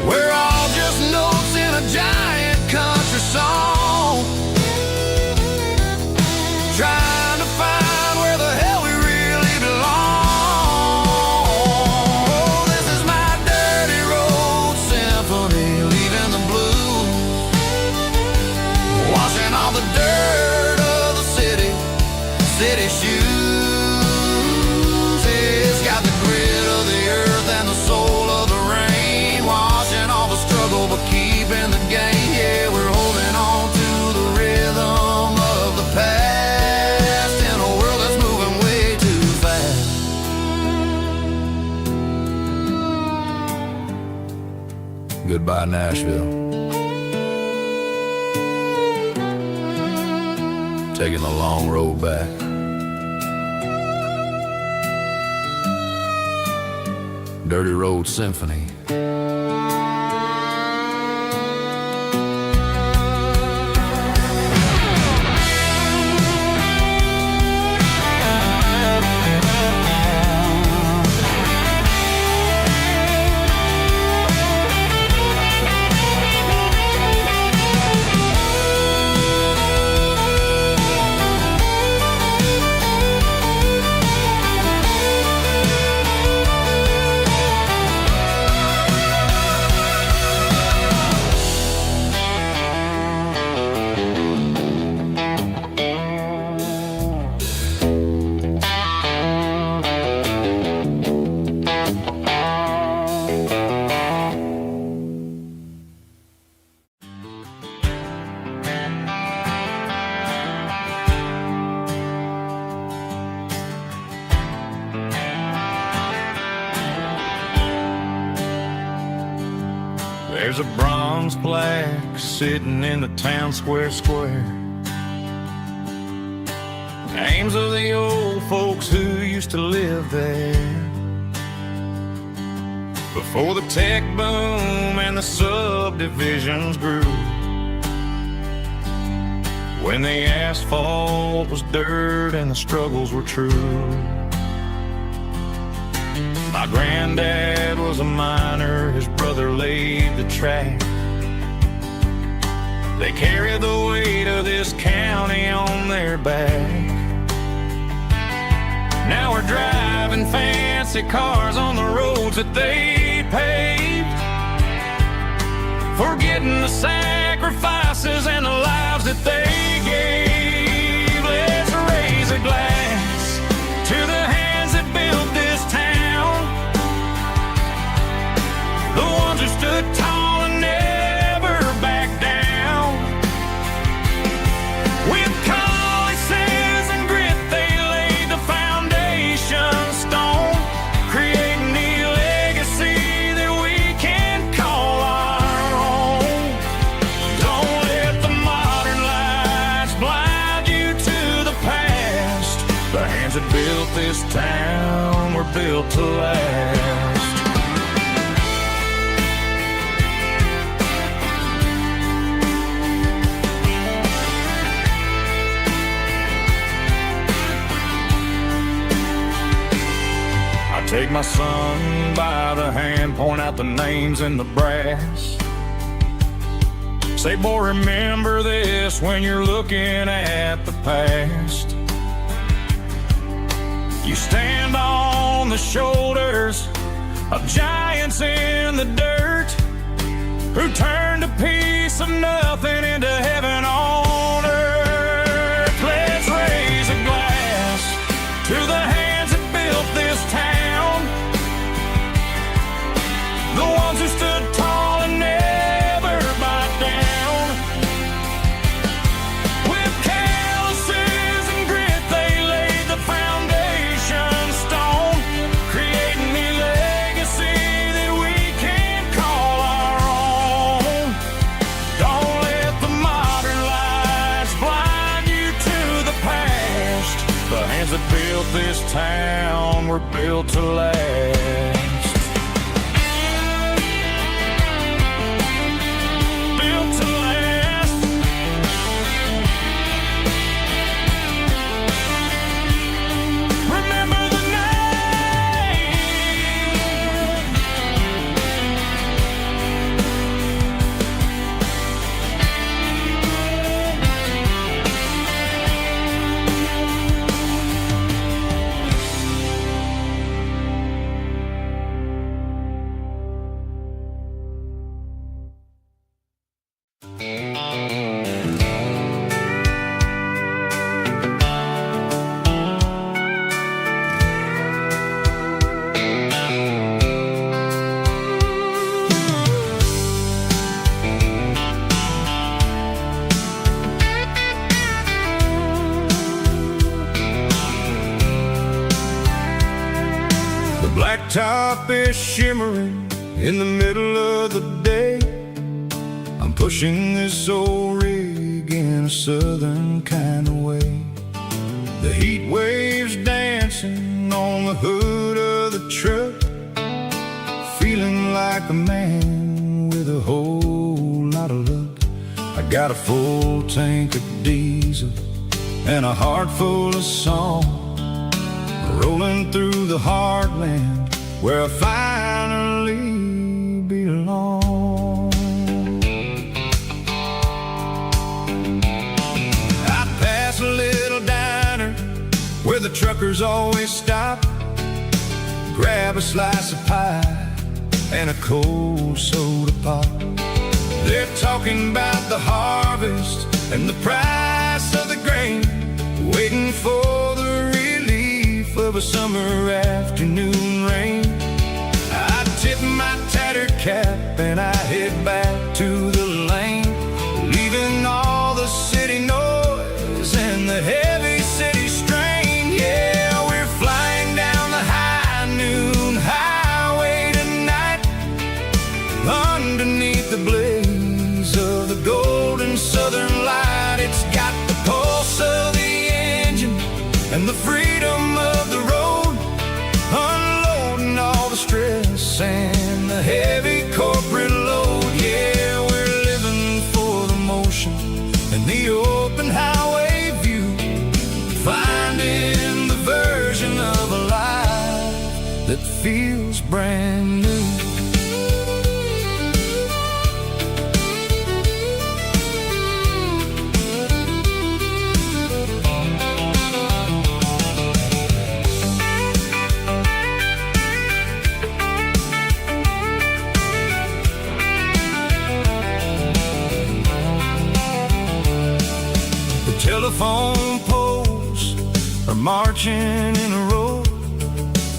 We're all just notes in a giant country song, trying to find where the hell we really belong. Oh, this is my dirty road symphony, leaving the blues, washing all the dirt of the city shoes. It's got the grit of the earth and the soul of the rain, washing all the struggle but keeping the game. Yeah, we're holding on to the rhythm of the past in a world that's moving way too fast. Goodbye, Nashville. Taking the long road back. Dirty Road Symphony. There's a bronze plaque sitting in the town square. Names of the old folks who used to live there before the tech boom and the subdivisions grew, when the asphalt was dirt and the struggles were true. My granddad was a miner, his brother laid the track. They carried the weight of this county on their back. Now we're driving fancy cars on the roads that they paved, forgetting the sacrifices and the lives that they gave. Let's raise a glass to the hands that built this town, the ones who stood tall and never backed down. With calluses and grit, they laid the foundation stone, creating the legacy that we can call our own. Don't let the modern lights blind you to the past. The hands that built this town were built to last. Take my son by the hand, point out the names in the brass. Say, boy, remember this when you're looking at the past. You stand on the shoulders of giants in the dirt, who turned a piece of nothing into heaven on earth. Let's raise a glass to the hands that built this town, the ones who stood tall and never backed down. With calluses and grit, they laid the foundation stone, creating the legacy that we can call our own. built this town, we're built to last. Built to last. Remember the name. Blacktop is shimmering in the middle of the day. I'm pushing this old rig in a southern kind of way. The heat waves dancing on the hood of the truck, feeling like a man with a whole lot of luck. I got a full tank of diesel and a heart full of song, rolling through the heartland where I finally belong. I pass a little diner where the truckers always stop, grab a slice of pie and a cold soda pop. They're talking about the harvest and the price of the grain, waiting for the relief of a summer afternoon rain. I tip my tattered cap and I head back to the lane, leaving all the city noise and the heavy city strain. Yeah, we're flying down the high noon highway tonight, underneath the blaze of the golden southern light. It's got the pulse of the engine and the freedom of the road, unloading all the stress and the heavy corporate load. Yeah, we're living for the motion and the open highway view, finding the version of a life that feels brand new. Telephone poles are marching in a row,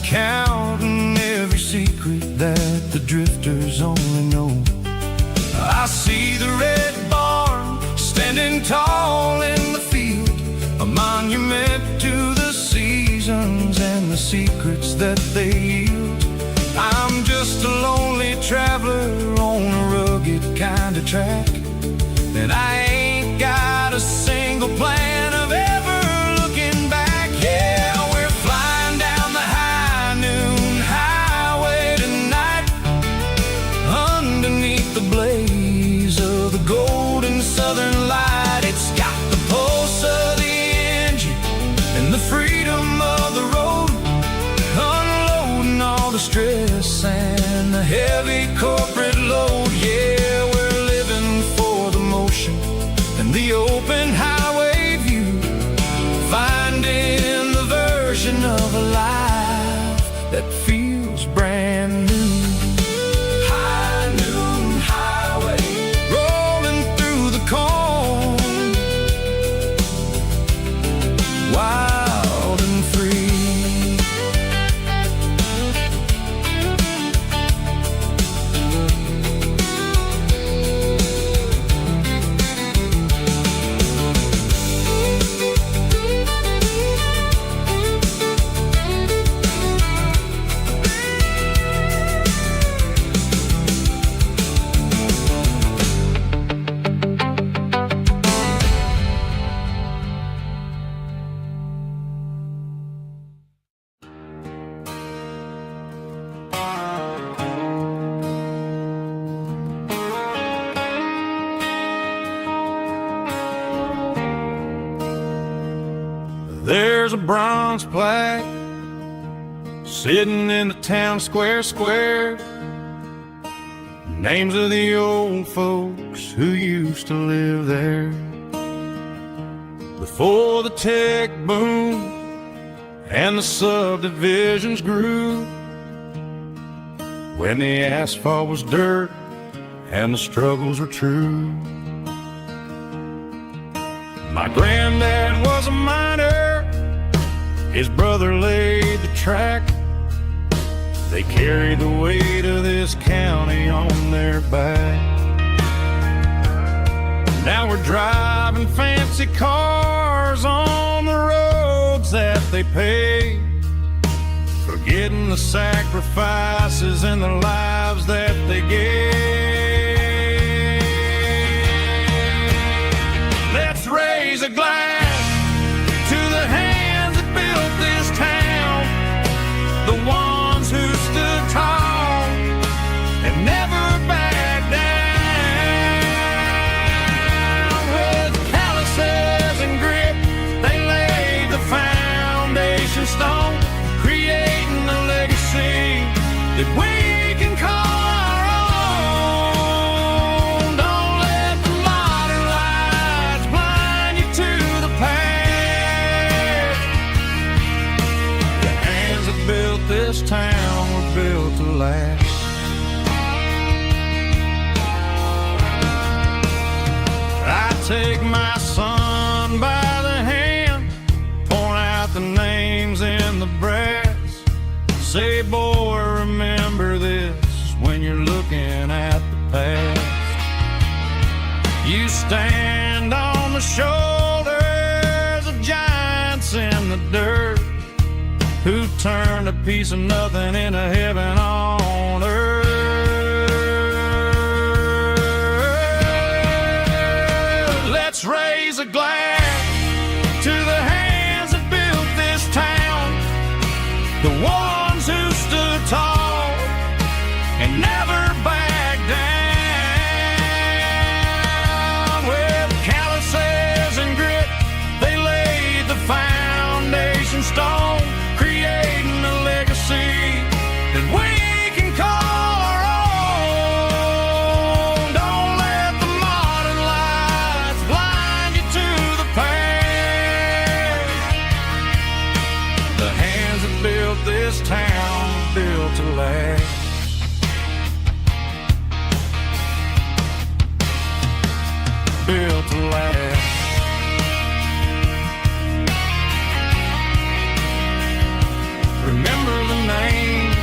counting every secret that the drifters only know. I see the red barn standing tall in the field, a monument to the seasons and the secrets that they yield. I'm just a lonely traveler on a rugged kind of track, and I ain't got a single plan of ever looking back. Yeah, we're flying down the high noon highway tonight, underneath the blaze of the golden southern light. It's got the pulse of the engine and the freedom of the road, unloading all the stress and the heavy corporate load. Yeah, we're living for the motion and the open highway view, finding the version of a life that feels brand new. High noon highway, rolling through the corn There's a bronze plaque sitting in the town square. Names of the old folks who used to live there. Before the tech boom and the subdivisions grew, when the asphalt was dirt and the struggles were true. My granddad was a miner, his brother laid the track. They carried the weight of this county on their back. Now we're driving fancy cars on the roads that they paved, forgetting the sacrifices and the lives that they gave. Let's raise a glass to the hands that built this town, the ones who stood tall and never backed down. With calluses and grit, they laid the foundation stone, creating a legacy that we can call our own. Don't let the modern lights blind you to the past. The hands that built this town were built to last. I take my son by the hand, point out the names in the brass. Say, boy, remember this when you're looking at the past. You stand on the shoulders of giants in the dirt, who turned a piece of nothing into heaven on earth. Let's raise a glass to the hands that built this town, the ones who stood tall and never backed down. With calluses and grit, they laid the foundation stone, creating a legacy that we can call our own. Don't let the modern lights blind you to the past. The hands that built this town were built to last. Built to last. Remember the names.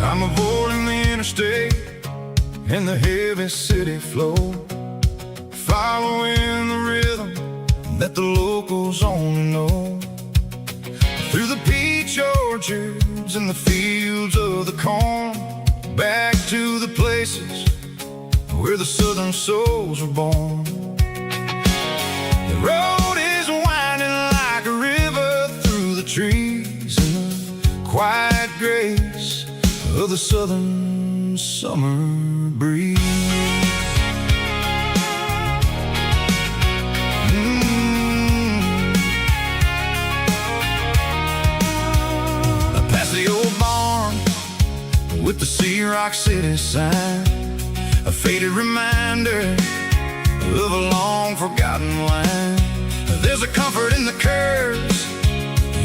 I'm avoiding the interstate and the heavy city flow, following the rhythm that the locals only know. Through the peach orchards and the fields of the corn, back to the places where the southern souls were born. The road is winding like a river through the trees in the quiet grace of the southern summer breeze. Rock City sign, a faded reminder of a long forgotten line. There's a comfort in the curves,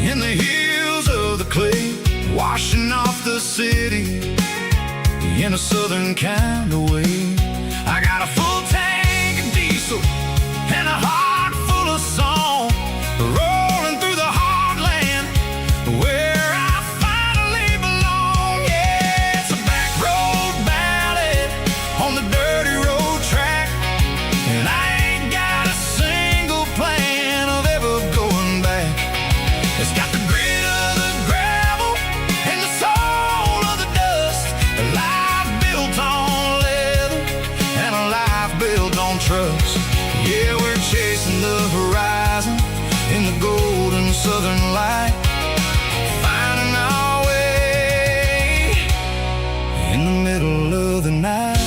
in the hills of the clay, washing off the city in a southern kind of way. I got a full tank of diesel and a heart full of song, rolling through the heartland where I finally belong. Yeah, it's a back road ballad on the dirty road track, and I ain't got a single plan of ever going back. It's got the grit of the gravel and the soul of the dust, a life built on leather and a life built on trust. Yeah, we're chasing the horizon in the golden southern light, finding our way in the middle of the night.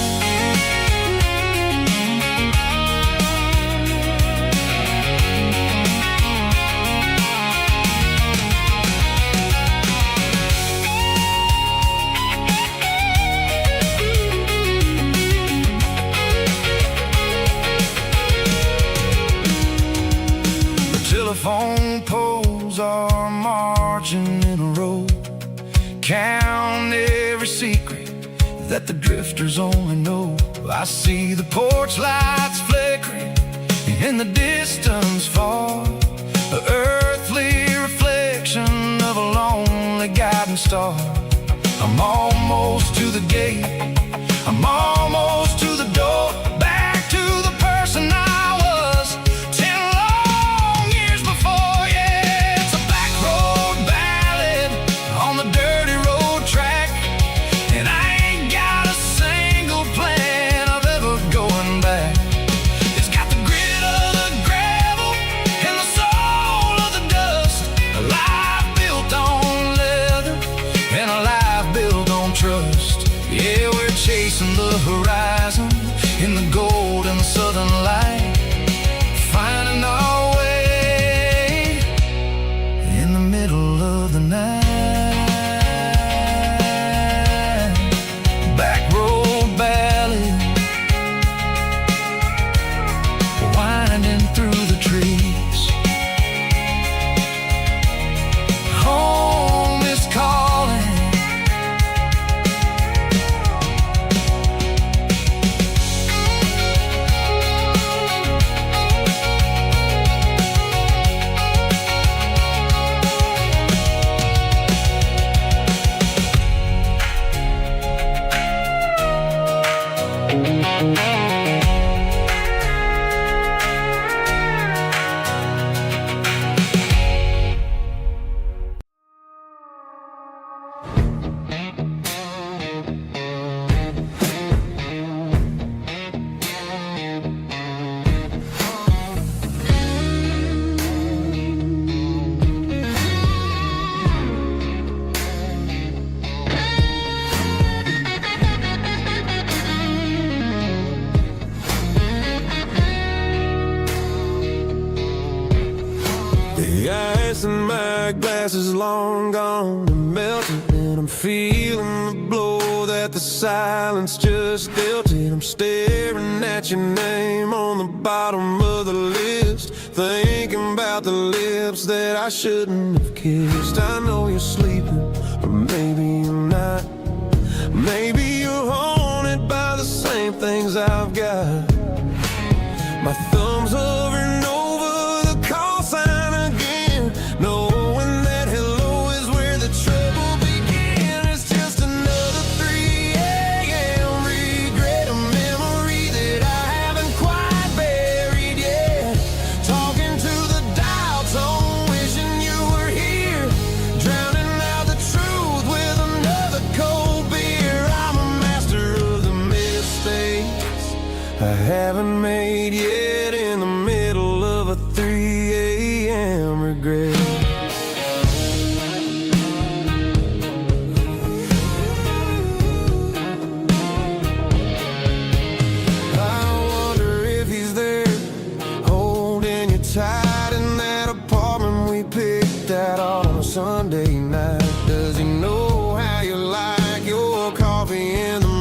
Telephone poles are marching in a row, count every secret that the drifters only know. I see the porch lights flickering in the distance far, an earthly reflection of a lonely guiding star. I'm almost to the gate, I'm almost to the door, back to the person I was 10 long years before. Yeah, it's a back road ballad on the dirty road track, and I ain't got a single plan of ever going back. It's got the grit of the gravel and the soul of the dust, a life built on leather and a life built on trust. Yeah, we're chasing the horizon in the golden southern light, finding our way in the middle of the night. Back road ballad, winding through the trees. Home is calling. The ice in my glass is long gone and melted, and I'm feeling the blow that the silence just dealt it. I'm staring at your name on the bottom of the list, thinking about the lips that I shouldn't have kissed. I know you're sleeping, but maybe you're not. Maybe you're haunted by the same things I've got. My thumb's hovering over the call sign again, knowing that hello is where the trouble began. It's just another 3 a.m. regret, a memory that I haven't quite buried yet. Talking to the dial tone, wishing you were here, drowning out the truth with another cold beer. I'm a master of the mistakes I haven't made yet, in the middle of a 3 a.m. regret. I wonder if he's there, holding you tight in that apartment we picked out on a Sunday night. Does he know how you like your coffee in the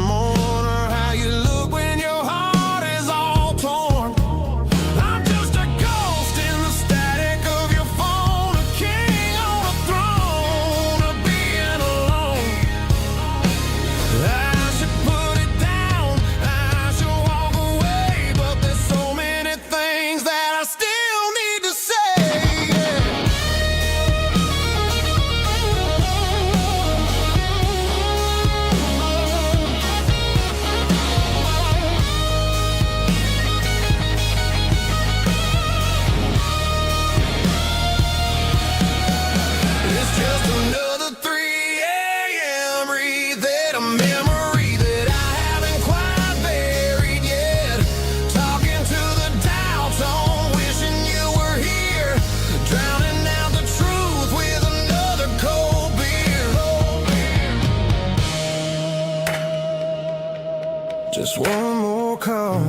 one more call,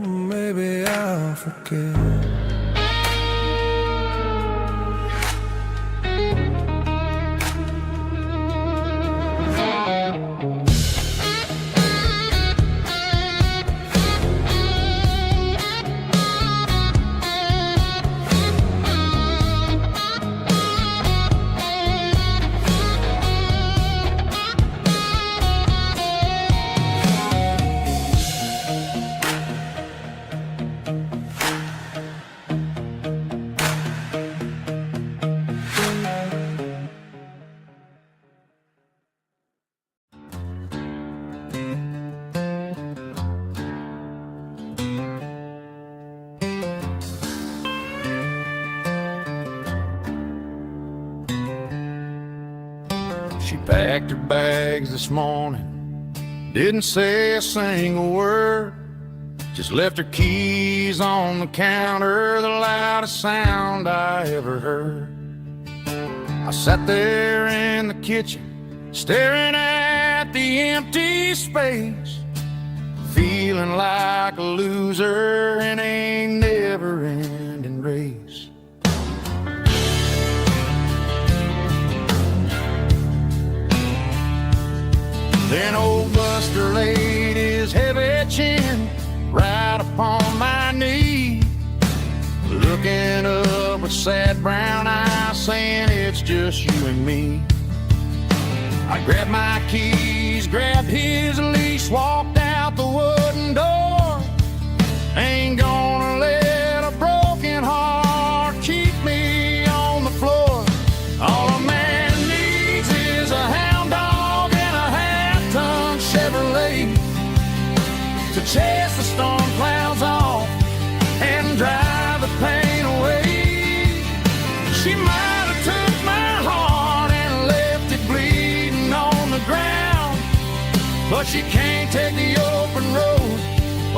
maybe I'll forget. She packed her bags this morning, didn't say a single word, just left her keys on the counter, the loudest sound I ever heard. I sat there in the kitchen, staring at the empty space, feeling like a loser in a never-ending race. Then old Buster laid his heavy chin right upon my knee, looking up with sad brown eyes, saying it's just you and me. I grabbed my keys, grabbed his leash, walked out the wooden door. Ain't gonna let a broken heart keep me on the floor. All a man needs is a hound dog and a half-ton Chevrolet to chase the storm clouds off and drive the pain away. She might have took my heart and left it bleeding on the ground, but she can't take the open road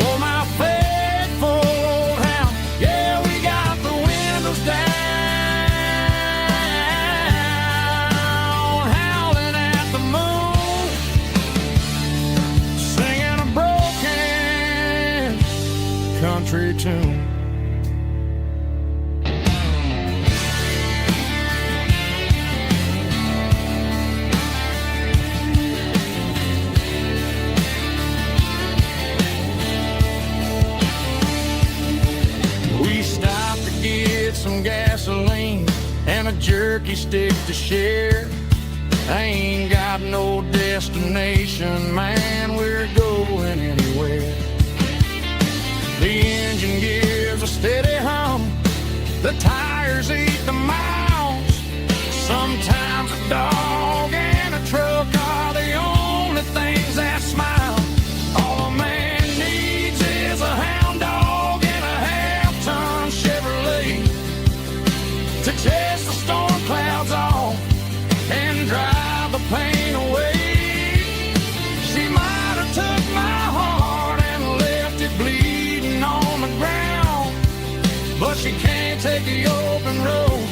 or my faithful old hound. Yeah, we got the windows down, howling at the moon, singing a broken country tune. We stopped to get some gasoline and a jerky stick to share. I ain't got no destination, man, we're going anywhere. The engine gives a steady hum, the tires eat the miles. Sometimes a dog and a truck are the only things that smile. All a man needs is a hound dog and a half-ton Chevrolet to chase the storm clouds off and drive the pain away. She might have took my heart and left it bleeding on the ground, but she can't take the open road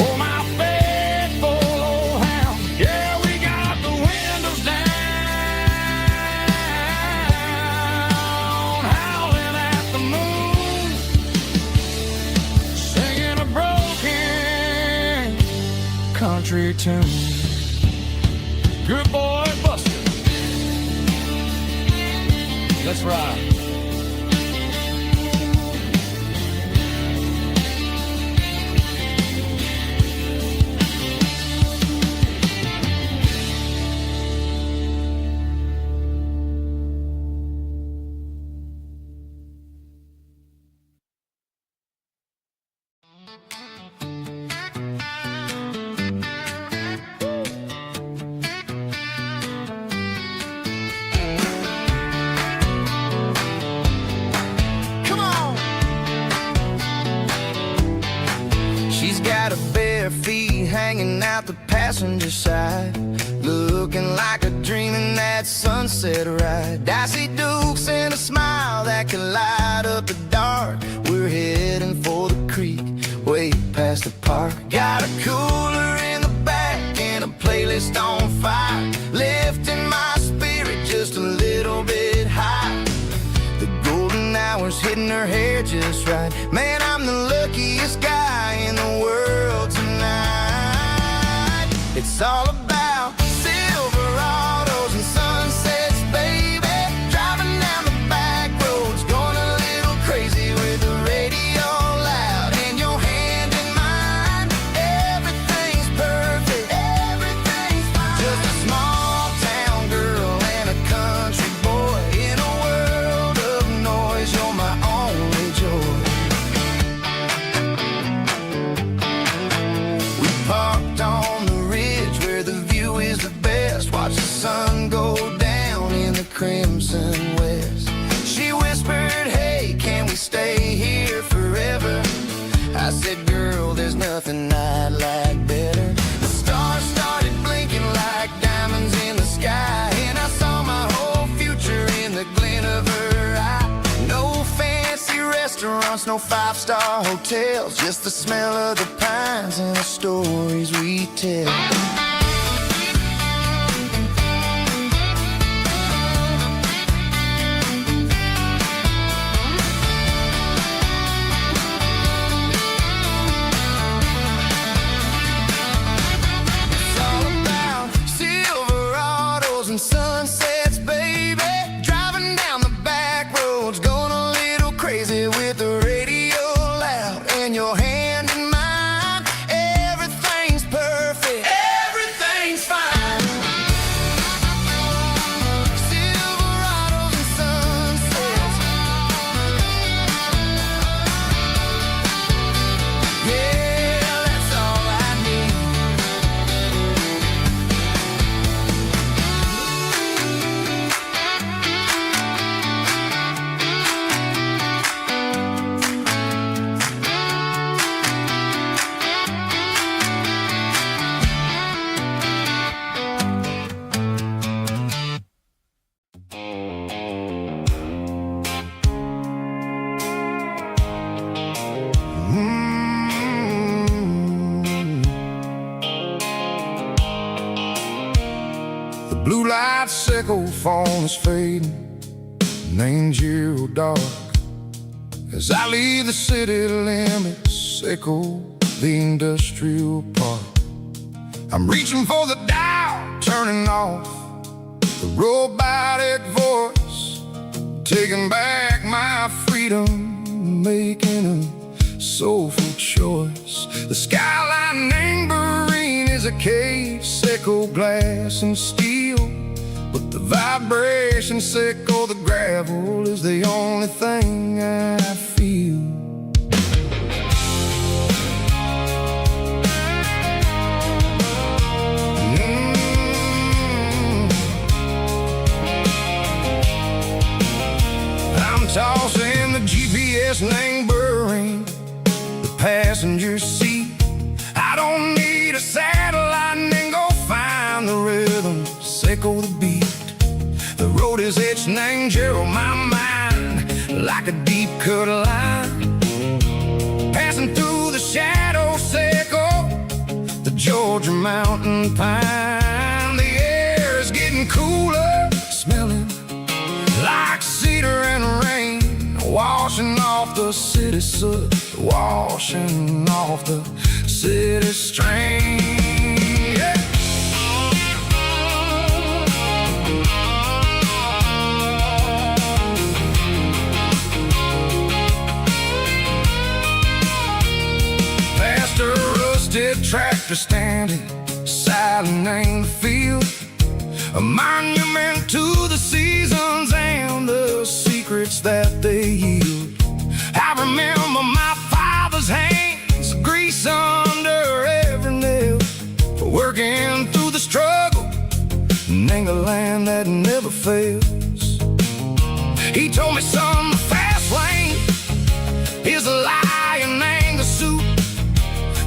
or my faithful old hound. Yeah, we got the windows down, howling at the moon, singing a broken country tune. Good boy, Buster. Let's ride. Come on. She's got her bare feet hanging out the passenger side, looking like a dream in that sunset ride. Dicey dukes and a smile that can light up the dark. We're heading for the creek, way past the park. Got a cooler in the back and a playlist on fire, lifting my spirit just a little flowers hitting her hair just right. Man, I'm the luckiest guy in the world tonight. It's all about Silverados and sunsets, baby. Driving down the back roads, going a little crazy with the radio loud and your hand in mine. Everything's perfect, everything's fine. Just a small town girl and a country boy in a world of noise. You're my only joy. We parked on the ridge where the view is the best. Watch the sun go down in the crimson west. She whispered, hey, can we stay here forever? I said, girl, there's nothing I'd like better. The stars started blinking like diamonds in the sky, and I saw my whole future in the glint of her eye. No fancy restaurants, no five-star hotels, just the smell of the pines and the stories we tell. And sunsets, baby. Driving down the back roads, going a little crazy with the radio loud and your hand in mine. Everything's perfect, everything's fine. Silverados and sunsets, yeah, that's all I need. The blue light sickle phone is fading, and ain't zero dark. As I leave the city limits, sickle the industrial park. I'm reaching for the dial, turning off the robotic voice, taking back my freedom, making a soulful choice. The skyline neighboring is a cave, sickle glass and steel, but the vibration sickle, the gravel is the only thing I feel. I'm tossing the GPS neighboring the passenger seat. I don't need a satellite and go find the rhythm, sickle the beat. The road is etched and on my mind like a deep cut line, passing through the shadow sickle, the Georgia mountain pine. The air is getting cooler, smelling like cedar and rain, washing off the city soot, washing off the city strain. Yeah. Past a rusted tractor standing silent in the field, a monument to the seasons and the secrets that they yield. I remember my father's hands, grease under every nail, working through the struggle, and the land that never fails. He told me, son, the fast lane is a lie and ain't the suit.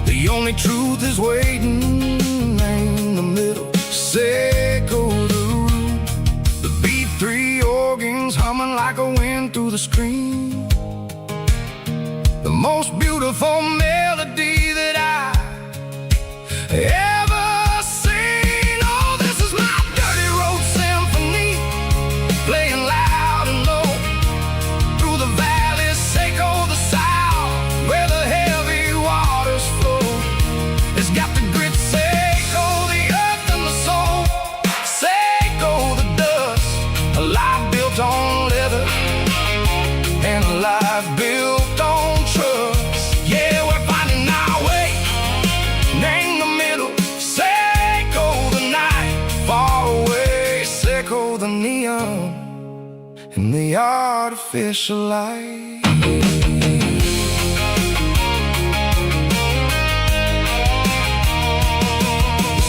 The only truth is waiting in the middle, sickle the root. The B3 organs humming like a wind through the screen, the most beautiful melody that I ever seen. Oh, this is my dirty road symphony, playing loud and low through the valley drown in the artificial light.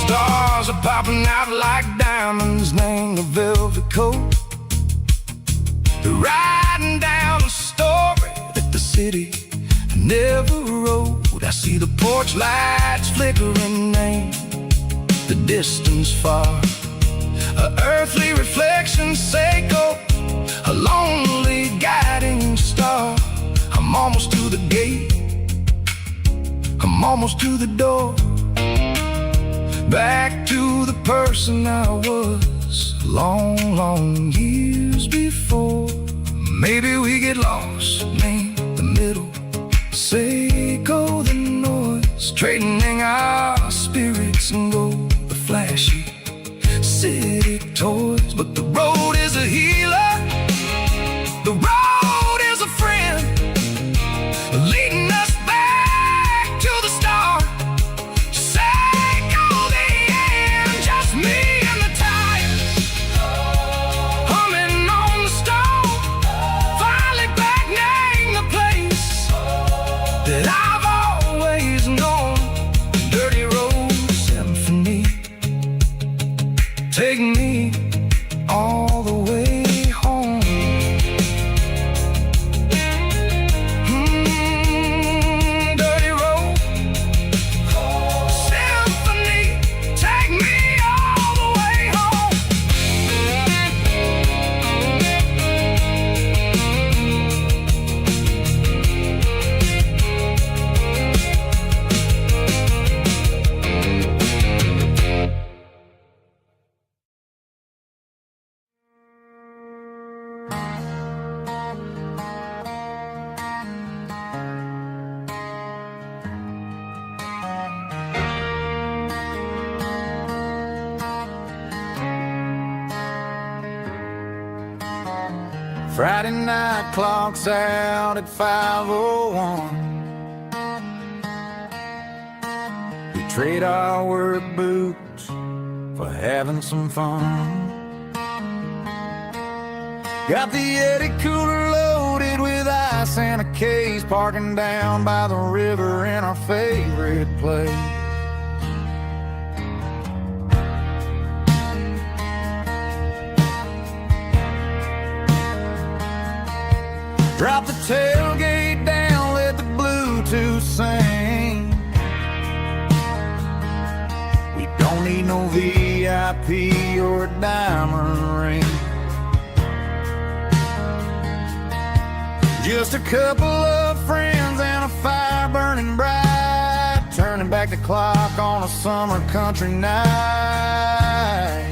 Stars are popping out like diamonds, named the velvet coat. They're writing down a story that the city never wrote. I see the porch lights flickering in the distance far. An earthly reflection, Seiko, a lonely guiding star. I'm almost to the gate, I'm almost to the door. Back to the person I was long, long years before. Maybe we get lost in the middle, Seiko the noise, trading our spirits and go the flashy city toys. But the road is a healer, the road is a friend, leading us back to the start. Seiko the end, just me and the tires, humming on the stove, finally back name the place that I've always known. Dirty road symphony, take me all the way home. Dirty road symphony, take me all the way home. Friday night clocks out at 5:01. We trade our work boots for having some fun. Got the Yeti cooler loaded with ice and a case, parking down by the river in our favorite place. Drop the tailgate down, let the Bluetooth sing. We don't need no VIP or a diamond ring. Just a couple of friends and a fire burning bright, turning back the clock on a summer country night.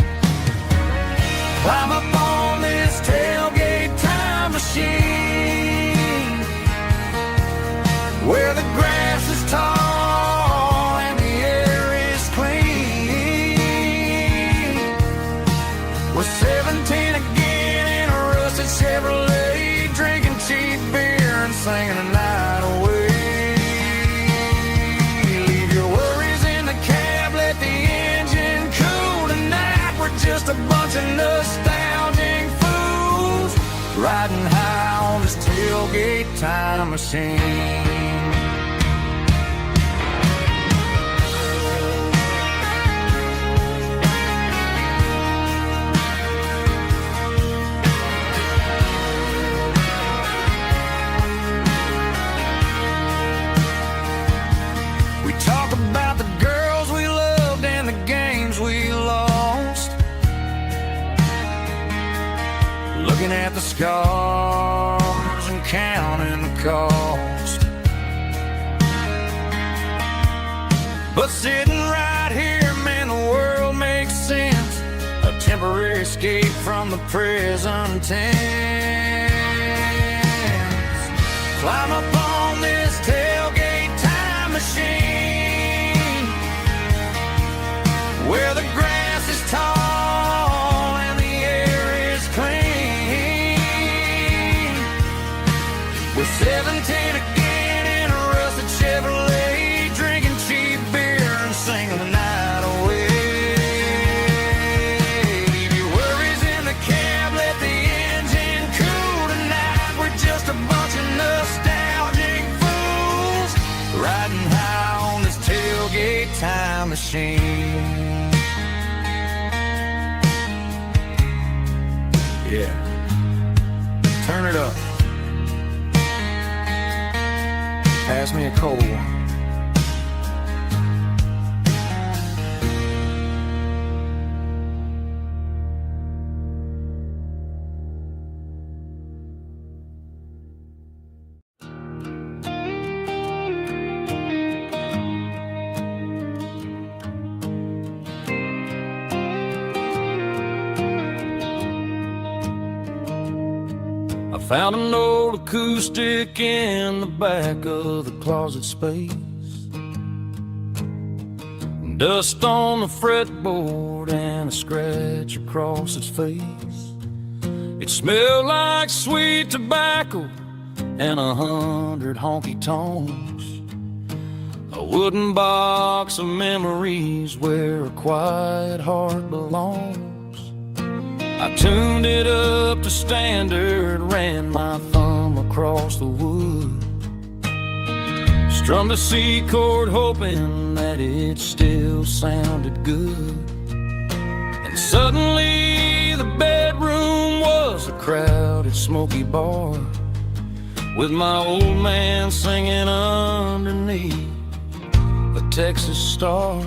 Climb up on this tailgate time machine, where the grass is tall and the air is clean. We're 17 again in a rusted Chevrolet, drinking cheap beer and singing the night away. Leave your worries in the cab, let the engine cool tonight. We're just a bunch of nostalgic fools, riding high on this tailgate time machine. We talk about the girls we loved and the games we lost, looking at the scars and counting the cost. But sitting right here, man, the world makes sense, a temporary escape from the present tense. Climb up on this tailgate time machine, where the grass is tall and the air is clean. We're 17 again in a rusted Chevrolet, drinking cheap beer and singing the night away. Leave your worries in the cab, let the machine. Yeah, turn it up. Pass me a cold one. Found an old acoustic in the back of the closet space. Dust on the fretboard and a scratch across its face. It smelled like sweet tobacco and 100 honky-tonks. A wooden box of memories where a quiet heart belongs. I tuned it up to standard, ran my thumb across the wood, strummed a C chord hoping that it still sounded good. And suddenly the bedroom was a crowded smoky bar, with my old man singing underneath a Texas star.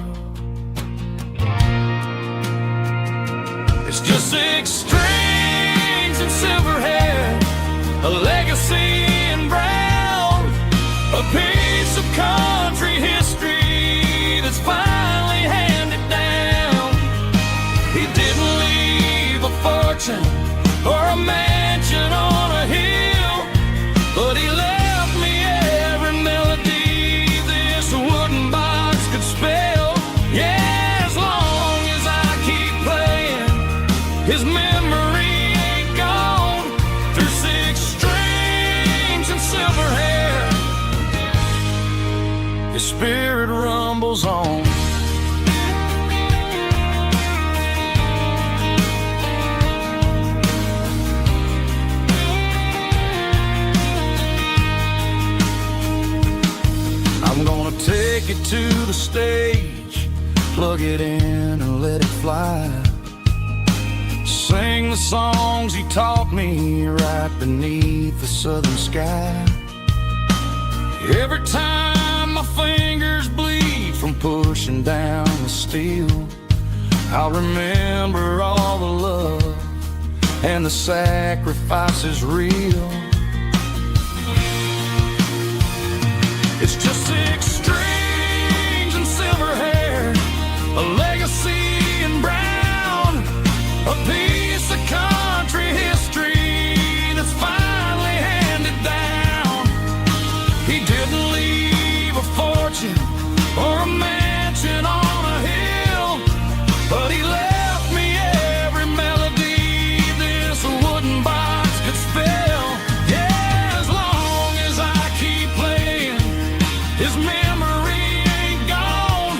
It's just 6 strings and silver hair, a legacy in brown, a piece of country history that's finally handed down. He didn't leave a fortune or a mansion on a hill, but he left me every melody this wooden box could spell. Yeah, his memory ain't gone through 6 strings and silver hair. His spirit rumbles on. I'm gonna take it to the stage, plug it in and let it fly. Sing the songs he taught me right beneath the southern sky. Every time my fingers bleed from pushing down the steel, I'll remember all the love and the sacrifices real. It's just 6 strings and silver hair, a legacy in brown, a piece of country history that's finally handed down. He didn't leave a fortune or a mansion on a hill, but he left me every melody this wooden box could spell. Yeah, as long as I keep playing, his memory ain't gone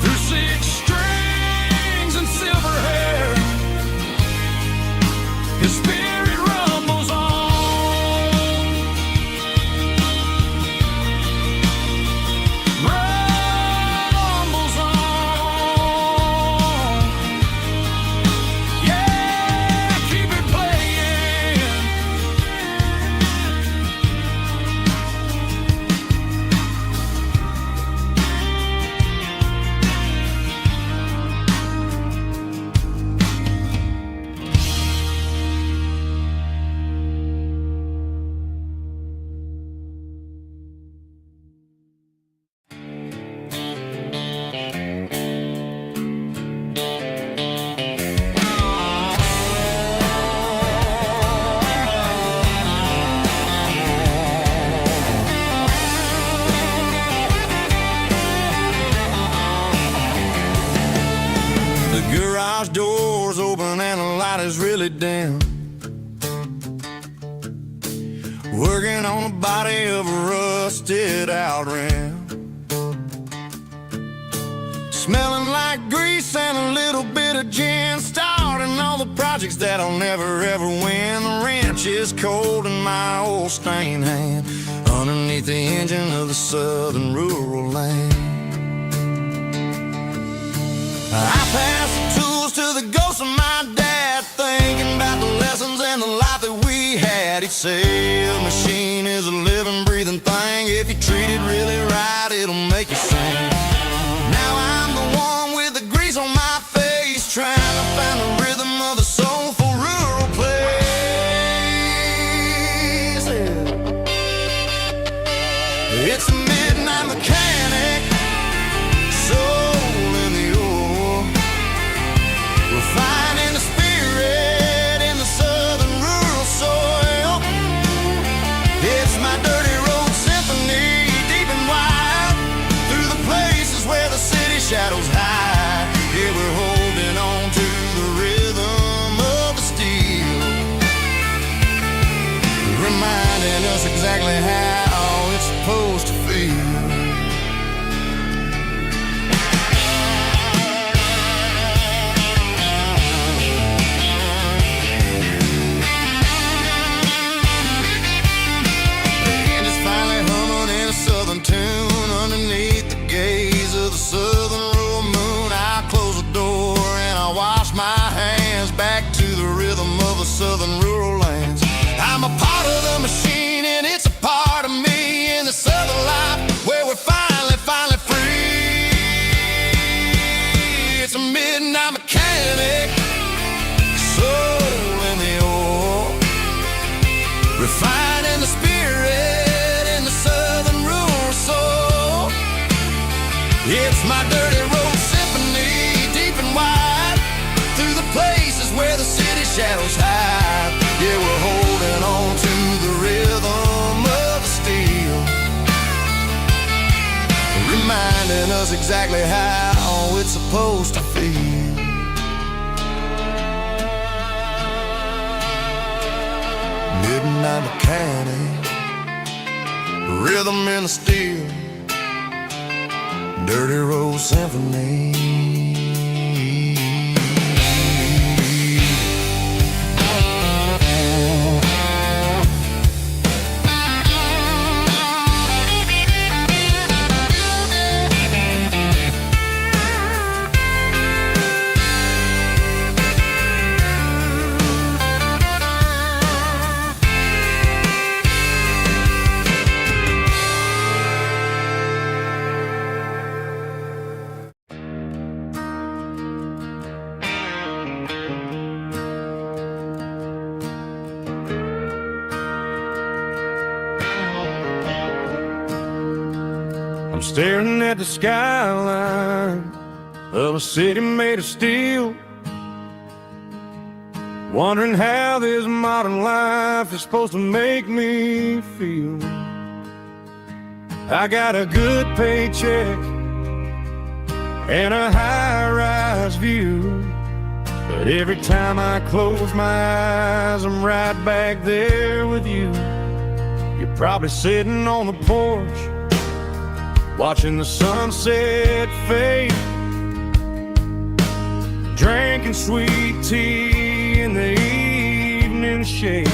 through 6 strings and silver hair. His spirit rumbles on. Rumbles on. Yeah, keep it playing. The garage door's open and the light is really dim. Working on the body of a rusted out rim. Smelling like grease and a little bit of gin. Starting all the projects that I'll never ever win. The wrench is cold in my old stained hand, underneath the engine of the southern rural land. I pass the tools to the ghost of my dad, thinking about the lessons and the life that we had. He'd say a machine is a living, breathing thing. If you treat it really right, it'll make you sing. Now I'm the one with the grease on my face, trying to find the rhythm of the soulful rural place. It's a midnight mechanic, soul in the ore, refining the spirit in the southern rural soil. It's my dirty road symphony, deep and wide, through the places where the city shadows hide. Yeah, we're holding on to the rhythm of the steel, reminding us exactly how it's supposed to feel. Southern tune underneath the gaze of the southern rural moon. I close the door and I wash my hands, back to the rhythm of the southern rural lands. I'm a part of the machine and it's a part of me in the southern life where we're finally free. It's a midnight mechanic, soul in the ore, refining the spirit in the southern rural soul. It's my dirty road symphony, deep and wide, through the places where the city shadows hide. Yeah, we're holding on to the rhythm of the steel, reminding us exactly how it's supposed to feel. Midnight mechanic, rhythm in the steel, dirty road symphony. I'm staring at the skyline of a city made of steel, wondering how this modern life is supposed to make me feel. I got a good paycheck and a high-rise view, but every time I close my eyes, I'm right back there with you. You're probably sitting on the porch, watching the sunset fade, drinking sweet tea in the evening shade.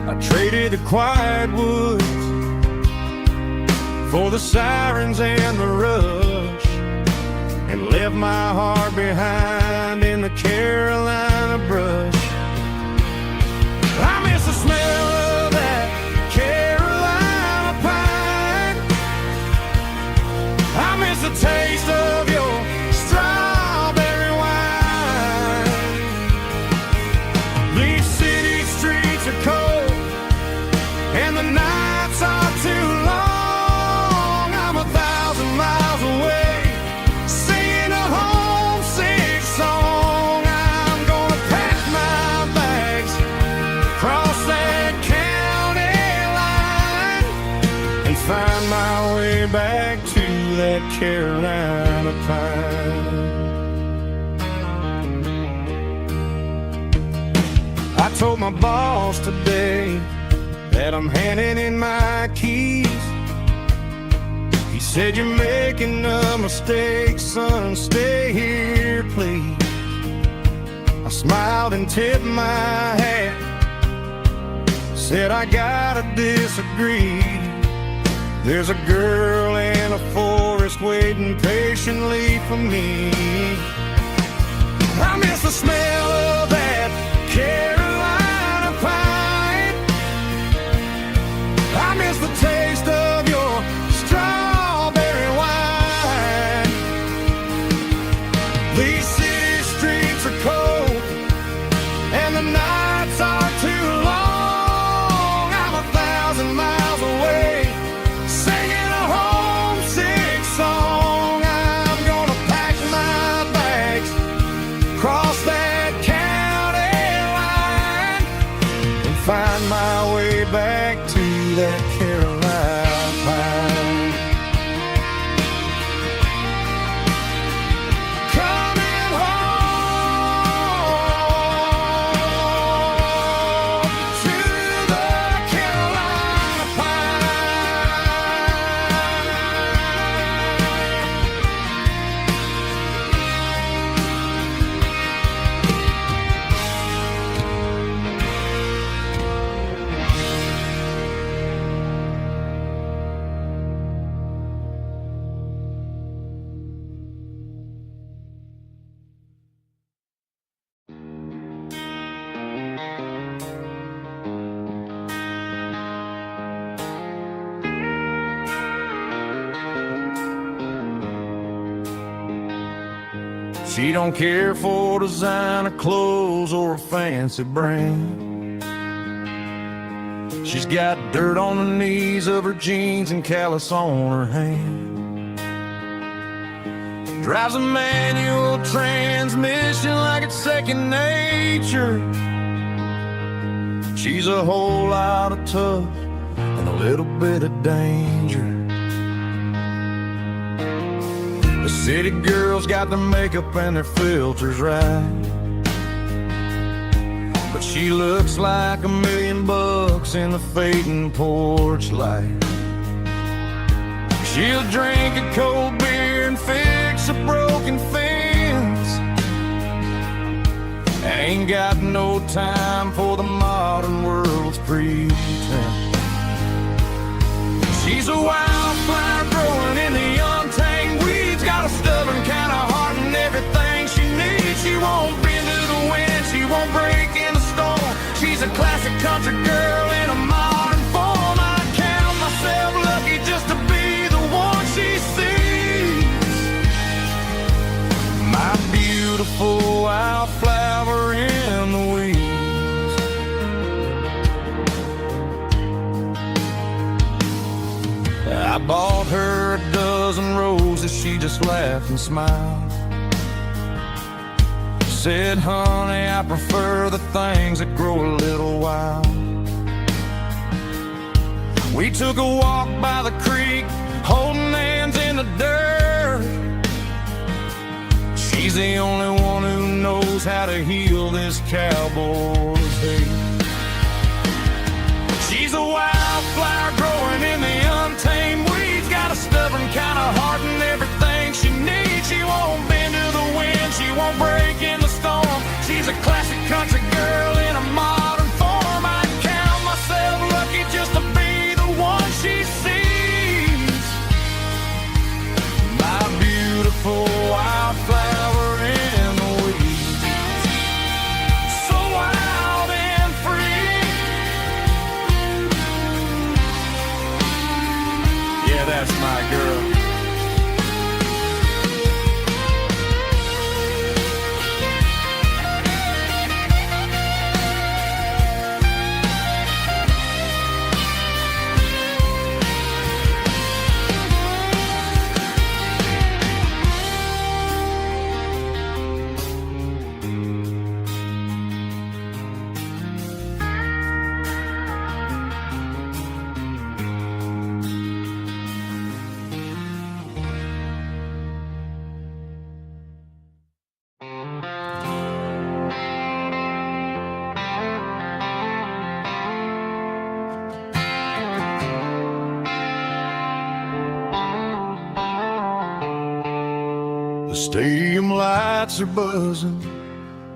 I traded the quiet woods for the sirens and the rush, and left my heart behind in the Carolina brush. I miss the smell of that Carolina pine. I miss the taste of your strawberry wine. These city streets are cold and the nights are too long. I'm 1,000 miles away, singing a homesick song. I'm gonna pack my bags, cross that county line, and find my way back to that Carolina pine. I told my boss today that I'm handing in my keys. He said, "You're making a mistake, son, stay here, please." I smiled and tipped my hat, said, "I gotta disagree. There's a girl in a forest just waiting patiently for me. I miss the smell of that Carolina pine. I miss the taste of your strawberry wine. These city streets are cold and the nights are too long. I'm 1,000 miles away, singing a homesick song. I'm gonna pack my bags, cross that county line, and find my way back to that Carolina pine. Coming home to the Carolina She don't care for designer clothes or a fancy brand. She's got dirt on the knees of her jeans and callus on her hand. Drives a manual transmission like it's second nature. She's a whole lot of tough and a little bit of danger. The city girls got their makeup and their filters right, but she looks like $1,000,000 in the fading porch light. She'll drink a cold beer and fix a broken fence. Ain't got no time for the modern world's pretense. She's a wildflower growing in the untamed weeds. Got a stubborn kind of heart and everything she needs. She won't bend to the wind, she won't break in the storm. She's a classic country girl in a modern form. I count myself lucky just to be the one she sees. My beautiful wildflower in the weeds. I bought her a dozen roses, she just laughed and smiled. Said, honey, I prefer the things that grow a little wild. We took a walk by the creek, holding hands in the dirt. She's the only one who knows how to heal this cowboy's hate. She's a wildflower growing in the untamed weeds. Got a stubborn kind of heart and everything she needs. She won't bend to the wind, she won't break in the storm. She's a classic country girl in a modern form. I count myself lucky just to be the one she sees. My beautiful wildflower in the weeds. So wild and free. Yeah, that's my girl. The stadium lights are buzzing,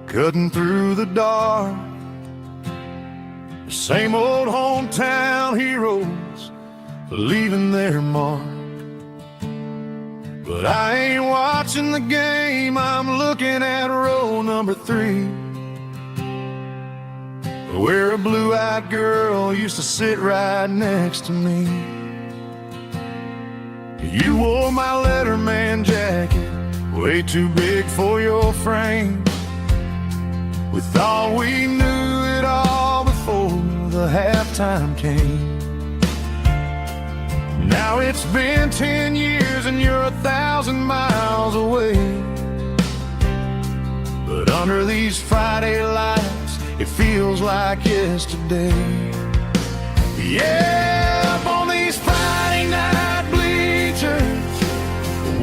cutting through the dark. The same old hometown heroes leaving their mark. But I ain't watching the game, I'm looking at row number 3, where a blue-eyed girl used to sit right next to me. You wore my Letterman jacket, way too big for your frame. We thought we knew it all before the halftime came. Now it's been 10 years and you're 1,000 miles away. But under these Friday lights, it feels like yesterday. Yeah, up on these Friday night bleachers,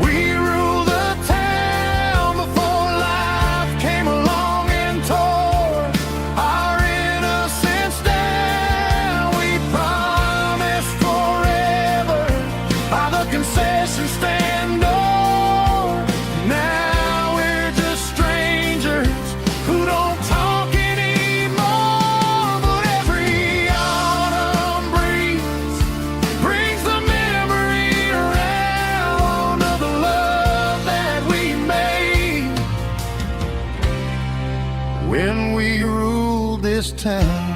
we rule the town before life came along and tore our innocence down. We promised forever by the concession stand door. Now we're just strangers who don't talk anymore. But every autumn breeze brings the memory around of the love that we made when we ruled this town.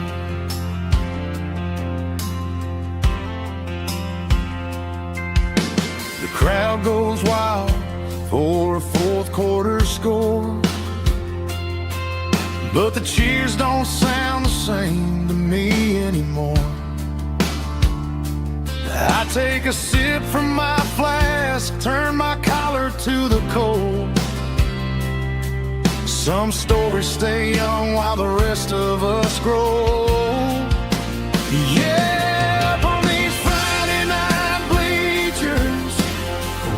The crowd goes wild for a fourth quarter score, but the cheers don't sound the same to me anymore. I take a sip from my flask, turn my collar to the cold. Some stories stay young while the rest of us grow. Yeah, up on these Friday night bleachers,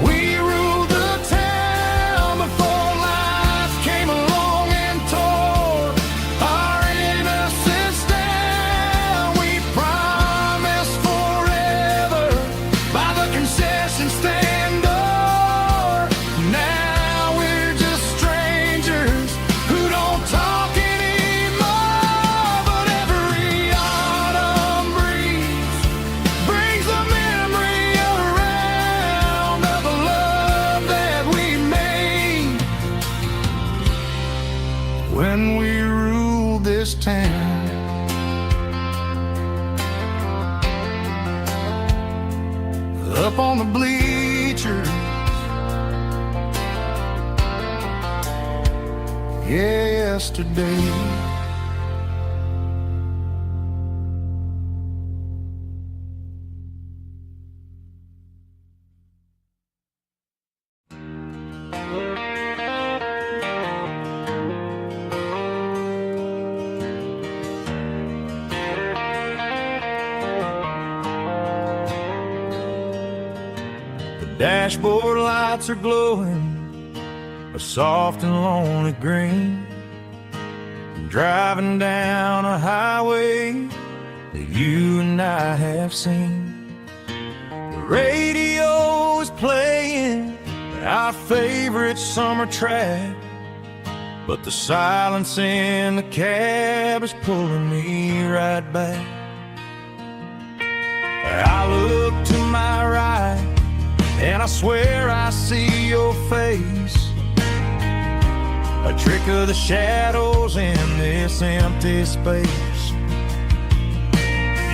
we ruled the town before life came along and tore our innocence down. We promised forever by the concession stand door. Now we're just strangers who don't talk anymore. But every autumn breeze brings the memory around of the love that we made when we ruled this town. Up on the bleachers, yesterday. The dashboard lights are glowing a soft and lonely green. I'm driving down a highway that you and I have seen. The radio is playing our favorite summer track, but the silence in the cab is pulling me right back. I look to my right and I swear I see your face, a trick of the shadows in this empty space.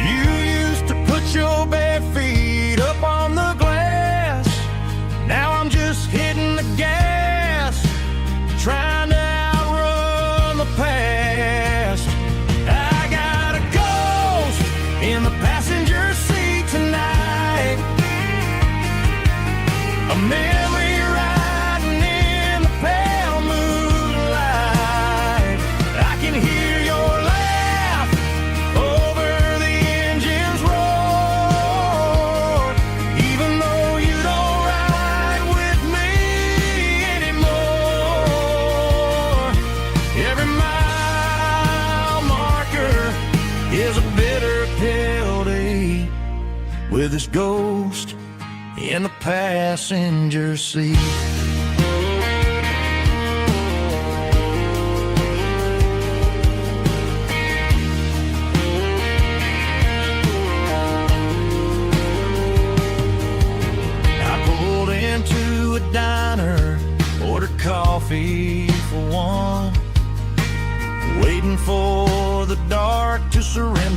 You used to put your bare feet up on the glass. Now I'm just hitting the gas, trying to outrun the past. I got a ghost in the passenger seat tonight, a memory riding in the pale moonlight. I can hear your laugh over the engine's roar, even though you don't ride with me anymore. Every mile marker is a bitter pill to eat with this ghost in the passenger seat. I pulled into a diner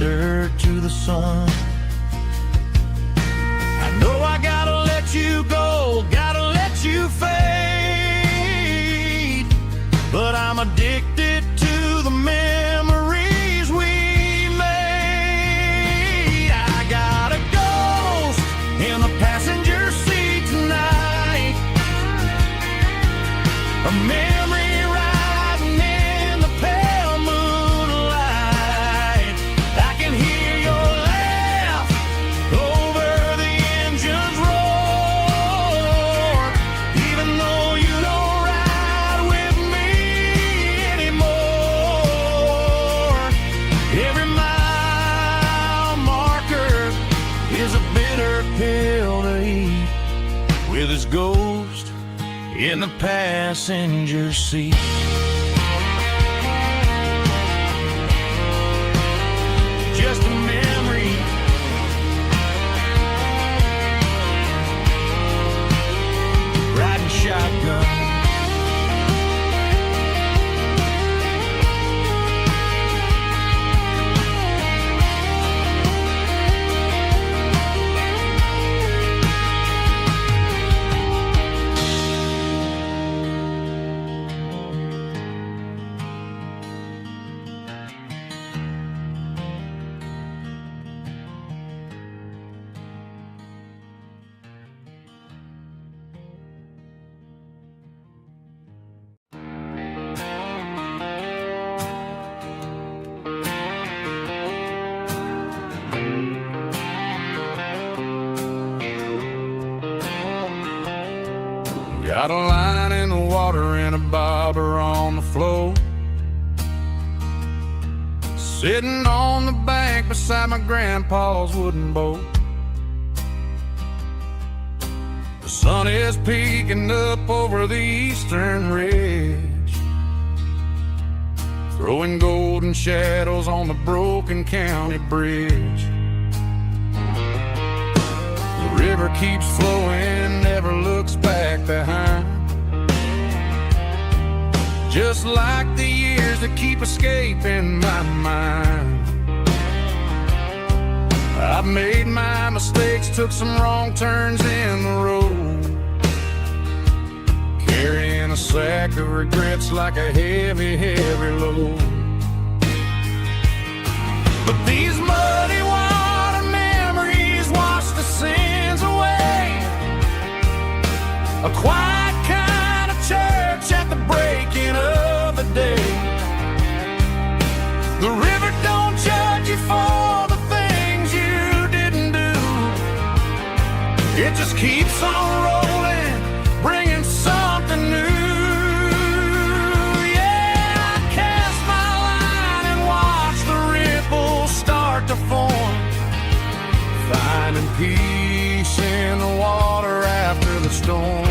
surrender to the sun. I know I gotta let you go, gotta let you fade, but I'm addicted to the memories we made. I got a ghost in the passenger seat tonight, a memory rising in the pale moonlight. I can hear your laugh over the engine's roar, even though you don't ride with me anymore. Every mile marker is a bitter pill to eat, with his ghost in the passenger seat. Just a memory, riding shotgun. Got a line in the water and a bobber on the floor, sitting on the bank beside my grandpa's wooden boat. The sun is peeking up over the eastern ridge, throwing golden shadows on the broken county bridge. The river keeps flowing, never looks back behind, just like the years that keep escaping my mind. I've made my mistakes, took some wrong turns in the road, carrying a sack of regrets like a heavy, heavy load. But these muddy water memories wash the sins away, a quiet kind of church at the breaking of the day. The river don't judge you for the things you didn't do, it just keeps on rolling, bringing something new. Yeah, I cast my line and watch the ripples start to form, finding peace in the water after the storm.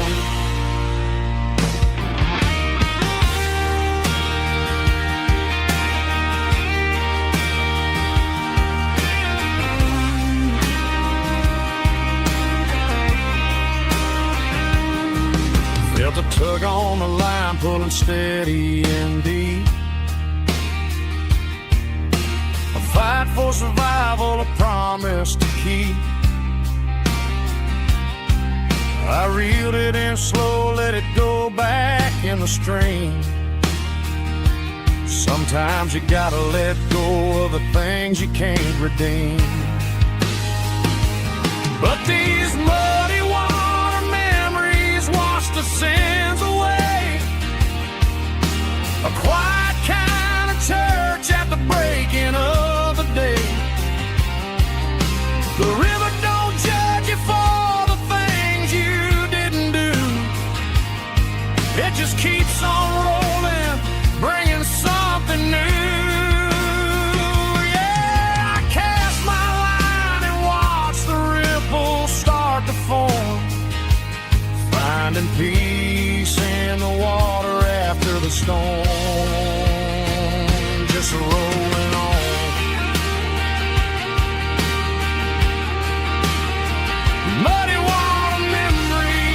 Felt a tug on the line, pulling steady and deep, a fight for survival, a promise to keep. I reeled it in slow, let it go back in the stream. Sometimes you gotta let go of the things you can't redeem. But these muddy water memories wash the sins away, a quiet kind of church at the breaking of the day. The river don't judge you for the things you didn't do, it just keeps on rolling, bringing something new. Yeah, I cast my line and watch the ripples start to form, finding peace in the water after the storm, just rolling on. Muddy water memory,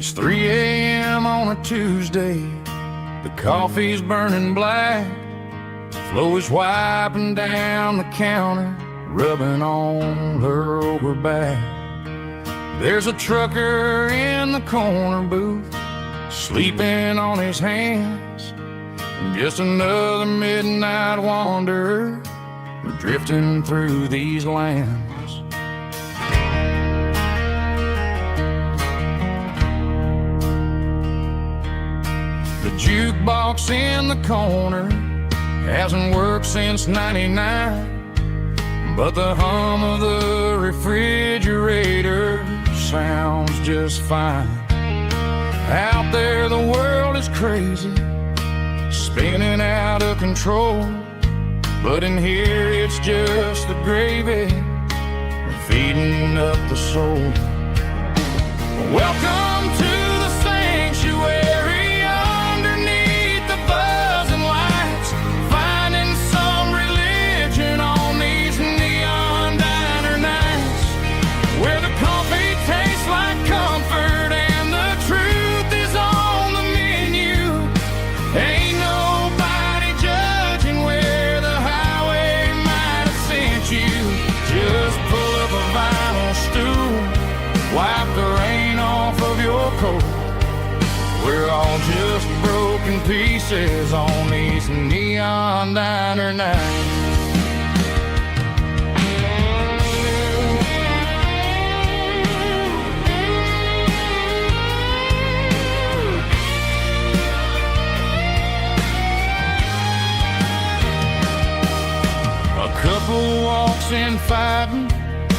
It's 3 a.m. on a Tuesday. The coffee's burning black. Flo is wiping down the counter, rubbing on her over back. There's a trucker in the corner booth, sleeping on his hands. Just another midnight wanderer, drifting through these lands. The jukebox in the corner hasn't worked since '99, but the hum of the refrigerator sounds just fine. Out there the world is crazy, spinning out of control, but in here it's just the gravy feeding up the soul. Welcome to the sanctuary, underneath the buzzing lights, finding some religion on these neon diner nights, where the coffee tastes like comfort and the truth is on the menu. Ain't nobody judging where the highway might have sent you. Just pull up a vinyl stool, wipe the rain off of your coat. We're all just broken pieces on these neon diner nights. A couple walks in fighting,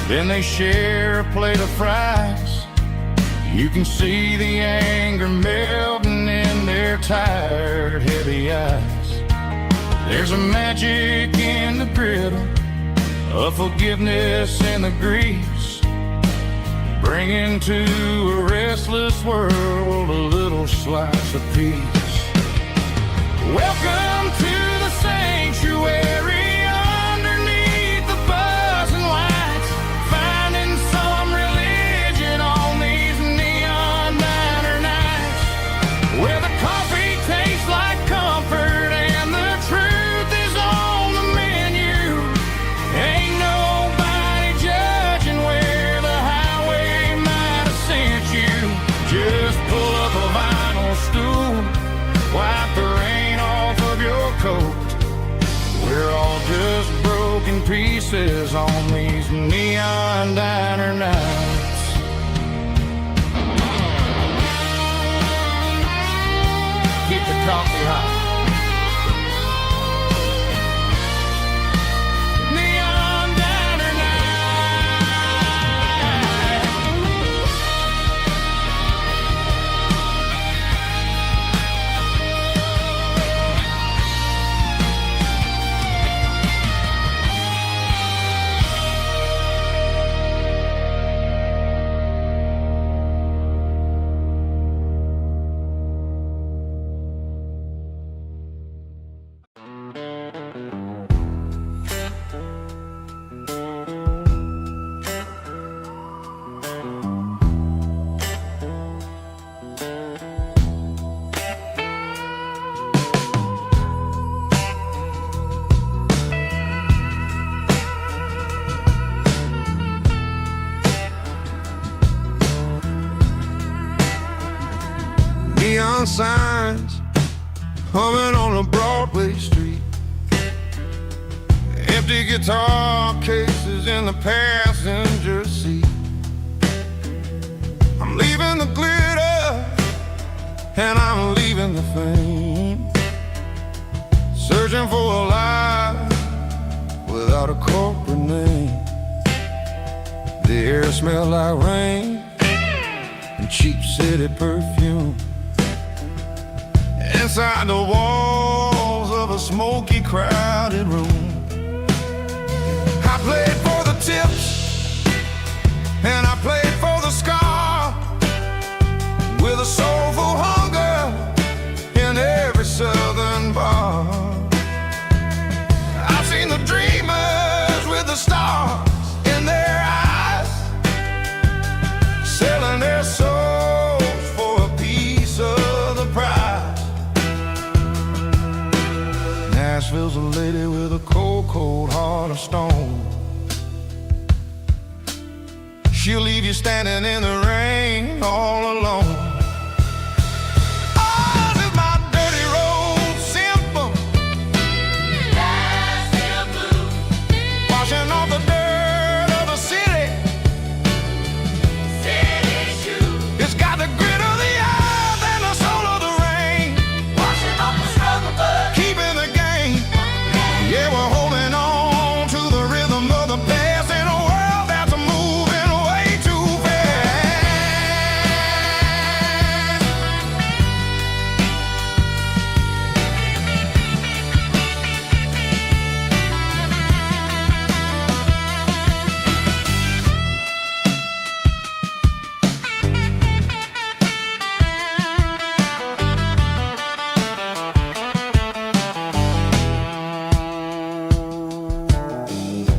then they share a plate of fries. You can see the anger melting in their tired, heavy eyes. There's a magic in the griddle, a forgiveness in the grease, bringing to a restless world a little slice of peace. Welcome to the sanctuary, underneath the buzzing lights, finding some religion on these neon diner nights, where the coffee tastes like comfort and the truth is on the menu. Ain't nobody judging where the highway might have sent you. Just pull up a vinyl stool, wipe the rain off of your coat. We're all just broken pieces on these neon diner nights. Keep the coffee hot. Neon diner neon signs humming on a Broadway street, empty guitar cases in the passenger seat. I'm leaving the glitter and I'm leaving the fame, searching for a life without a corporate name. The air smelled like rain and cheap city perfume. Inside the walls of a smoky, crowded room, I played for the tips and I played for the scar, with a soulful hunger in every southern bar. I've seen the dreamers with the stars in their eyes, selling their souls for Nashville's a lady with a cold, cold heart of stone. She'll leave you standing in the rain all alone. Ours is my dirty road symphony, Nashville blues, washing off the dirt of the city. City shoes. It's got the grit of the earth and the soul of the rain, washing off the struggle but keeping the game. Yeah, we're holding on to the rhythm of the past in a world that's moving way too fast.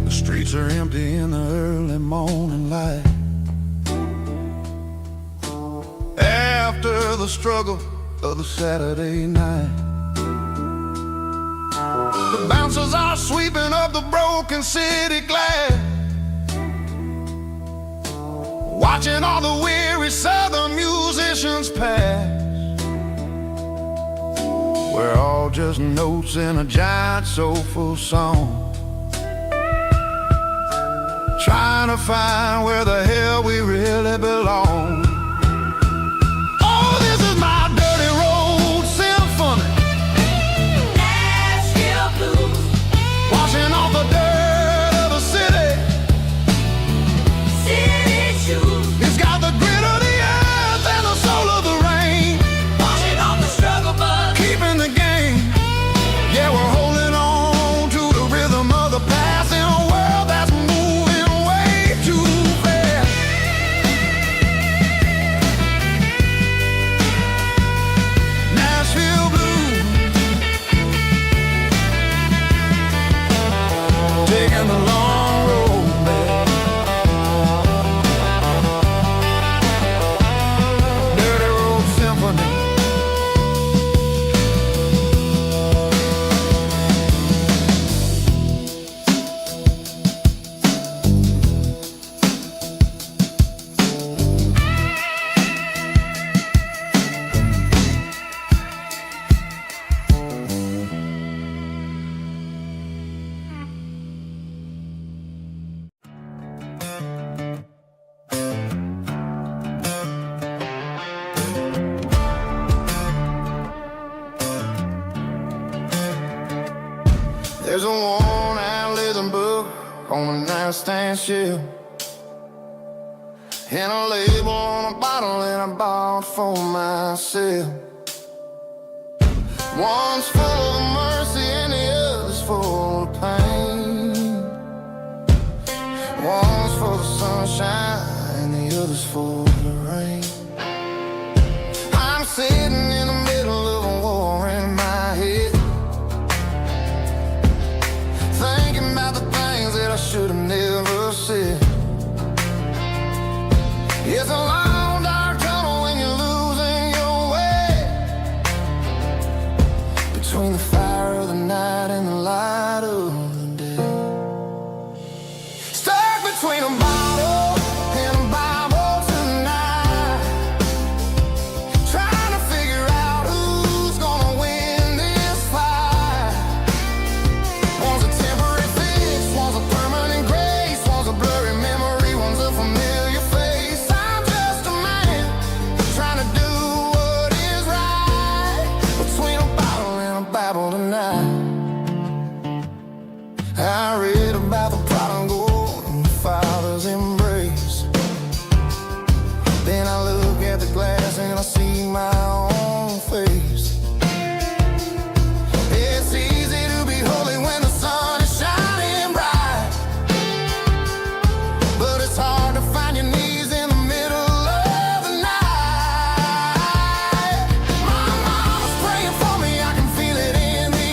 The streets are empty in the early morning light. After the struggle of the Saturday night, the bouncers are sweeping up the broken city glass, watching all the weary southern musicians pass. We're all just notes in a giant soulful song, trying to find where the hell we really belong. Oh, this is my dirty road symphony, Nashville blues, washing off the dirt of the city. City shoes. It's got the grit of the earth and the soul of the rain, washing off the struggle but keeping the game. Yeah, we're holding on to the rhythm of the past in a world that's moving way too fast. Nashville blues, taking the long road back. Dirty road symphony. There's a worn-out leather book on a nightstand shelf, and a label on a bottle that I bought for myself. One's full of mercy and the other's full of pain. One's full of sunshine and the other's full of rain. I'm sitting in the middle of a war in my head, thinking about the things that I should have never said. It's a long dark tunnel when you're losing your way, between the fire of the night and the light of the day. Stuck between a bottle and a Bible tonight, trying to figure out who's gonna win this fight. One's a temporary fix, one's a permanent grace, one's a blurry memory, one's a familiar face. I'm just a man trying to do what is right, between a bottle and a Bible tonight. I read about the prodigal and the father's embrace. Then I look at the glass and I see my own face. It's easy to be holy when the sun is shining bright, but it's hard to find your knees in the middle of the night. My mama's praying for me, I can feel it in the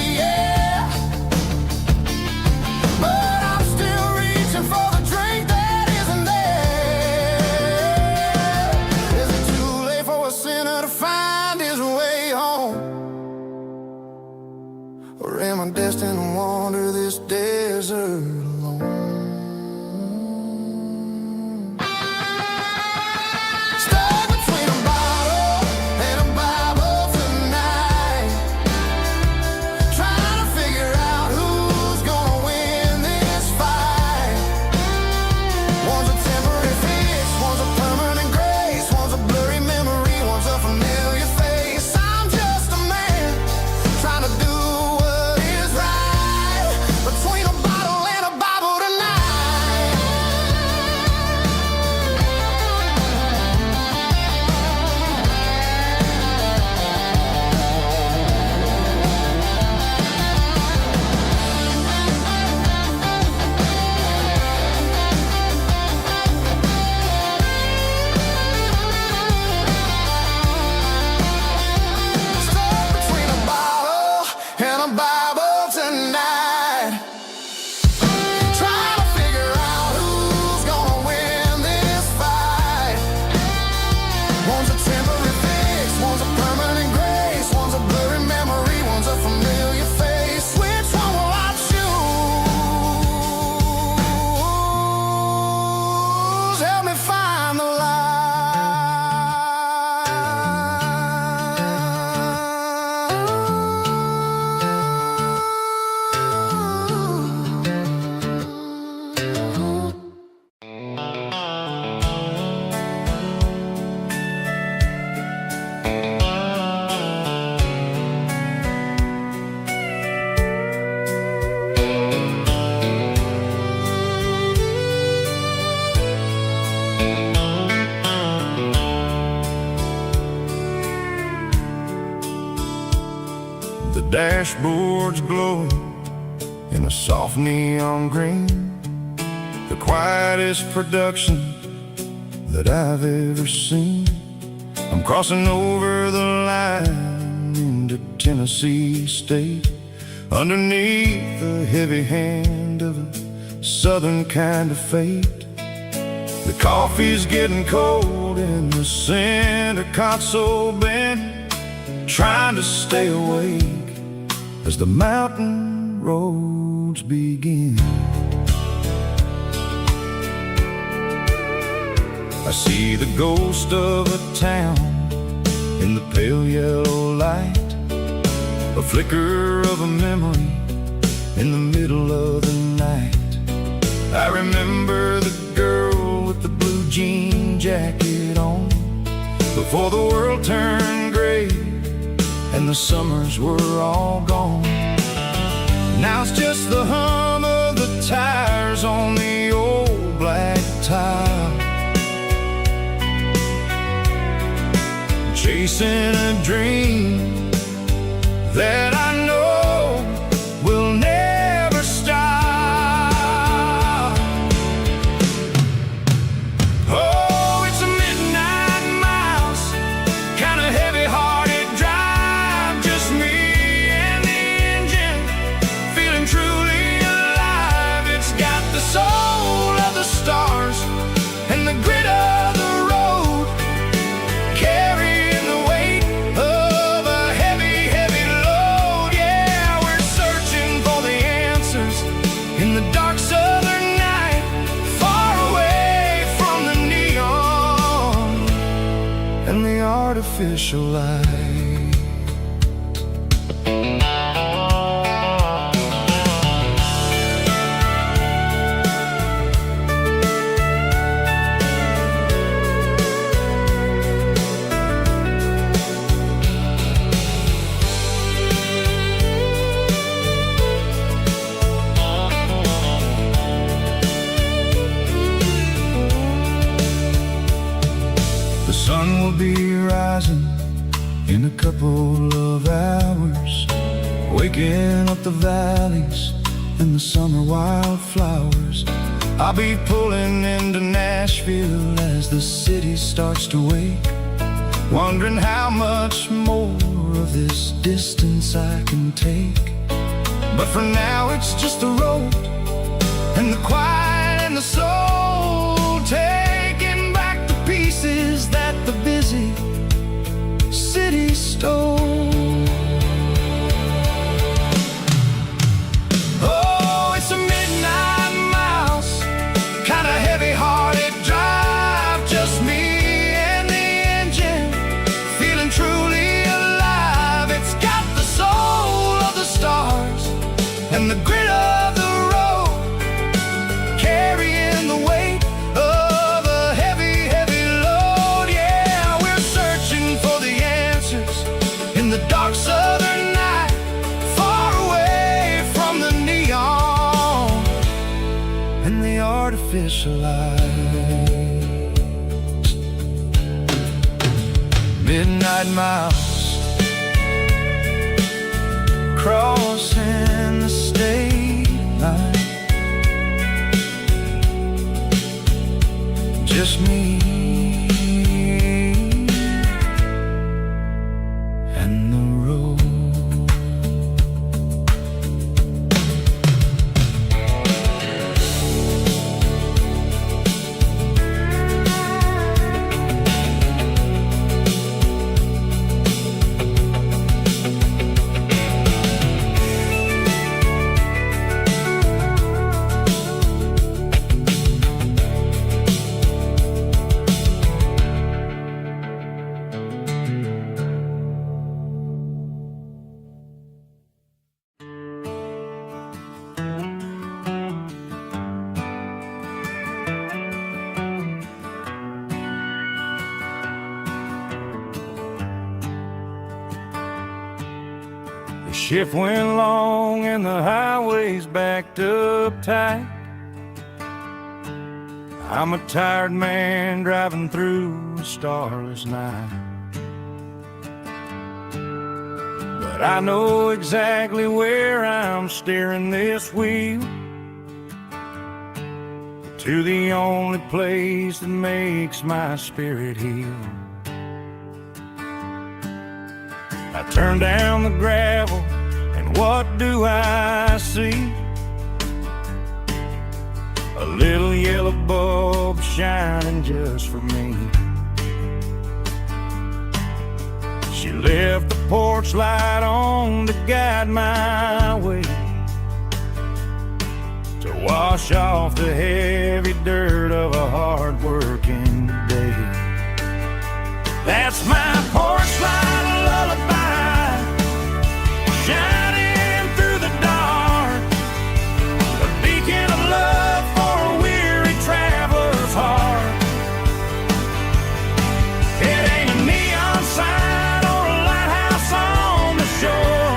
Or am I destined to wander this desert alone? Stuck between a bottle and a Bible tonight, trying to figure out who's gonna win this fight. One's a temporary fix, one's a permanent grace, one's a blurry memory, one's a familiar face. I'm just a man trying to do what is right, between a bottle and a Bible tonight. Stuck between a bottle and a Bible tonight, trying to figure out who's gonna win this fight. One's a temporary fix, one's a permanent grace, one's a blurry memory, one's a familiar face. Which one will I choose? Help me find the The dashboard's glowing in a soft neon green, the quietest production that I've ever seen. I'm crossing over the line into Tennessee State, underneath the heavy hand of a southern kind of fate. The coffee's getting cold in the center console bin, trying to stay awake as the mountain roads begin. I see the ghost of a town in the pale yellow light, a flicker of a memory in the middle of the night. I remember the girl with the blue jean jacket on, before the world turned gray and the summers were all gone. Now it's just the hum of the tires on the old black tile, chasing a dream that I know will never stop. Oh, it's a midnight miles, kind of heavy-hearted drive, just me and the engine, feeling truly alive. It's got the soul of the stars and the grit of the road, carrying the weight of a heavy, heavy load. Yeah, we're searching for the answers in the dark southern night, far away from the neon and the artificial light. The sun will be rising in a couple of hours, waking up the valleys and the summer wildflowers. I'll be pulling into Nashville as the city starts to wake, wondering how much more of this distance I can take. But for now it's just the road and the quiet and the soul, taking back the pieces that the busy city stole. and the grit of the road, carrying the weight of a heavy, heavy load. Yeah, we're searching for the answers in the dark southern night, far away from the neon and the artificial lights. Midnight miles, crossing the state line, just me and the road. The shift went long and the highway's backed up tight. I'm a tired man driving through a starless night, but I know exactly where I'm steering this wheel, to the only place that makes my spirit heal. I turn down the gravel, and what do I see? A little yellow bulb shining just for me. She left the porch light on to guide my way, to wash off the heavy dirt of a hard-working day. That's my porch light lullaby, shining through the dark, a beacon of love for a weary traveler's heart. It ain't a neon sign or a lighthouse on the shore,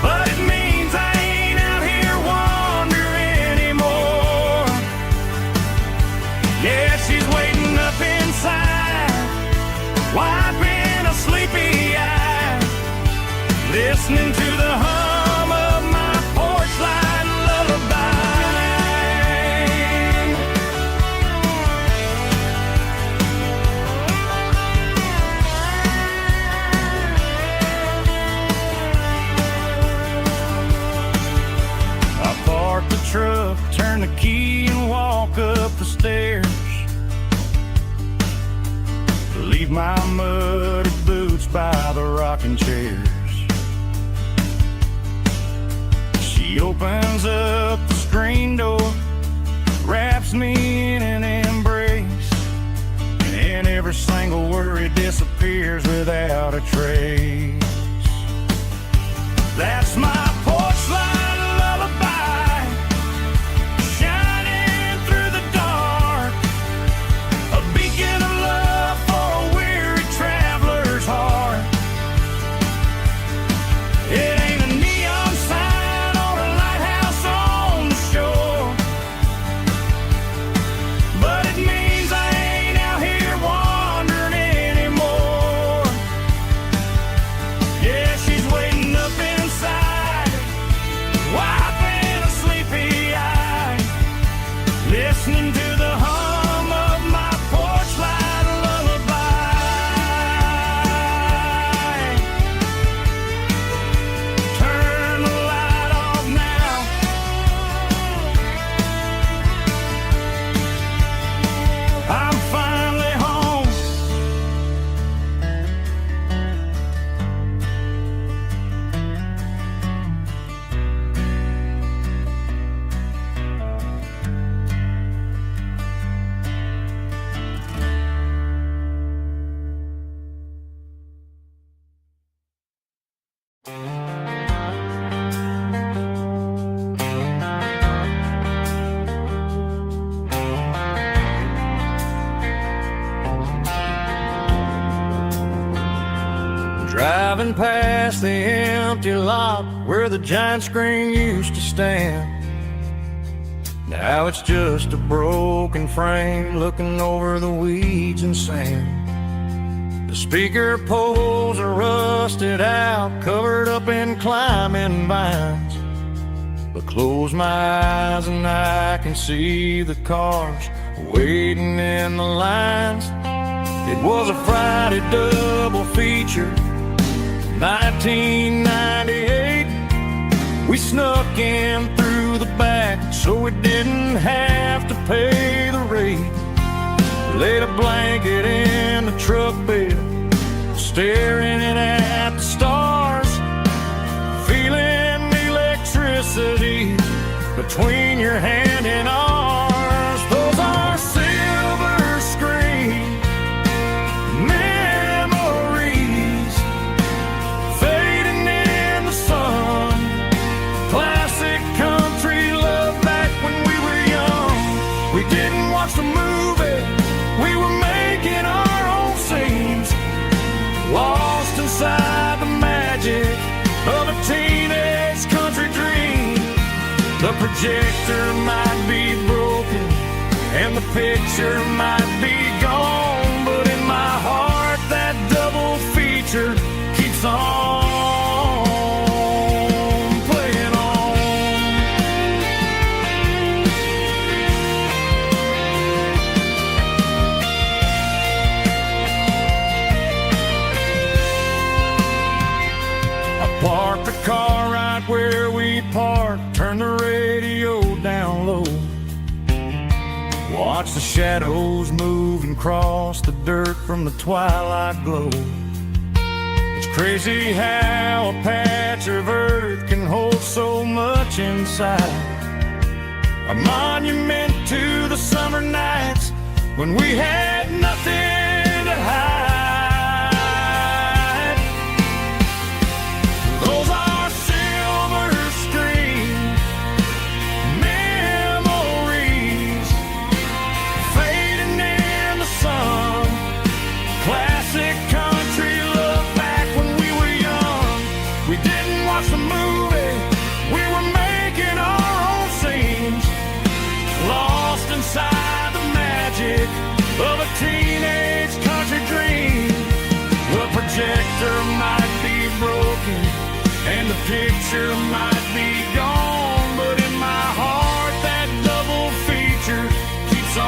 but it means I ain't out here wandering anymore. Yeah, she's waiting up inside, wiping a sleepy eye, listening to the hum of my porch light lullaby. I park the truck, turn the key and walk up the stairs, leave my muddy boots by the rocking chairs. She opens up the screen door, wraps me in an embrace, and every single worry disappears without a trace. That's my porch light lullaby, shining through the dark, a beacon of love for a weary traveler's heart. It ain't a neon sign or a lighthouse on the shore, but it means I ain't out here wandering anymore. past the empty lot where the giant screen used to stand. Now it's just a broken frame looking over the weeds and sand. The speaker poles are rusted out, covered up in climbing vines. But close my eyes and I can see the cars waiting in the lines. It was a Friday double feature, 1998. We snuck in through the back so we didn't have to pay the rate. Laid a blanket in the truck bed, staring at the stars, feeling the electricity between your hand and ours. Those are silver screen memories fading in the sun. Classic country love back when we were young. We didn't watch the movie, we were making our own scenes, lost inside the magic of a teenage country dream. The projector might be broken and the picture might be gone, but in my heart that double feature keeps on playing on. I parked the car right where we parked, turned the radio down low, watch the shadows move and cross the dirt from the twilight glow. It's crazy how a patch of earth can hold so much inside. A monument to the summer nights when we had nothing to hide. Those are silver screen memories fading in the sun. Classic country love back when we were young. We didn't watch the movie, we were making our own scenes, lost inside the magic of a teenage country dream. The projector might be broken and the picture might be gone, but in my heart that double feature keeps on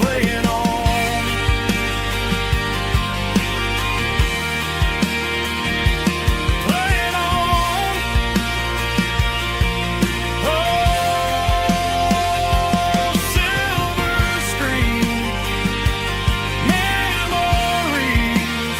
playing on. Playing on. Oh, silver screen memories.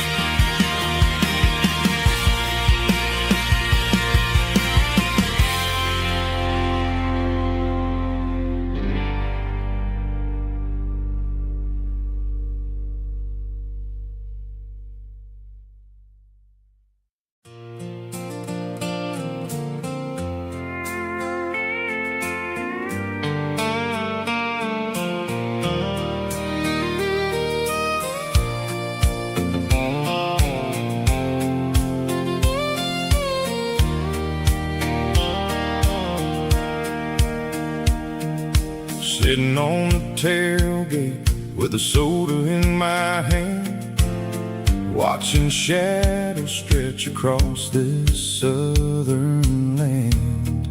Sitting on the tailgate with a soda in my hand, watching shadows stretch across this southern land.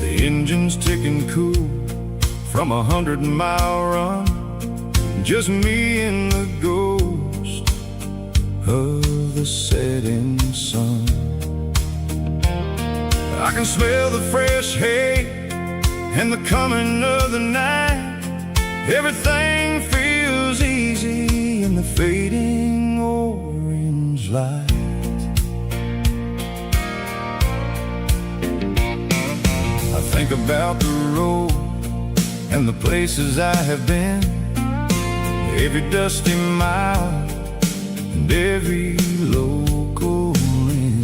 The engine's ticking cool from 100-mile run, just me and the ghost of the setting sun. I can smell the fresh hay and the coming of the night. Everything feels easy in the fading orange light. I think about the road and the places I have been, every dusty mile and every local inn.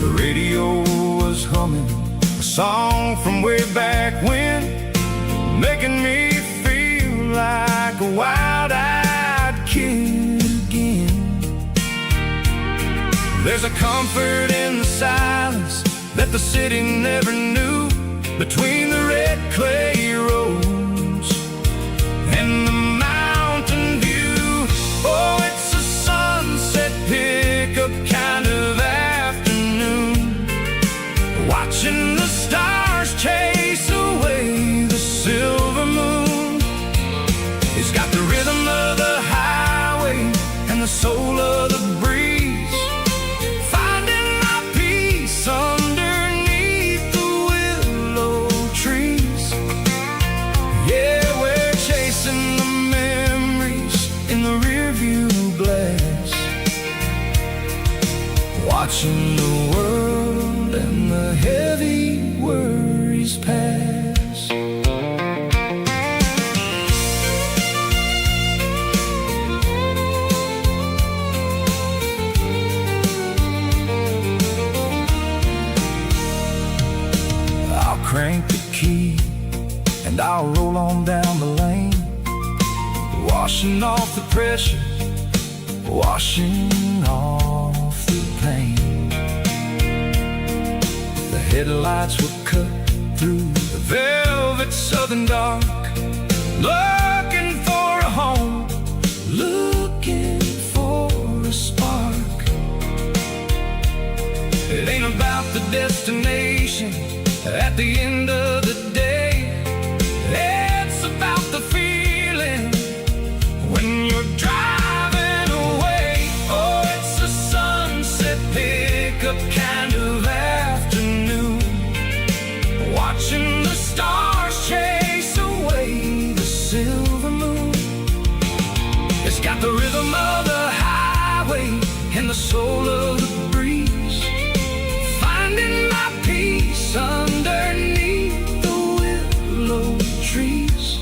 The radio was humming a song from way back when, making me feel like a wild-eyed There's a comfort in the silence that the city never knew, between the red clay roads and the mountain view. Oh, it's a sunset pickup kind of afternoon, watching the stars chase away the silver moon. It's got the rhythm of the highway and the soul of the breeze, finding my peace underneath the willow trees. Yeah, we're chasing the memories in the rearview glass, watching the world and the heavy worries pass. Crank the key and I'll roll on down the lane, washing off the pressure, washing off the pain. The headlights will cut through the velvet southern dark, looking for a home, looking for a spark. It ain't about the destination at the end of the day, it's about the feeling when you're driving away. Oh, it's a sunset pickup kind of afternoon, watching the stars chase away the silver moon. It's got the rhythm of the highway and the soul of the breeze, finding my peace underneath the willow trees.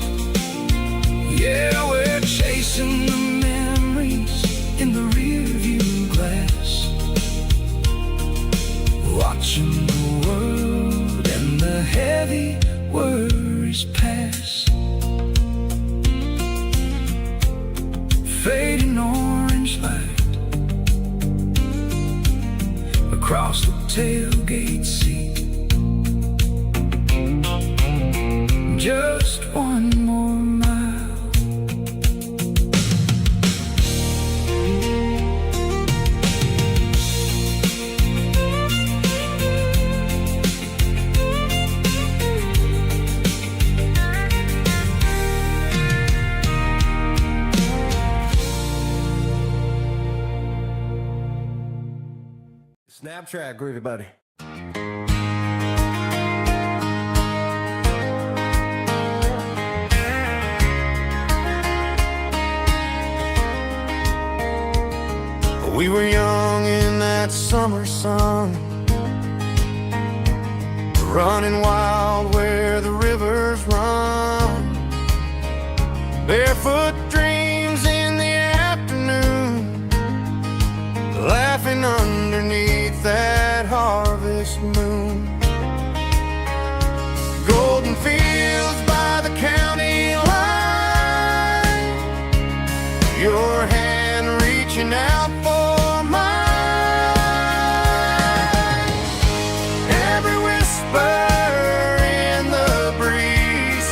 Yeah, we're chasing the memories in the rearview glass, watching the world and the heavy worries pass. Fading orange light across the tailgate seat, just one more mile. Snap track, groovy buddy. We were young in that summer sun, running wild where the rivers run, barefoot dreams in the afternoon, laughing underneath that harvest moon. Golden fields by the county line, your hand reaching out for mine. Every whisper in the breeze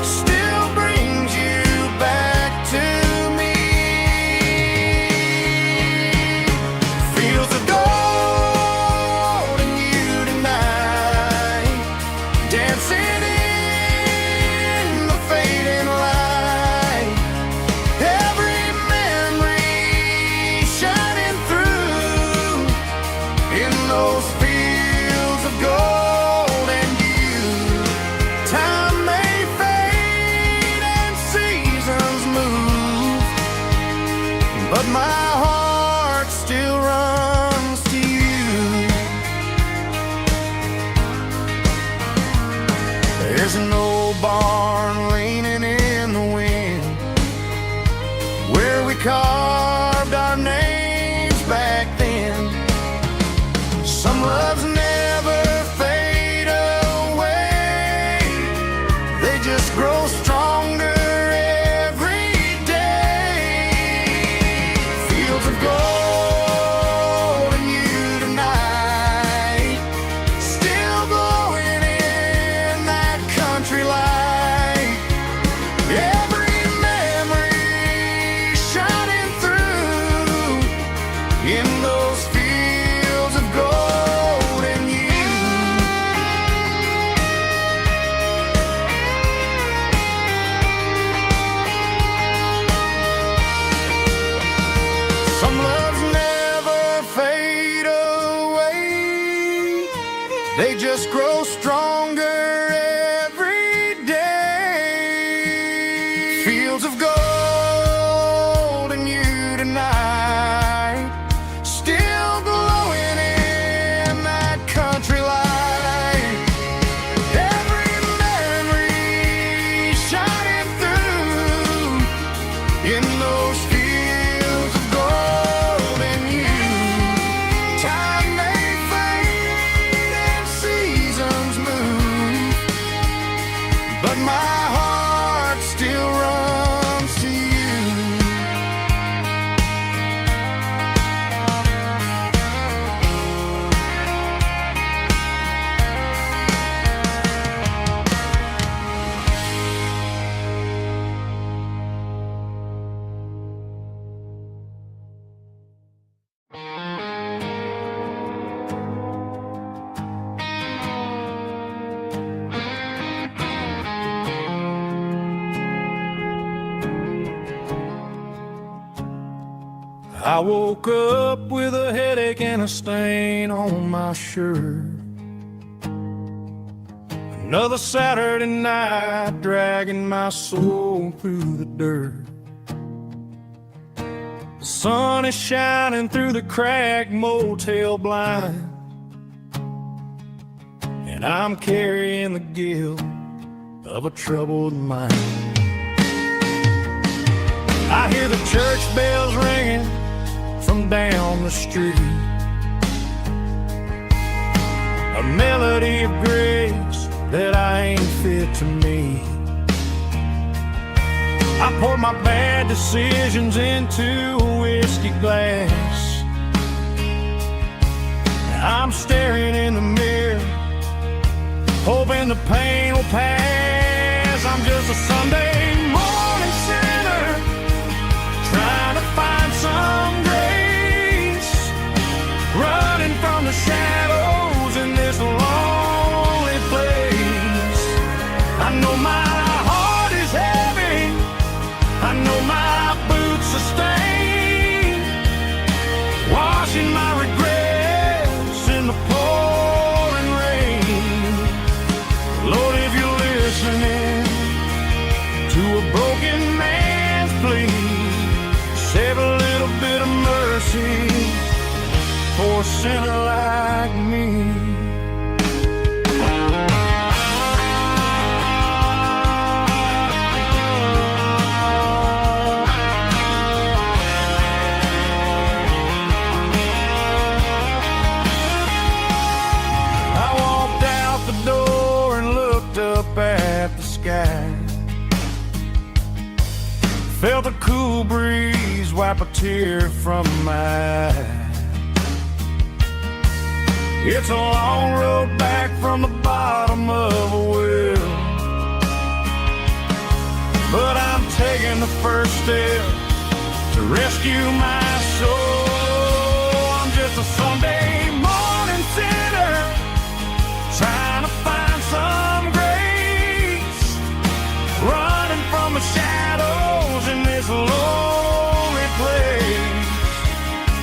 still brings you back to me. Fields of gold and you tonight, dancing in the fading light. Every memory shining through in those fields of gold and you. Time may fade and seasons move, but my heart still runs to you. There's an old barn leaning in the wind where we carved our names back then. Some loves never fade away, they just grow stronger every day. Fields of gold They just grow stronger every day. Fields of gold and you tonight, still glowing in that country light. Every memory shining through in those fields of gold and you. Time may fade and seasons move, but my heart still runs to you. I woke up with a headache and a stain on my shirt. Another Saturday night dragging my soul through the dirt. The sun is shining through the cracked motel blind, and I'm carrying the guilt of a troubled mind. I hear the church bells ringing from down the street, a melody of grace that I ain't fit to meet. I pour my bad decisions into a whiskey glass. I'm staring in the mirror, hoping the pain will pass. I'm just a Sunday morning sinner, trying to find some grace, running from the shadows in this lonely place. I know my heart is heavy, I know my boots are stained, washing my regrets in the pouring rain. Lord, if you're listening to a broken man's plea, save a little bit of mercy for a sinner like me. I walked out the door and looked up at the sky, felt a cool breeze wipe a tear from my eye. It's a long road back from the bottom of a well, but I'm taking the first step to rescue my soul. I'm just a Sunday morning sinner, trying to find some grace, running from the shadows in this lonely place.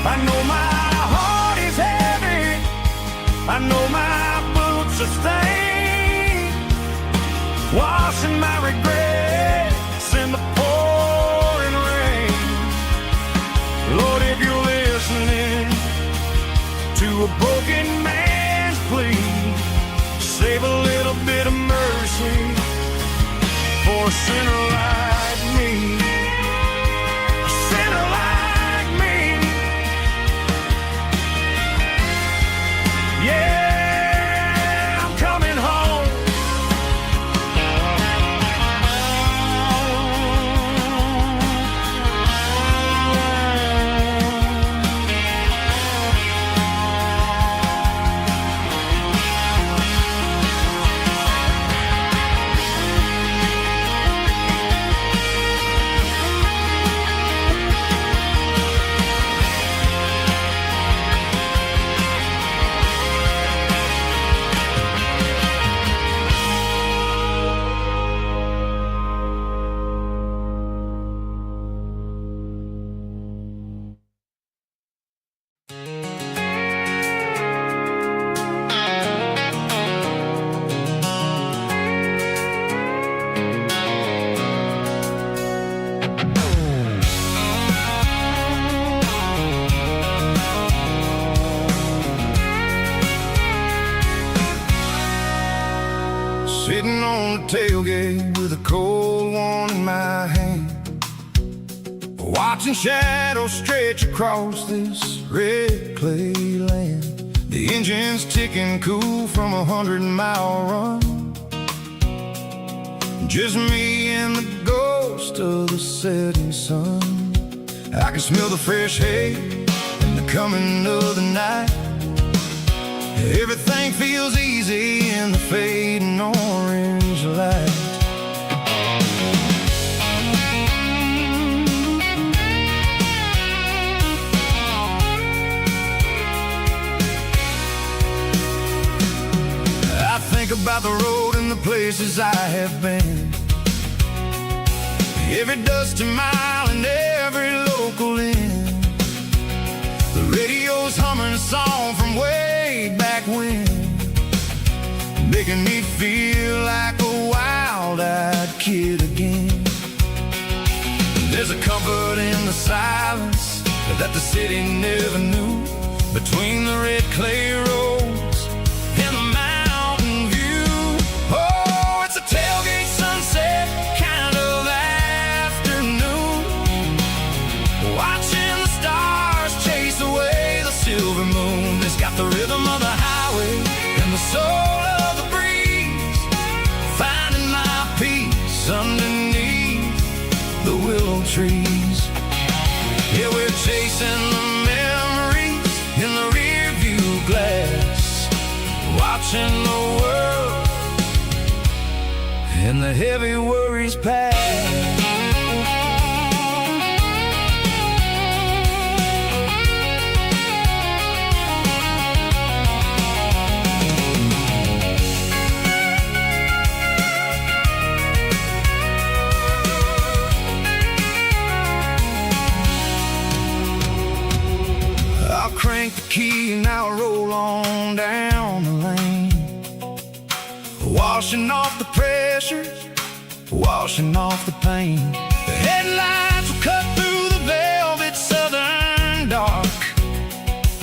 I know my heart is heavy, I know my boots are stained, washing my regrets in the pouring rain. Lord, if you're listening to a broken man's plea, save a little bit of mercy for a sinner like me. A sinner like me. Yeah, I'm coming home. tailgate with a cold one in my hand, watching shadows stretch across this red clay land. The engine's ticking cool from a 100-mile run. Just me and the ghost of the setting sun. I can smell the fresh hay and the coming of the night. Everything feels easy in the fading orange light. I think about the road and the places I have been, every dusty mile and every local inn. The radio's humming a song from way back when, making me feel like a wild-eyed kid again. There's a comfort in the silence that the city never knew, between the red clay roads and the mountain view. Oh, it's a tailgate sunset kind of afternoon, watching the stars chase away the silver moon. It's got the rhythm of the highway and the soul of the breeze, finding my peace underneath the willow trees. Yeah, we're chasing the memories in the rear view glass, watching the world and the heavy worries pass. I'll crank the key and I'll roll on down the lane, washing off the pressure, washing off the pain. The headlights will cut through the velvet southern dark,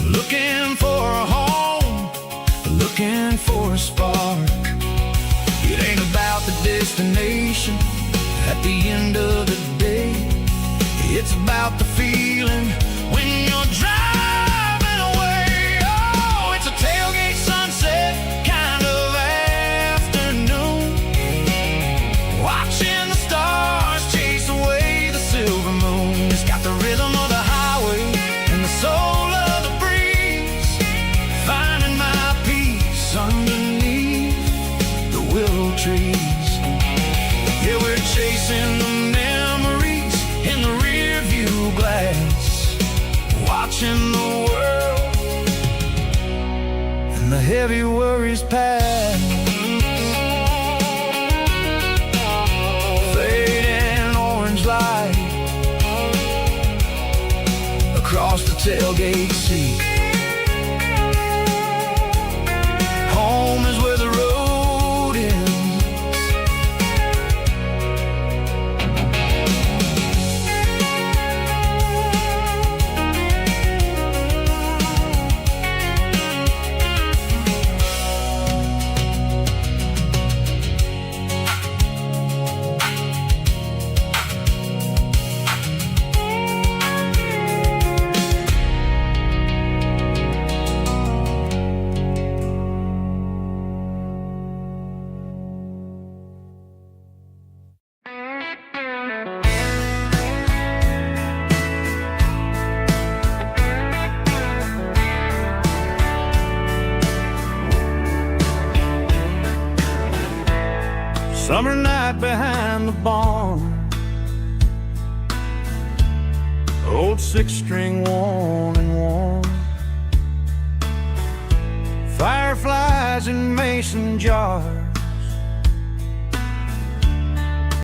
looking for a home, looking for a spark. It ain't about the destination at the end of the day, it's about the feeling when you're driving away. Oh, it's a tailgate sunset kind of afternoon, watching the stars chase away the silver moon. It's got the rhythm of the highway and the soul of the breeze, finding my peace underneath the willow trees. Yeah, we're chasing the memories in the rear view glass, watching the world and the heavy worries pass. Fading orange light across the tailgate seat. Home is where the road ends. Summer night behind the barn, old six-string worn and worn, fireflies in mason jars,